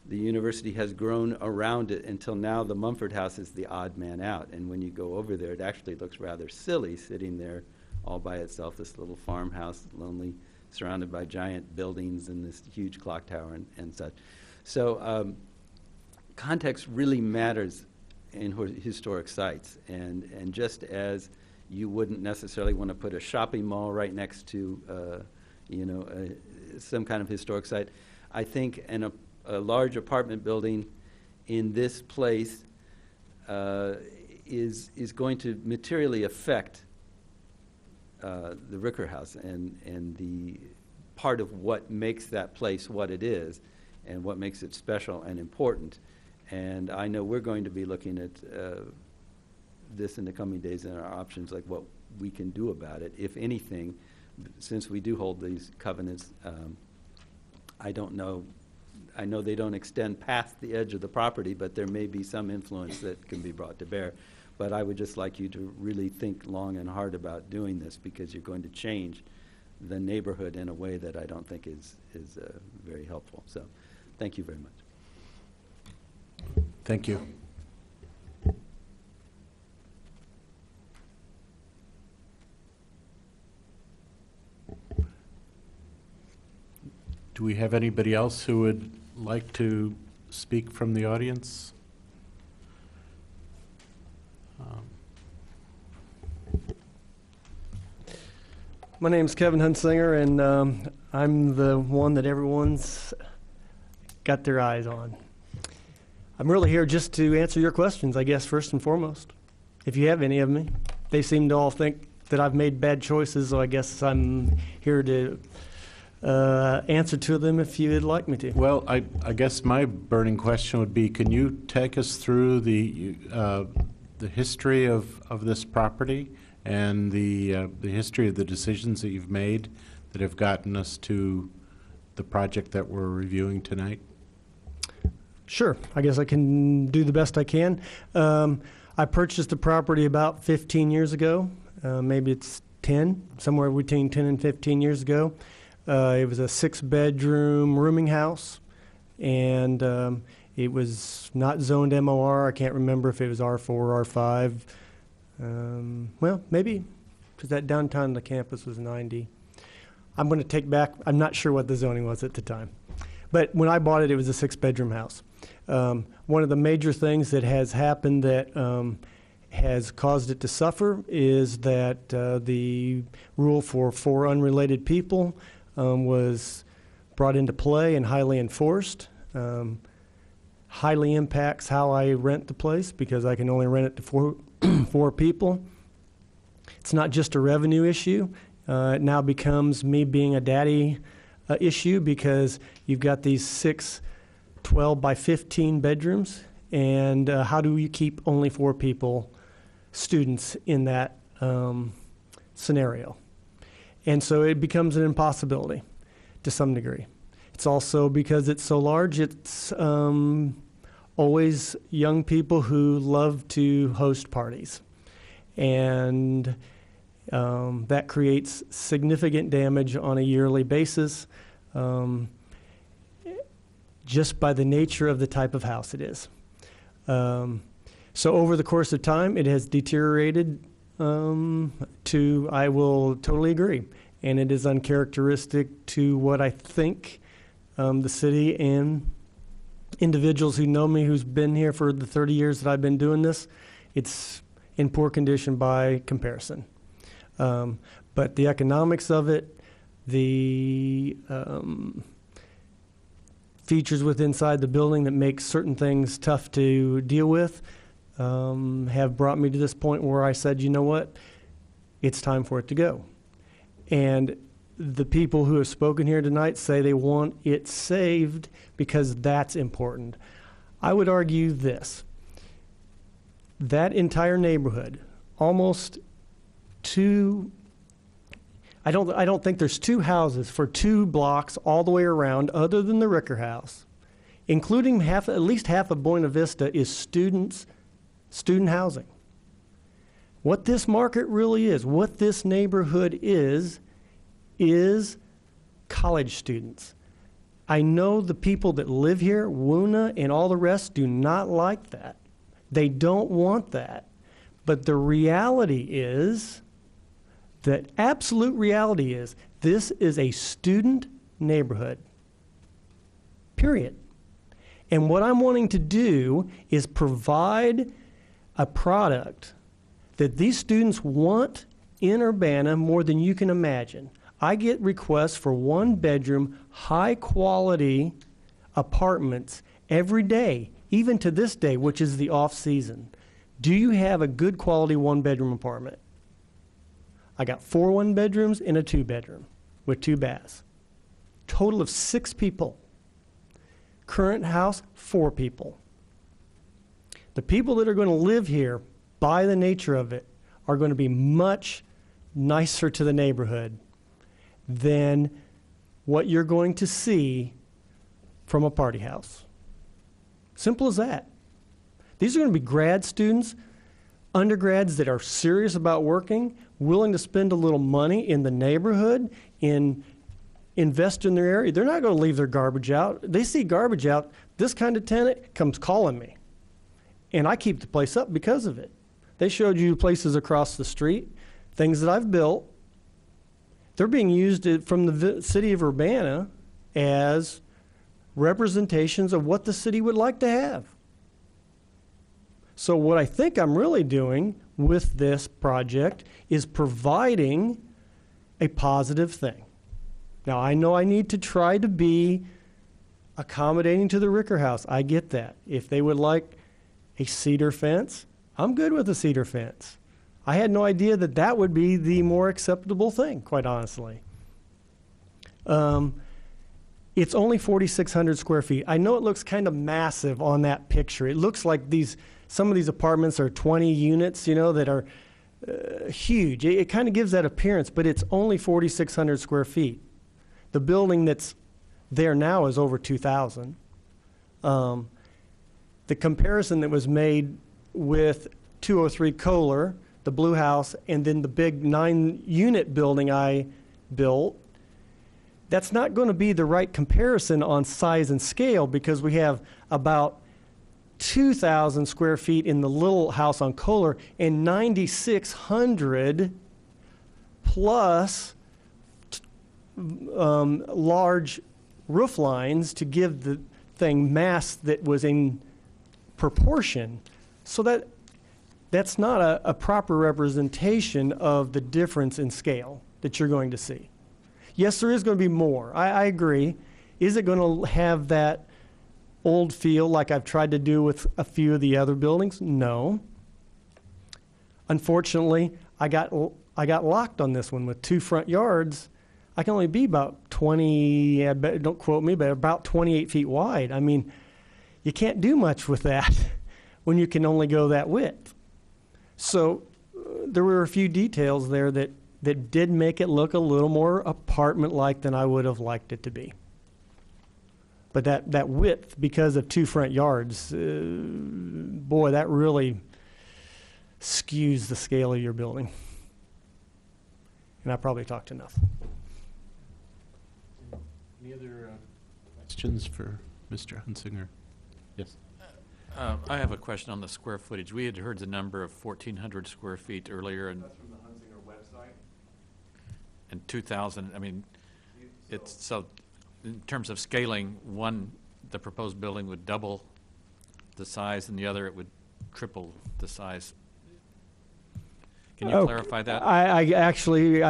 the university has grown around it until now the Mumford House is the odd man out. And when you go over there, it actually looks rather silly sitting there all by itself, this little farmhouse, lonely, surrounded by giant buildings and this huge clock tower and such. So context really matters in historic sites. And just as you wouldn't necessarily want to put a shopping mall right next to some kind of historic site, I think a large apartment building in this place is going to materially affect the Ricker House and the part of what makes that place what it is and what makes it special and important. And I know we're going to be looking at this in the coming days and our options, like what we can do about it, if anything, since we do hold these covenants. I don't know. I know they don't extend past the edge of the property, but there may be some influence that can be brought to bear. But I would just like you to really think long and hard about doing this, because you're going to change the neighborhood in a way that I don't think is very helpful. So thank you very much. Thank you. Do we have anybody else who would like to speak from the audience? My name's Kevin Hunsinger, and I'm the one that everyone's got their eyes on. I'm really here just to answer your questions, I guess, first and foremost. If you have any of me. They seem to all think that I've made bad choices, so I guess I'm here to answer to them if you'd like me to. Well, I guess my burning question would be, can you take us through the history of this property and the history of the decisions that you've made that have gotten us to the project that we're reviewing tonight? Sure. I guess I can do the best I can. I purchased the property about 15 years ago. Maybe it's 10, somewhere between 10 and 15 years ago. It was a 6-bedroom rooming house, and it was not zoned MOR. I can't remember if it was R4 or R5. Well, maybe, because that downtown the campus was 90. I'm going to take back, I'm not sure what the zoning was at the time. But when I bought it, it was a 6-bedroom house. One of the major things that has happened that has caused it to suffer is that the rule for 4 unrelated people was brought into play and highly enforced. Highly impacts how I rent the place, because I can only rent it to 4 people. It's not just a revenue issue. It now becomes me being a daddy issue, because you've got these 6 12 by 15 bedrooms, and how do you keep only 4 people, students, in that scenario? And so it becomes an impossibility to some degree. It's also, because it's so large, it's always young people who love to host parties. And that creates significant damage on a yearly basis, just by the nature of the type of house it is. So over the course of time, it has deteriorated to I will totally agree. And it is uncharacteristic to what I think the city and individuals who know me, who's been here for the 30 years that I've been doing this, it's in poor condition by comparison. But the economics of it, the features inside the building that make certain things tough to deal with have brought me to this point where I said, you know what, it's time for it to go. And the people who have spoken here tonight say they want it saved because that's important. I would argue this. That entire neighborhood, almost I don't think there's two houses for 2 blocks all the way around other than the Ricker House, including at least half of Buena Vista is student housing. What this market really is, what this neighborhood is college students. I know the people that live here, Wuna and all the rest, do not like that. They don't want that. But the reality is, the absolute reality is, this is a student neighborhood. Period. And what I'm wanting to do is provide a product that these students want in Urbana more than you can imagine. I get requests for 1-bedroom, high-quality apartments every day, even to this day, which is the off-season. Do you have a good quality 1-bedroom apartment? I got 4 1-bedrooms and a 2-bedroom with 2 baths. Total of 6 people. Current house, 4 people. The people that are going to live here, by the nature of it, are going to be much nicer to the neighborhood than what you're going to see from a party house. Simple as that. These are going to be grad students, undergrads that are serious about working, willing to spend a little money in the neighborhood, invest in their area. They're not going to leave their garbage out. They see garbage out. This kind of tenant comes calling me. And I keep the place up because of it. They showed you places across the street, things that I've built. They're being used from the city of Urbana as representations of what the city would like to have. So what I think I'm really doing with this project is providing a positive thing. Now, I know I need to try to be accommodating to the Ricker House. I get that. If they would like a cedar fence, I'm good with a cedar fence. I had no idea that that would be the more acceptable thing, quite honestly. It's only 4,600 square feet. I know it looks kind of massive on that picture. It looks like some of these apartments are 20 units, that are huge. It kind of gives that appearance, but it's only 4,600 square feet. The building that's there now is over 2,000. The comparison that was made with 203 Kohler, the Blue House, and then the big 9-unit building I built, that's not going to be the right comparison on size and scale because we have about 2,000 square feet in the little house on Kohler and 9,600 plus large roof lines to give the thing mass that was in proportion. So that's not a proper representation of the difference in scale that you're going to see. Yes, there is going to be more. I agree. Is it going to have that old feel like I've tried to do with a few of the other buildings? No. Unfortunately, I got locked on this one with 2 front yards. I can only be about 20, don't quote me, but about 28 feet wide. I mean, you can't do much with that when you can only go that width. So there were a few details there that did make it look a little more apartment-like than I would have liked it to be. But that width, because of 2 front yards, boy, that really skews the scale of your building. And I probably talked enough. Any other questions for Mr. Hunsinger? Yes. I have a question on the square footage. We had heard the number of 1,400 square feet earlier, and That's from the Hunsinger website. in 2000, I mean, it's, so, in terms of scaling, one, the proposed building would double the size, and the other, it would triple the size. Can you clarify that? I actually,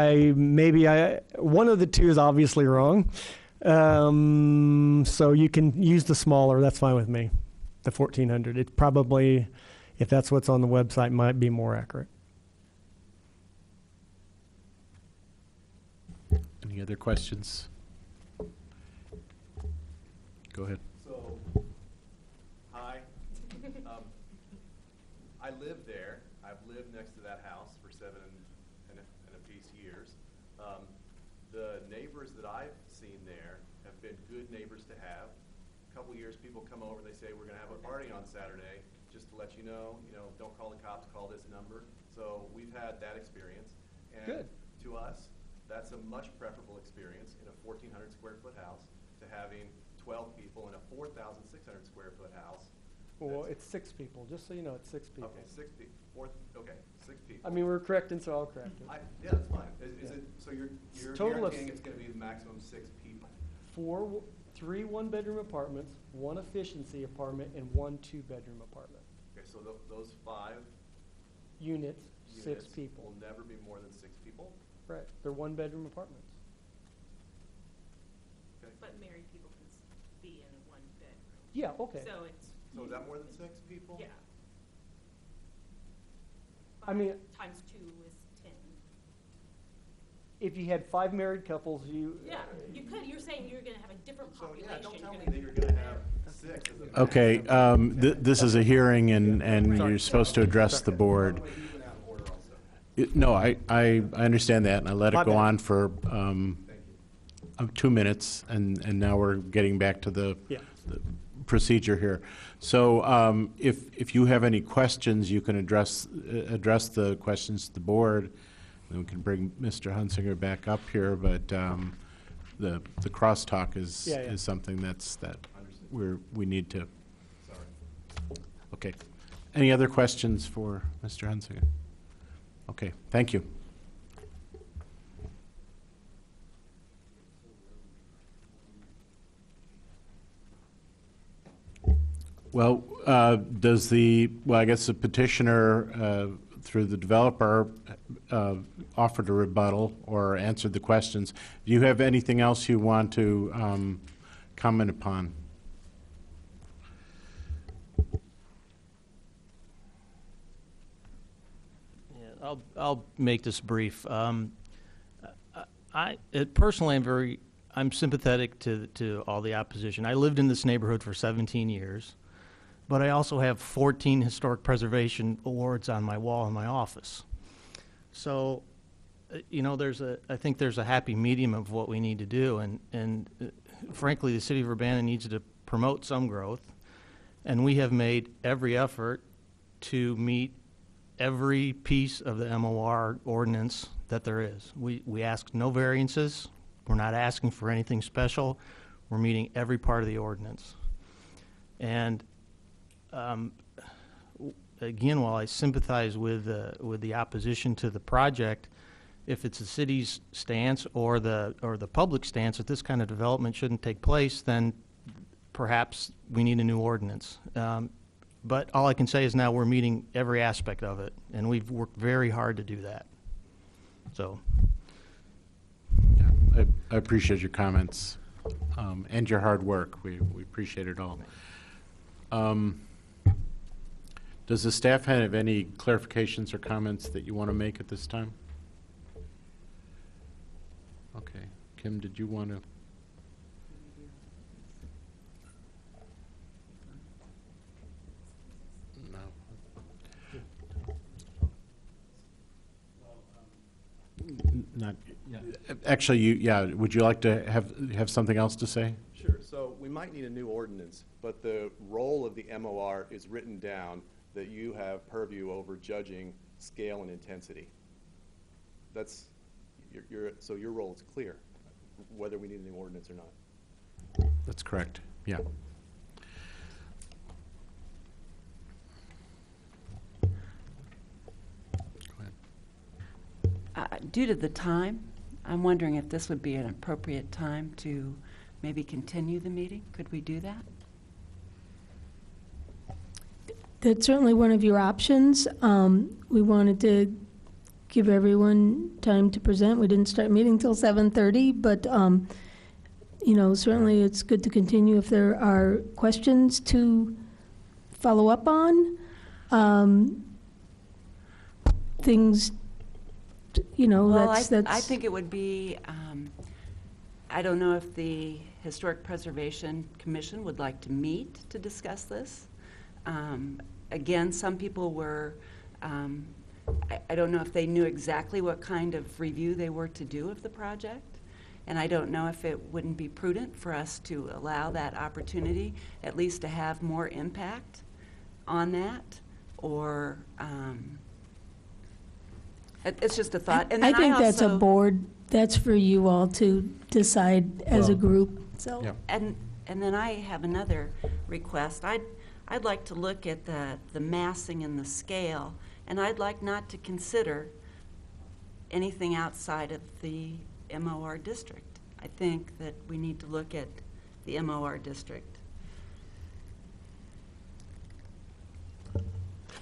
one of the two is obviously wrong. So you can use the smaller, that's fine with me, the 1,400. It probably, if that's what's on the website, might be more accurate. Any other questions? Go ahead. So, hi. I live there. I've lived next to that house for 7 and a piece years. The neighbors that I've seen there have been good neighbors to have. A couple years, people come over, they say, we're going to have a party on Saturday. Just to let you know, don't call the cops, call this number. So we've had that experience. And Good. to us, that's a much preferable experience in a 1,400 square foot house to having 12 people in a 4,600 square foot house. Well, it's 6 people, just so you know, it's 6 people. Okay, 6 people. Okay, 6 people. I mean, we're correcting, so I'll correct it. Yeah, that's fine. Is it, so you're Total of guaranteeing it's gonna be the maximum 6 people? 3 one-bedroom apartments, 1 efficiency apartment, and 1 2-bedroom apartment. Okay, so those 5 Units, 6 units people. will never be more than 6 people? Right, they're 1-bedroom apartments. Okay. But married people can be in one bedroom. Yeah, okay. So it's, So is that more than 6 people? yeah. I mean, Times 2 is 10. if you had 5 married couples, Yeah, you could, you're saying you're gonna have a different So, population. yeah, don't You're tell me gonna- that you're gonna have 6 as a Okay, this is a hearing, and Sorry. you're supposed to address the board. Even out of order also. No, I understand that, and I let My it go bad. on for Thank you. 2 minutes, and now we're getting back to the Yeah. the procedure here. So if you have any questions, you can address the questions to the board, and we can bring Mr. Hunsinger back up here, but the crosstalk is Yeah, yeah. is something that we need to. Sorry. Okay. Any other questions for Mr. Hunsinger? Okay, thank you. Well, I guess the petitioner, through the developer, offered a rebuttal or answered the questions. Do you have anything else you want to comment upon? Yeah, I'll make this brief. Personally, I'm sympathetic to all the opposition. I lived in this neighborhood for 17 years, but I also have 14 historic preservation awards on my wall in my office. So, I think there's a happy medium of what we need to do, and frankly, the city of Urbana needs to promote some growth, and we have made every effort to meet every piece of the MOR ordinance that there is. We ask no variances. We're not asking for anything special. We're meeting every part of the ordinance. And again, while I sympathize with the opposition to the project, if it's the city's stance or the public stance that this kind of development shouldn't take place, then perhaps we need a new ordinance. But all I can say is now we're meeting every aspect of it, and we've worked very hard to do that. So, Yeah, I appreciate your comments and your hard work. We appreciate it all. Does the staff have any clarifications or comments that you want to make at this time? Okay. Kim, did you want to? No. Not, actually, would you like to have something else to say? Sure. So we might need a new ordinance, but the role of the MOR is written down that you have purview over judging scale and intensity. That's so your role is clear, whether we need a new ordinance or not. That's correct, yeah. Due to the time, I'm wondering if this would be an appropriate time to maybe continue the meeting. Could we do that? That's certainly one of your options. We wanted to give everyone time to present. We didn't start meeting till 7:30, but certainly it's good to continue if there are questions to follow up on. Things, Well, that's. I think it would be, I don't know if the Historic Preservation Commission would like to meet to discuss this. Again, some people were, I don't know if they knew exactly what kind of review they were to do of the project. And I don't know if it wouldn't be prudent for us to allow that opportunity, at least to have more impact on that, or it's just a thought. And I then think that's a also- board, that's for you all to decide as a group, so. Yeah. And then I have another request. I'd like to look at the massing and the scale, and I'd like not to consider anything outside of the MOR district. I think that we need to look at the MOR district.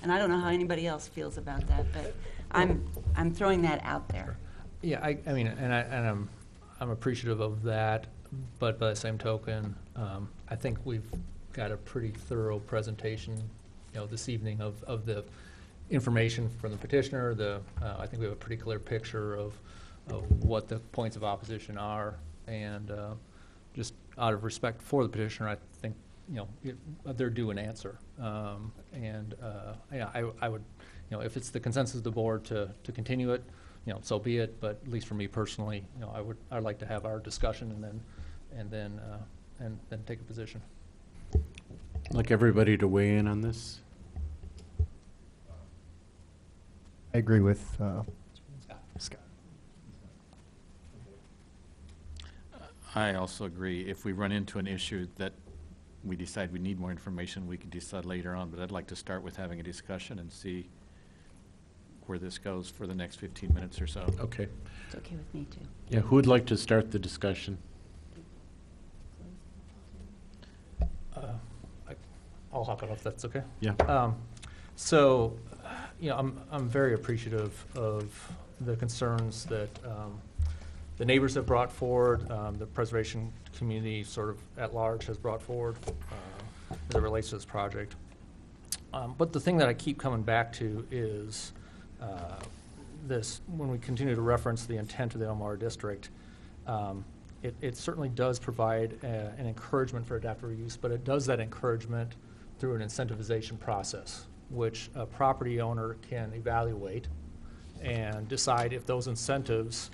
And I don't know how anybody else feels about that, but I'm throwing that out there. Yeah, I mean, and I'm appreciative of that, but by the same token, I think we've got a pretty thorough presentation, this evening of the information from the petitioner. I think we have a pretty clear picture of what the points of opposition are, and just out of respect for the petitioner, I think they're due an answer. Yeah, I would, if it's the consensus of the board to continue it, so be it. But at least for me personally, I'd like to have our discussion and then take a position. I'd like everybody to weigh in on this. I agree with Scott. I also agree. If we run into an issue that we decide we need more information, we can decide later on. But I'd like to start with having a discussion and see where this goes for the next 15 minutes or so. Okay. It's okay with me, too. Yeah, who would like to start the discussion? I'll hop it off. That's okay. Yeah. So, I'm very appreciative of the concerns that the neighbors have brought forward, the preservation community sort of at large has brought forward as it relates to this project. But the thing that I keep coming back to is this: when we continue to reference the intent of the MOR district, it certainly does provide an encouragement for adaptive reuse, but it does that encouragement through an incentivization process, which a property owner can evaluate and decide if those incentives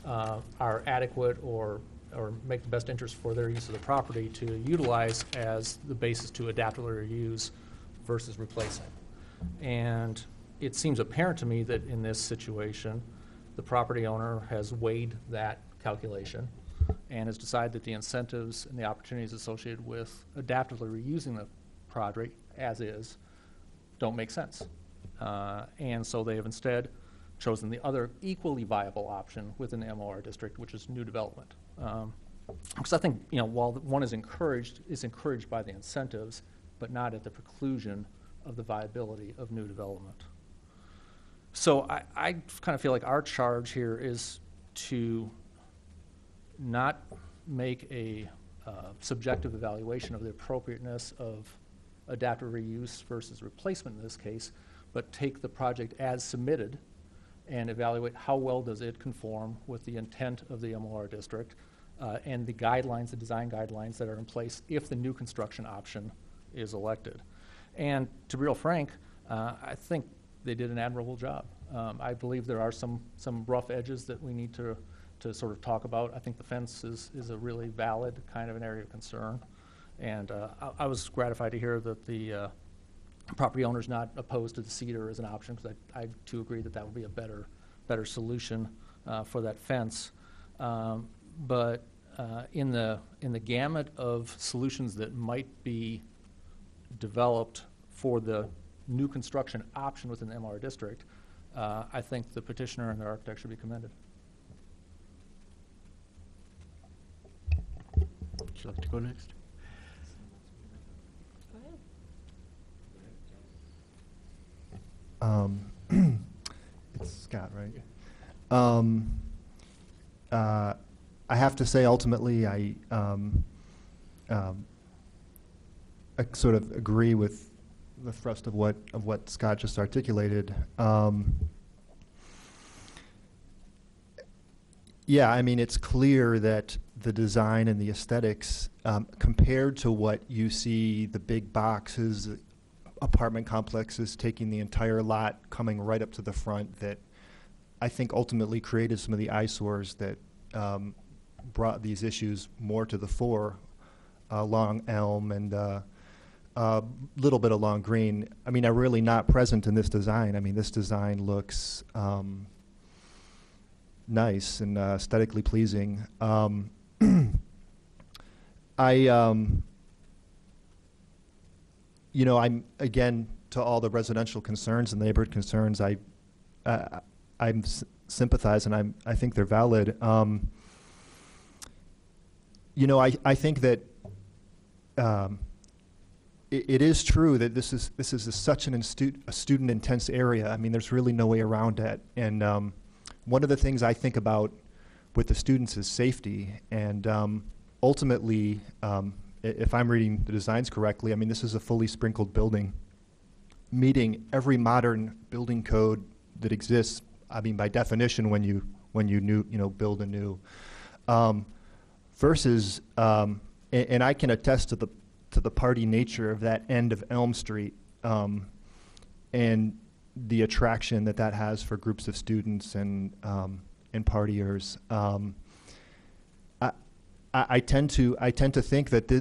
are adequate or make the best interest for their use of the property to utilize as the basis to adaptively reuse versus replacing. And it seems apparent to me that in this situation, the property owner has weighed that calculation and has decided that the incentives and the opportunities associated with adaptively reusing the project as is don't make sense. And so they have instead chosen the other equally viable option within the MOR district, which is new development. Because I think, while one is encouraged by the incentives, but not at the preclusion of the viability of new development. So I kind of feel like our charge here is to not make a subjective evaluation of the appropriateness of adaptive reuse versus replacement in this case, but take the project as submitted and evaluate how well does it conform with the intent of the MOR district and the guidelines, the design guidelines that are in place if the new construction option is elected. And to be real frank, I think they did an admirable job. I believe there are some rough edges that we need to sort of talk about. I think the fence is a really valid kind of an area of concern. And I was gratified to hear that the property owner's not opposed to the cedar as an option, because I too agree that that would be a better solution for that fence. But in the gamut of solutions that might be developed for the new construction option within the MOR district, I think the petitioner and the architect should be commended. Would you like to go next? It's Scott, right? I have to say, ultimately, I sort of agree with the thrust of what Scott just articulated. Yeah, I mean, it's clear that the design and the aesthetics, compared to what you see the big boxes, apartment complexes taking the entire lot, coming right up to the front, that I think ultimately created some of the eyesores that brought these issues more to the fore along Elm and a little bit along Green. I mean, are really not present in this design. I mean, this design looks nice and aesthetically pleasing. You know, I'm, again, to all the residential concerns and neighborhood concerns, I'm sympathize, and I think they're valid. You know, I think that it is true that this is such a student intense area. I mean, there's really no way around it. And one of the things I think about with the students is safety. And ultimately, if I'm reading the designs correctly, I mean, this is a fully sprinkled building, meeting every modern building code that exists. I mean, by definition, when you build a new, versus, and I can attest to the party nature of that end of Elm Street, and the attraction that has for groups of students and partiers. I tend to think that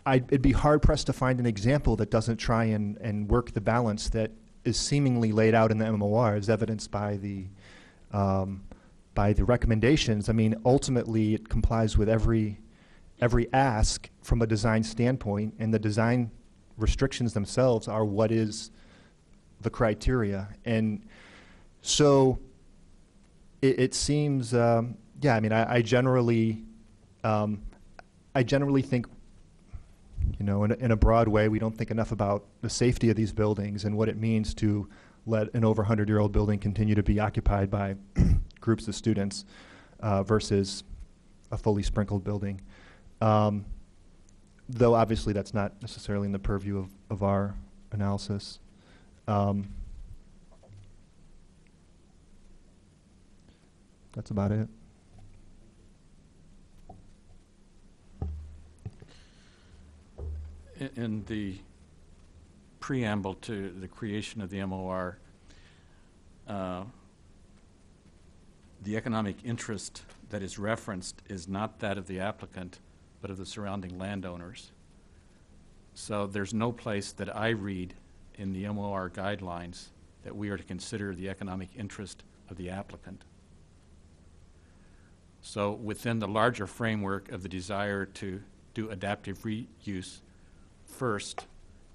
it'd be hard pressed to find an example that doesn't try and work the balance that is seemingly laid out in the MOR, as evidenced by the recommendations. I mean, ultimately, it complies with every ask from a design standpoint, and the design restrictions themselves are what is the criteria. And so it seems, yeah, I mean, I generally think, you know, in a broad way, we don't think enough about the safety of these buildings and what it means to let an over 100-year-old building continue to be occupied by groups of students versus a fully sprinkled building. Though obviously that's not necessarily in the purview of our analysis. That's about it. In the preamble to the creation of the MOR, the economic interest that is referenced is not that of the applicant, but of the surrounding landowners. So there's no place that I read in the MOR guidelines that we are to consider the economic interest of the applicant. So within the larger framework of the desire to do adaptive reuse, first,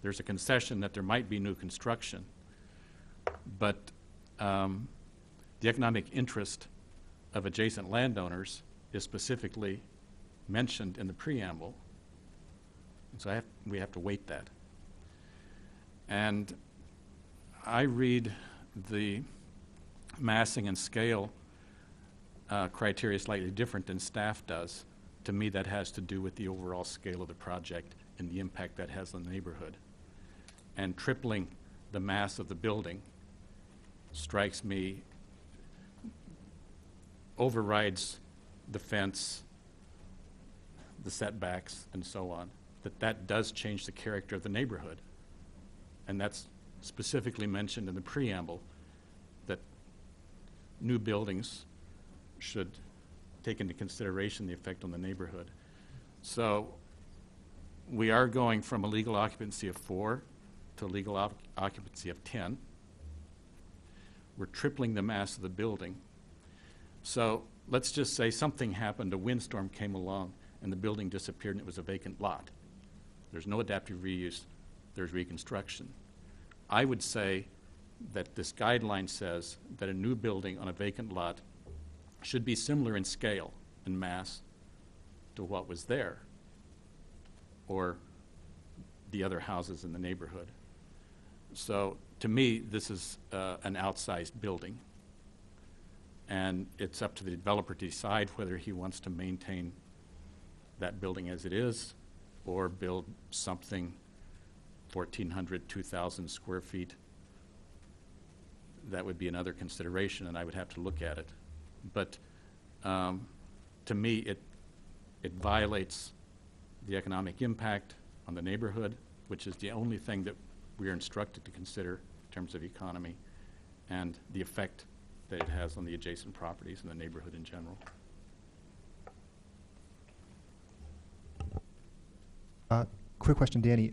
there's a concession that there might be new construction, but the economic interest of adjacent landowners is specifically mentioned in the preamble. And so we have to weight that. And I read the massing and scale criteria slightly different than staff does. To me, that has to do with the overall scale of the project and the impact that has on the neighborhood. And tripling the mass of the building strikes me overrides the fence, the setbacks, and so on, that does change the character of the neighborhood. And that's specifically mentioned in the preamble, that new buildings should take into consideration the effect on the neighborhood. So we are going from a legal occupancy of 4 to a legal occupancy of 10. We're tripling the mass of the building. So let's just say something happened, a windstorm came along, and the building disappeared and it was a vacant lot. There's no adaptive reuse, there's reconstruction. I would say that this guideline says that a new building on a vacant lot should be similar in scale and mass to what was there or the other houses in the neighborhood. So to me, this is an outsized building. And it's up to the developer to decide whether he wants to maintain that building as it is or build something 1,400, 2,000 square feet. That would be another consideration, and I would have to look at it. But to me, it violates the economic impact on the neighborhood, which is the only thing that we are instructed to consider in terms of economy, and the effect that it has on the adjacent properties and the neighborhood in general. Quick question, Danny.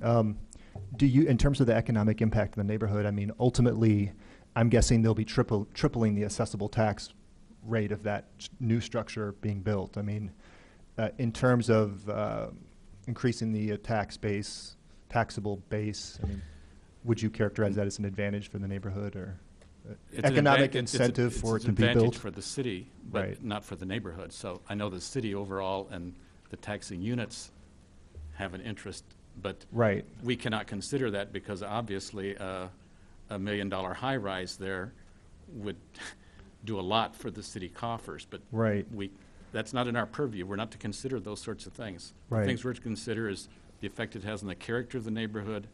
Do you, in terms of the economic impact in the neighborhood, I mean, ultimately, I'm guessing they'll be tripling the assessable tax rate of that new structure being built. I mean, in terms of increasing the taxable base, I mean, would you characterize that as an advantage for the neighborhood, or economic incentive for it to be built? It's an advantage for the city, but right. not for the neighborhood. So I know the city overall and the taxing units have an interest, but right. we cannot consider that because obviously $1 million high-rise there would do a lot for the city coffers, but right. That's not in our purview. We're not to consider those sorts of things. Right. The things we're to consider is the effect it has on the character of the neighborhood.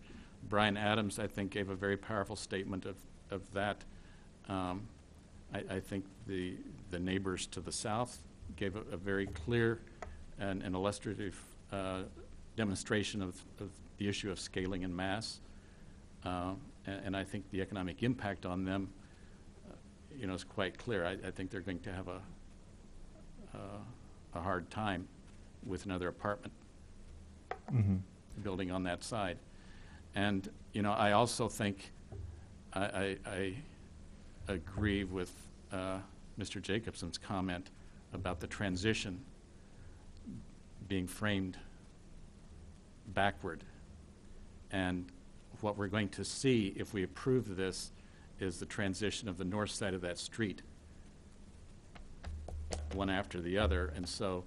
Brian Adams, I think, gave a very powerful statement of that. I think the neighbors to the south gave a very clear and illustrative demonstration of the issue of scaling and mass. And I think the economic impact on them is quite clear. I think they're going to have a hard time with another apartment building on that side. And I also think I agree with Mr. Jacobson's comment about the transition being framed backward. And what we're going to see if we approve this is the transition of the north side of that street, one after the other. And so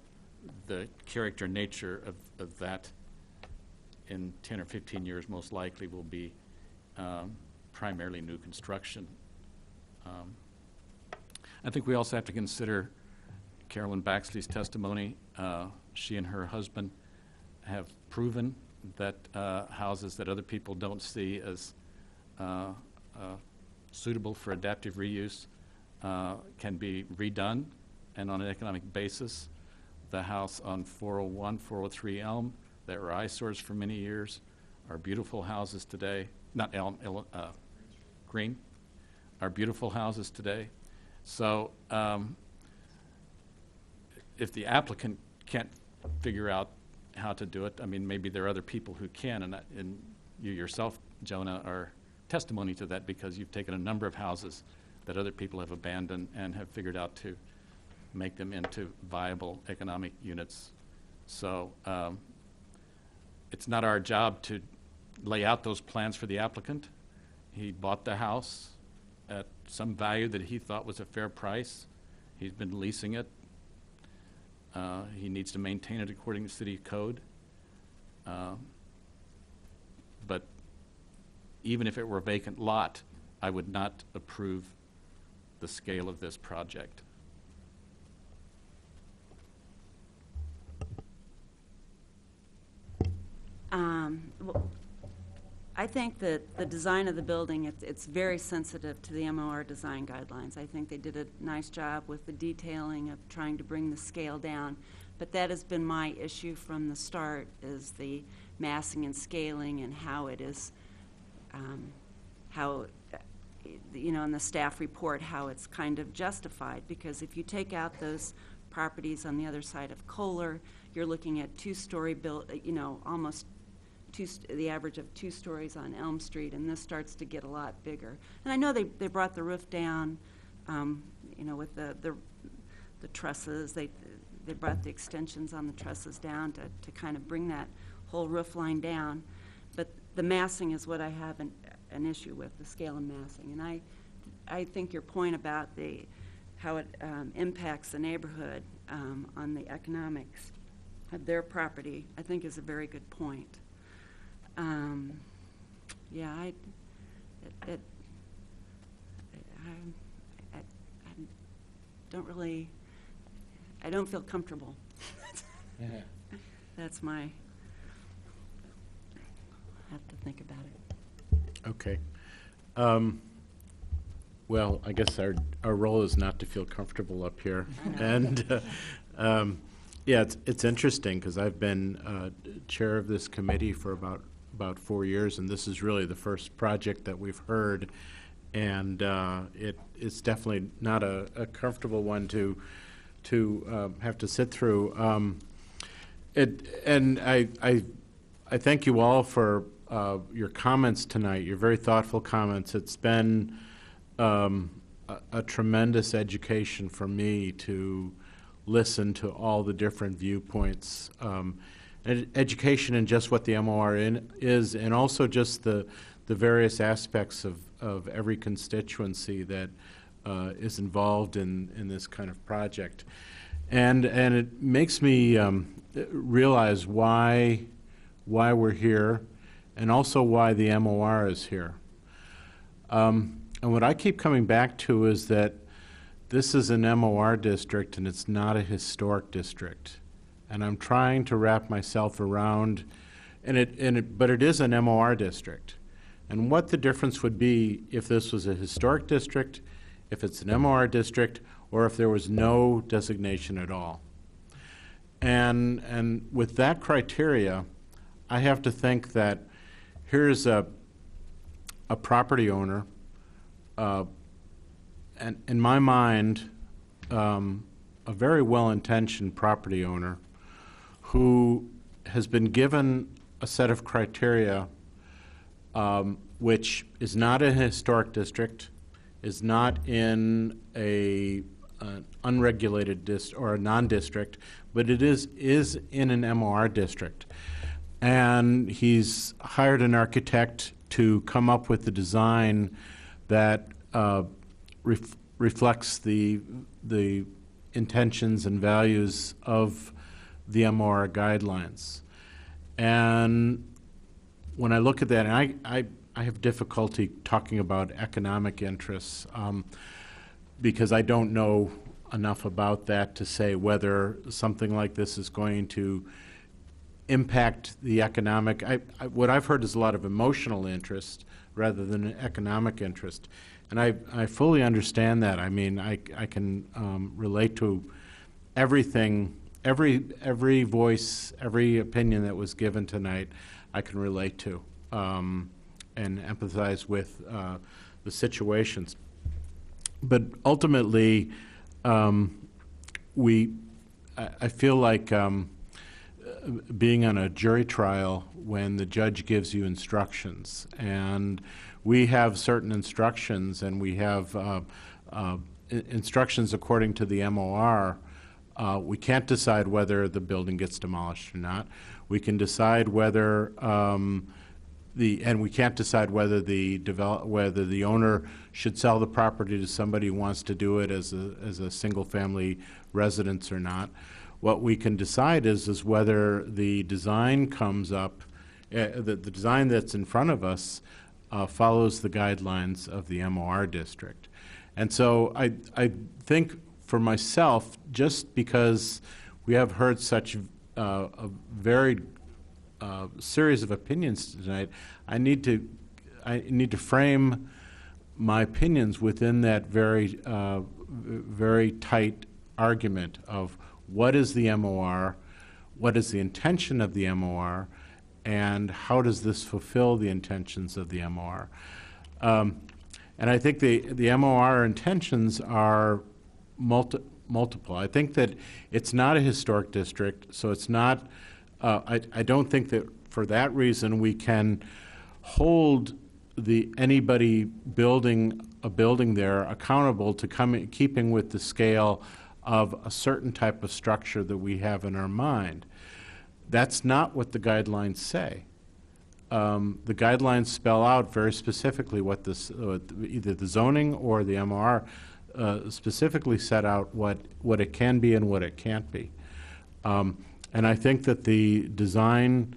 the character and nature of that in 10 or 15 years most likely will be primarily new construction. I think we also have to consider Carolyn Baxley's testimony. She and her husband have proven that houses that other people don't see as suitable for adaptive reuse can be redone and on an economic basis. The house on 401, 403 Elm that were eyesores for many years are beautiful houses today. Not Elm, Green, are beautiful houses today. So if the applicant can't figure out how to do it, I mean, maybe there are other people who can, and you yourself, Jonah, are testimony to that because you've taken a number of houses that other people have abandoned and have figured out to make them into viable economic units. So it's not our job to lay out those plans for the applicant. He bought the house at some value that he thought was a fair price. He's been leasing it. He needs to maintain it according to city code. But even if it were a vacant lot, I would not approve the scale of this project. Well, I think that the design of the building, it's very sensitive to the MOR design guidelines. I think they did a nice job with the detailing of trying to bring the scale down. But that has been my issue from the start, is the massing and scaling and how it is, in the staff report, how it's kind of justified. Because if you take out those properties on the other side of Kohler, you're looking at two-story built, almost the average of 2 stories on Elm Street, and this starts to get a lot bigger. And I know they brought the roof down, with the trusses. They brought the extensions on the trusses down to kind of bring that whole roof line down. But the massing is what I have an issue with the scale and massing. And I think your point about how it impacts the neighborhood on the economics of their property, I think is a very good point. Yeah, I don't really, I don't feel comfortable. That's my, I have to think about it. Okay. Well, I guess our role is not to feel comfortable up here. And yeah, it's interesting because I've been chair of this committee for about 4 years, and this is really the first project that we've heard. And it's definitely not a comfortable one to have to sit through. And I thank you all for your comments tonight, your very thoughtful comments. It's been a tremendous education for me to listen to all the different viewpoints. Education in just what the MOR is, and also just the various aspects of every constituency that is involved in this kind of project. And it makes me realize why we're here, and also why the MOR is here. And what I keep coming back to is that this is an MOR district and it's not a historic district. And I'm trying to wrap myself around, but it is an MOR district. And what the difference would be if this was a historic district, if it's an MOR district, or if there was no designation at all. And with that criteria, I have to think that here's a property owner, and in my mind, a very well-intentioned property owner who has been given a set of criteria which is not a historic district, is not in an unregulated or a non-district, but it is in an MOR district. And he's hired an architect to come up with the design that reflects the intentions and values of the MOR guidelines. And when I look at that, and I have difficulty talking about economic interests because I don't know enough about that to say whether something like this is going to impact the economic. What I've heard is a lot of emotional interest rather than an economic interest. And I fully understand that. I mean, I can relate to everything, every voice, every opinion that was given tonight, I can relate to and empathize with the situations. But ultimately, I feel like being on a jury trial when the judge gives you instructions, and we have certain instructions, and we have instructions according to the MOR. We can't decide whether the building gets demolished or not. We can decide whether and we can't decide whether the owner should sell the property to somebody who wants to do it as a single-family residence or not. What we can decide is whether the design comes up, the design that's in front of us follows the guidelines of the MOR district. And so I think for myself, just because we have heard such a very series of opinions tonight, I need to frame my opinions within that very tight argument of what is the MOR, what is the intention of the MOR, and how does this fulfill the intentions of the MOR. And I think the MOR intentions are multiple. I think that it's not a historic district, so it's not, I don't think that for that reason we can hold anybody building a building there accountable to keeping with the scale of a certain type of structure that we have in our mind. That's not what the guidelines say. the guidelines spell out very specifically what this, either the zoning or the MOR specifically set out what it can be and what it can't be. And I think that the design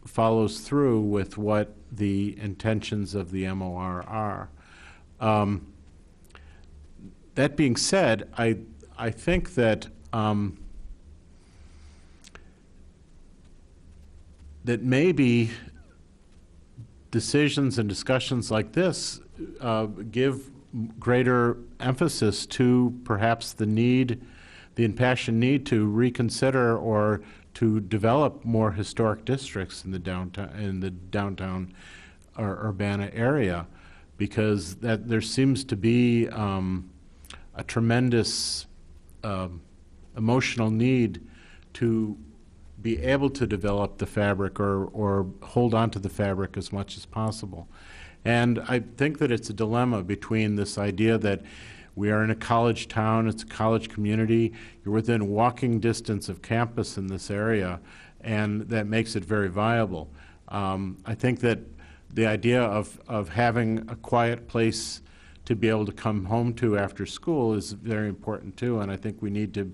follows through with what the intentions of the MOR are. That being said, I think that that maybe decisions and discussions like this give greater emphasis to perhaps the need, the impassioned need to reconsider or to develop more historic districts in the downtown or Urbana area, because that there seems to be a tremendous emotional need to be able to develop the fabric or hold on to the fabric as much as possible. And I think that it's a dilemma between this idea that we are in a college town, it's a college community, you're within walking distance of campus in this area, and that makes it very viable. I think that the idea of having a quiet place to be able to come home to after school is very important too, and I think we need to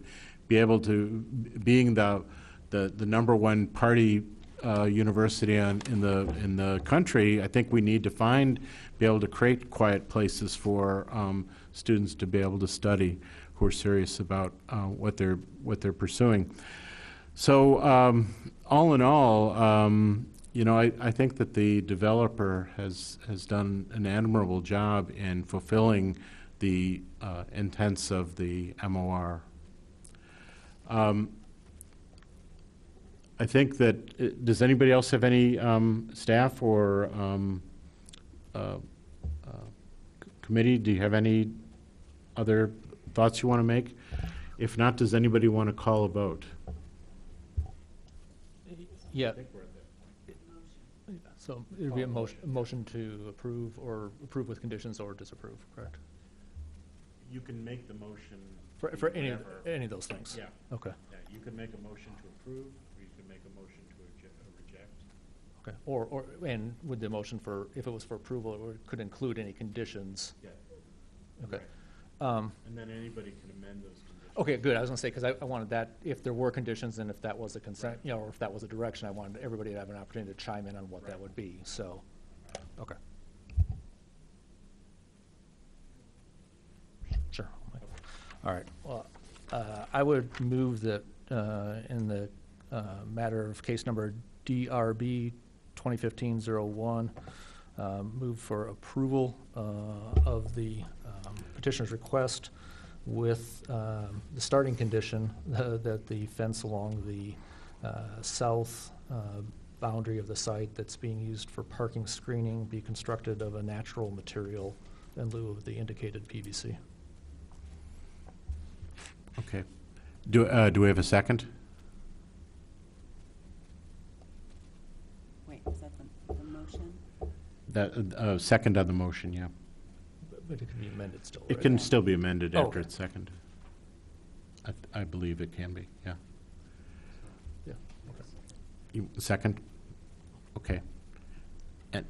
be able to, being the number one party university in the country, I think we need to be able to create quiet places for students to be able to study who are serious about what they're pursuing. So all in all, you know, I think that the developer has done an admirable job in fulfilling the intents of the MOR. I think that, does anybody else have any staff or committee? Do you have any other thoughts you want to make? If not, does anybody want to call a vote? Yeah. So it would be a motion to approve or approve with conditions or disapprove, correct? You can make the motion. For any of those things? Yeah. Okay. Yeah, you can make a motion to approve, or you can make a motion to reject. Okay. Or and with the motion for, if it was for approval, it could include any conditions? Yeah. Okay. Right. And then anybody can amend those conditions. Okay, good. I was going to say, because I wanted that, if there were conditions and if that was a consent, you know, or if that was a direction, I wanted everybody to have an opportunity to chime in on what that would be. So, okay. Sure. All right. Well, I would move that in the matter of case number DRB 2015-01, move for approval of the petitioner's request with the starting condition that the fence along the south boundary of the site that's being used for parking screening be constructed of a natural material in lieu of the indicated PVC. Okay. Do we have a second? Wait, is that the motion? That second on the motion, yeah. But it can be amended still, It right? can still be amended Oh, after okay. it's seconded. I believe it can be, yeah. Yeah. Okay. You, second? Okay.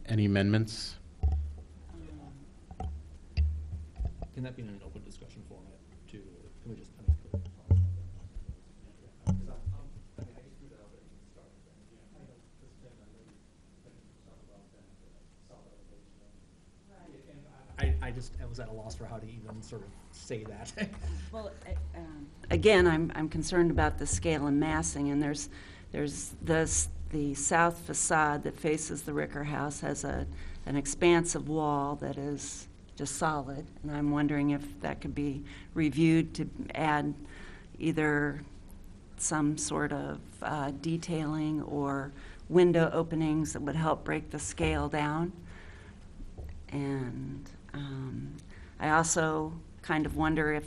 Any amendments? Can that be in an open discussion format too? Can we just, I just, I was at a loss for how to even sort of say that. Well, again, I'm concerned about the scale and massing, and there's the south facade that faces the Ricker House has an expansive wall that is just solid, and I'm wondering if that could be reviewed to add either some sort of detailing or window openings that would help break the scale down. And I also kind of wonder if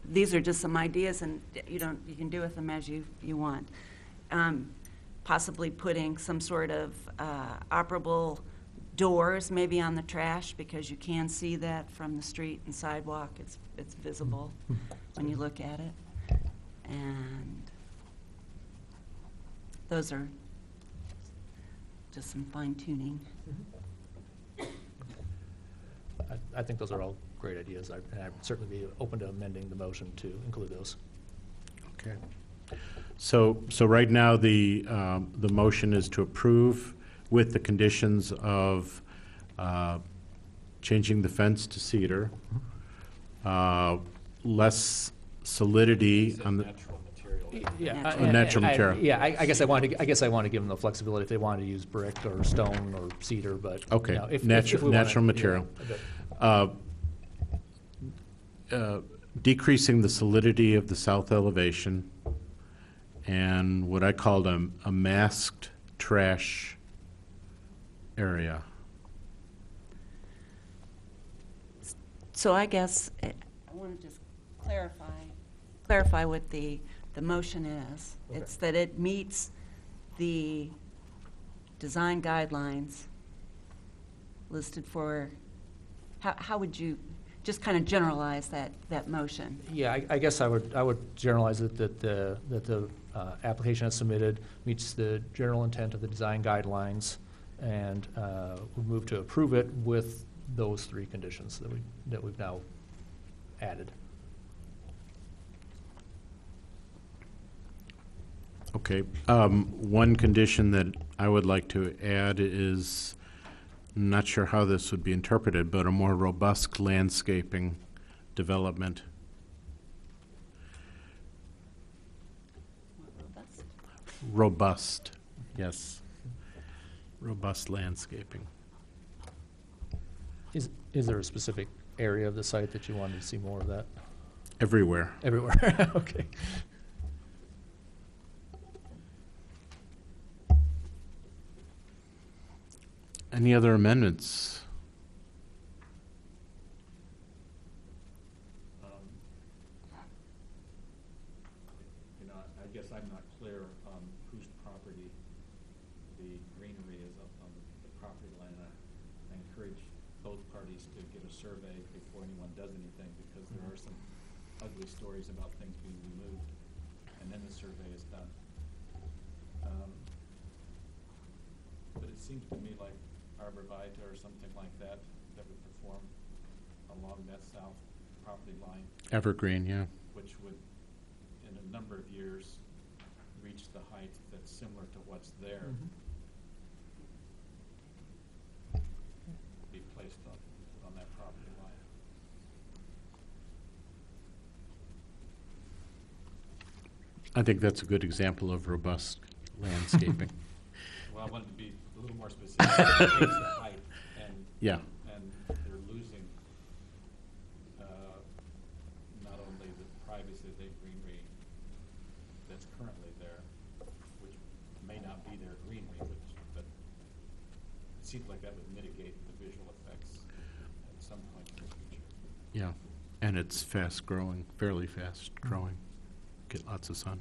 these are just some ideas, and you can do with them as you want. Possibly putting some sort of operable doors maybe on the trash, because you can see that from the street and sidewalk. It's visible when you look at it. And those are just some fine tuning. I think those are all great ideas. And I'd certainly be open to amending the motion to include those. Okay. So right now, the motion is to approve with the conditions of changing the fence to cedar, less solidity on the. Natural material. Yeah, Natural material. Yeah, I guess I want to give them the flexibility if they want to use brick or stone or cedar, but Okay, you know, if we natural wanna- material. yeah, Decreasing the solidity of the south elevation and what I called a masked trash area. So I guess I want to just clarify what the motion is. Okay. It's that it meets the design guidelines listed for, how would you just kind of generalize that motion? Yeah, I guess I would generalize it that the application as submitted meets the general intent of the design guidelines, and we move to approve it with those three conditions that we've now added. Okay, one condition that I would like to add is, not sure how this would be interpreted, but a more robust landscaping development. Robust, yes. Robust landscaping. Is there a specific area of the site that you wanted to see more of that? Everywhere. Everywhere, okay. Any other amendments? You know, I guess I'm not clear on whose property the greenery is up on the property line. I encourage both parties to get a survey before anyone does anything, because there are some ugly stories about things being removed, and then the survey is done. But it seems to me like arborvitae or something like that would perform along that south property line, Evergreen, yeah. which would, in a number of years, reach the height that's similar to what's there, be placed on that property line. I think that's a good example of robust landscaping. Well, I wanted to be a little more specific. It takes the height, and Yeah. and they're losing not only the privacy of the greenery that's currently there, which may not be their greenery, but it seems like that would mitigate the visual effects at some point in the future. Yeah, and it's fast growing, fairly fast growing. Get lots of sun.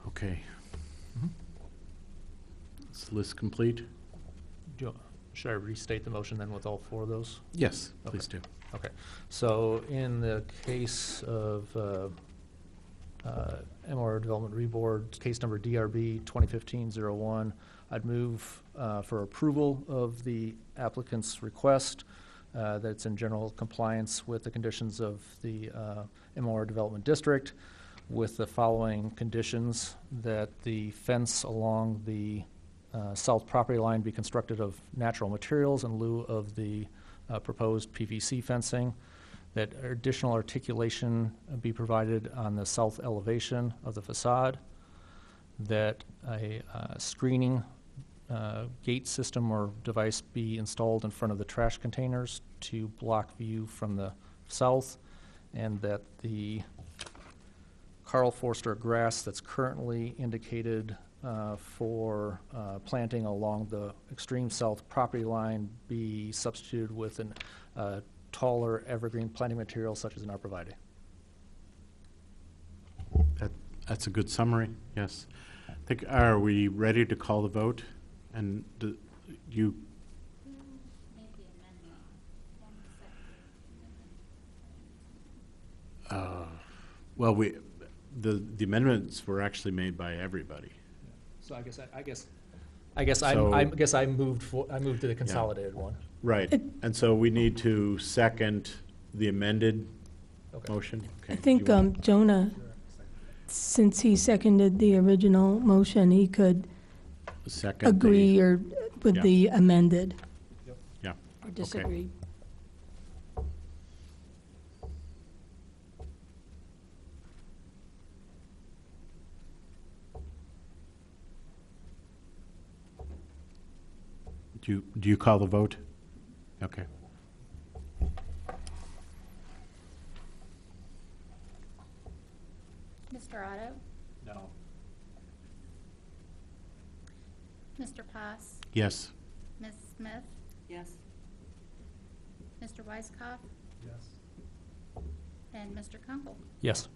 Okay. Is the list complete? Should I restate the motion then with all four of those? Yes, please do. Okay, so in the case of MOR Development Reboard, case number DRB 2015-01, I'd move for approval of the applicant's request that it's in general compliance with the conditions of the MOR Development District, with the following conditions: that the fence along the south property line be constructed of natural materials in lieu of the proposed PVC fencing, that additional articulation be provided on the south elevation of the facade, that a screening gate system or device be installed in front of the trash containers to block view from the south, and that the Carl Forster grass that's currently indicated for planting along the extreme south property line be substituted with a taller evergreen planting material such as an arborvitae. That's a good summary, yes. Are we ready to call the vote? And you, Make the amendment. well, the amendments were actually made by everybody. So I guess I guess So- I guess I moved to the consolidated one. Right, and so we need to second the amended Okay. motion? Okay, I do think you want- Jonah, since he seconded the original motion, he could Second the- agree or with Yeah. the amended Yeah, or okay. disagree. Do you call the vote? Okay. Mr. Otto? No. Mr. Poss? Yes. Ms. Smith? Yes. Mr. Weiskopf? Yes. And Mr. Kunkel? Yes.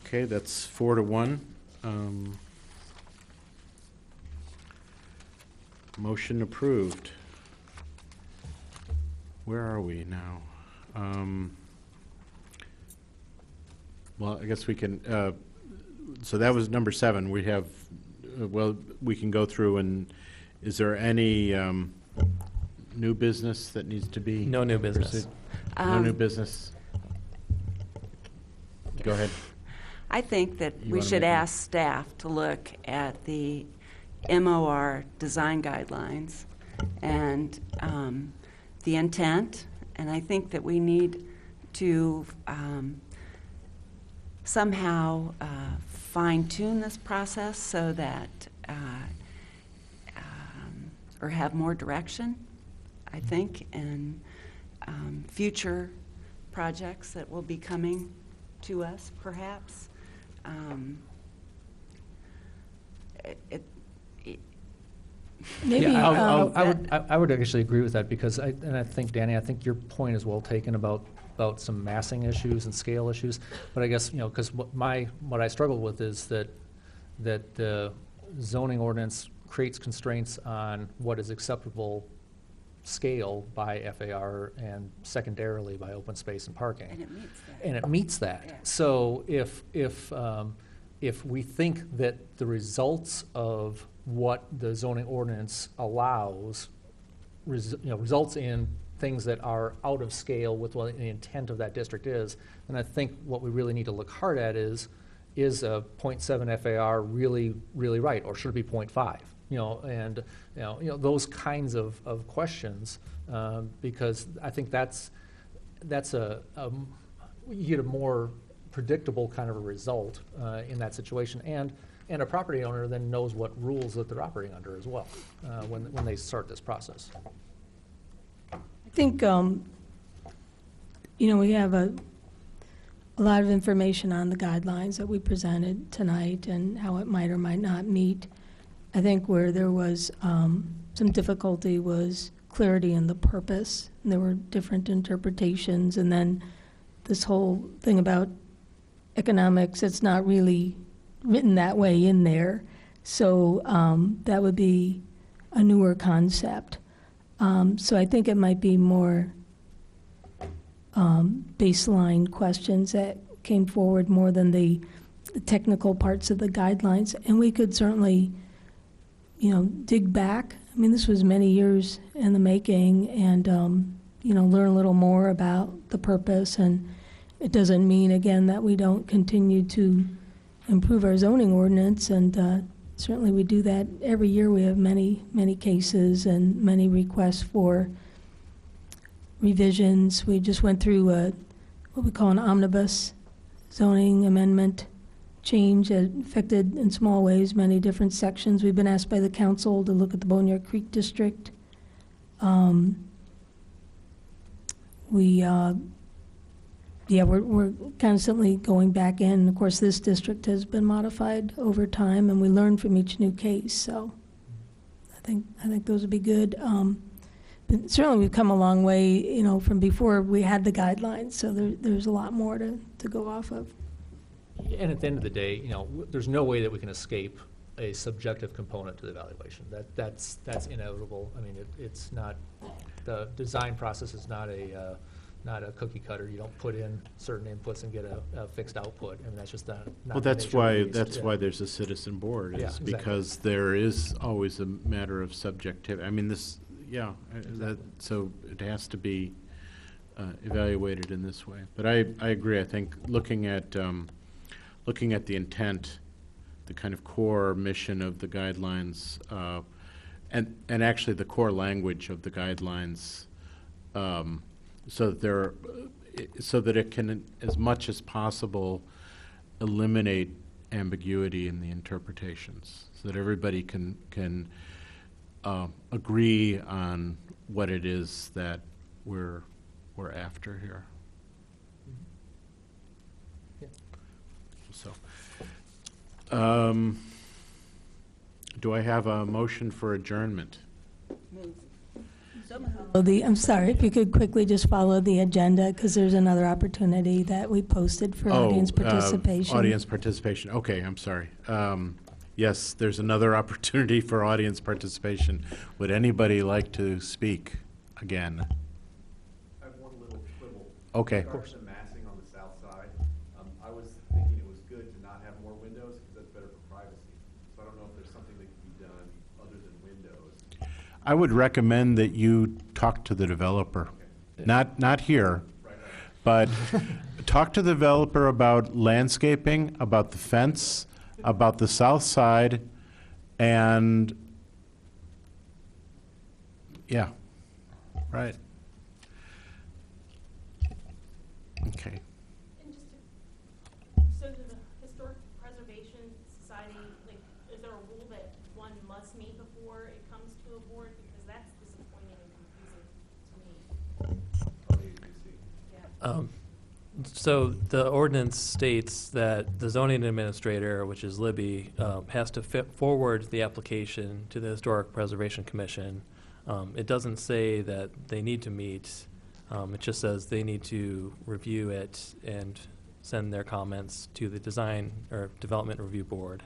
Okay, that's 4-1. Motion approved. Where are we now? Well, I guess we can, so that was number 7. We have, well, we can go through and, is there any new business that needs to be? No new business. pursued? No new business? Go ahead. I think that You we wanna should make a- ask staff to look at the MOR design guidelines and the intent, and I think that we need to somehow fine-tune this process so that, or have more direction, I think, in future projects that will be coming to us, perhaps. Maybe, Yeah, that- I would actually agree with that because I think, Danny, I think your point is well taken about some massing issues and scale issues. But I guess, because what I struggle with is that the zoning ordinance creates constraints on what is acceptable scale by FAR and secondarily by open space and parking. And it meets that. And it meets that. Yeah. So if we think that the results of what the zoning ordinance allows results in things that are out of scale with what the intent of that district is, then I think what we really need to look hard at is a 0.7 FAR really, really right, or should it be 0.5? And those kinds of questions, because I think that's you get a more predictable kind of a result in that situation, and a property owner then knows what rules that they're operating under as well when they start this process. I think, we have a lot of information on the guidelines that we presented tonight and how it might or might not meet. I think where there was some difficulty was clarity in the purpose. And there were different interpretations, and then this whole thing about economics, it's not really written that way in there. So that would be a newer concept. So I think it might be more baseline questions that came forward more than the technical parts of the guidelines. And we could certainly, dig back. I mean, this was many years in the making, and, learn a little more about the purpose. And it doesn't mean, again, that we don't continue to improve our zoning ordinance, and certainly we do that every year. We have many, many cases and many requests for revisions. We just went through what we call an omnibus zoning amendment change that affected in small ways many different sections. We've been asked by the council to look at the Boneyard Creek District. We're constantly going back in. Of course, this district has been modified over time, and we learn from each new case. So, I think those would be good. But certainly, we've come a long way, from before we had the guidelines. So there's a lot more to go off of. And at the end of the day, there's no way that we can escape a subjective component to the evaluation. That's inevitable. I mean, it's not, the design process is not a not a cookie cutter. You don't put in certain inputs and get a fixed output. I mean, that's just not Well, the that's nature of why, the beast. that's Yeah. why there's a citizen board, Yeah, is exactly. because there is always a matter of subjectivity. I mean, this, yeah, so it has to be evaluated in this way. But I agree. I think looking at the intent, the kind of core mission of the guidelines, and actually the core language of the guidelines, so that it can, as much as possible, eliminate ambiguity in the interpretations, so that everybody can agree on what it is that we're after here. So, do I have a motion for adjournment? I'm sorry, if you could quickly just follow the agenda, because there's another opportunity that we posted for audience participation. Audience participation. Okay, I'm sorry. Yes, there's another opportunity for audience participation. Would anybody like to speak again? I have one little quibble. Okay. Regarding the massing on the south side, I was thinking it was good to not have more windows because that's better for privacy. So I don't know if there's something that can be done other than windows. I would recommend that you talk to the developer. Okay. Not here, but talk to the developer about landscaping, about the fence, about the south side, and, yeah, right. Okay. And just so the Historic Preservation Society, like, is there a rule that one must meet before it comes to a board? Because that's disappointing and confusing to me. Yeah. So the ordinance states that the zoning administrator, which is Libby, has to forward the application to the Historic Preservation Commission. It doesn't say that they need to meet. It just says they need to review it and send their comments to the Design or Development Review Board.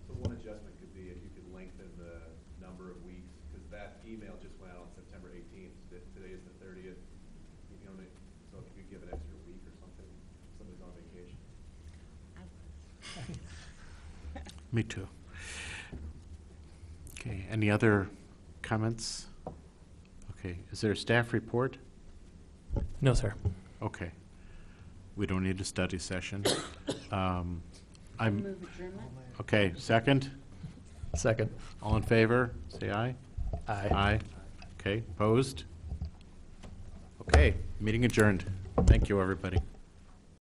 So one adjustment could be if you could lengthen the number of weeks, because that email just went out on September 18th. Today is the 30th. You know, so if you could give an extra week or something, somebody's on vacation. Me too. Okay, any other comments? Okay, is there a staff report? No, sir. Okay. We don't need a study session. Move adjournment? Okay, second? Second. All in favor, say aye. Aye. Aye. Okay, opposed? Okay, meeting adjourned. Thank you, everybody.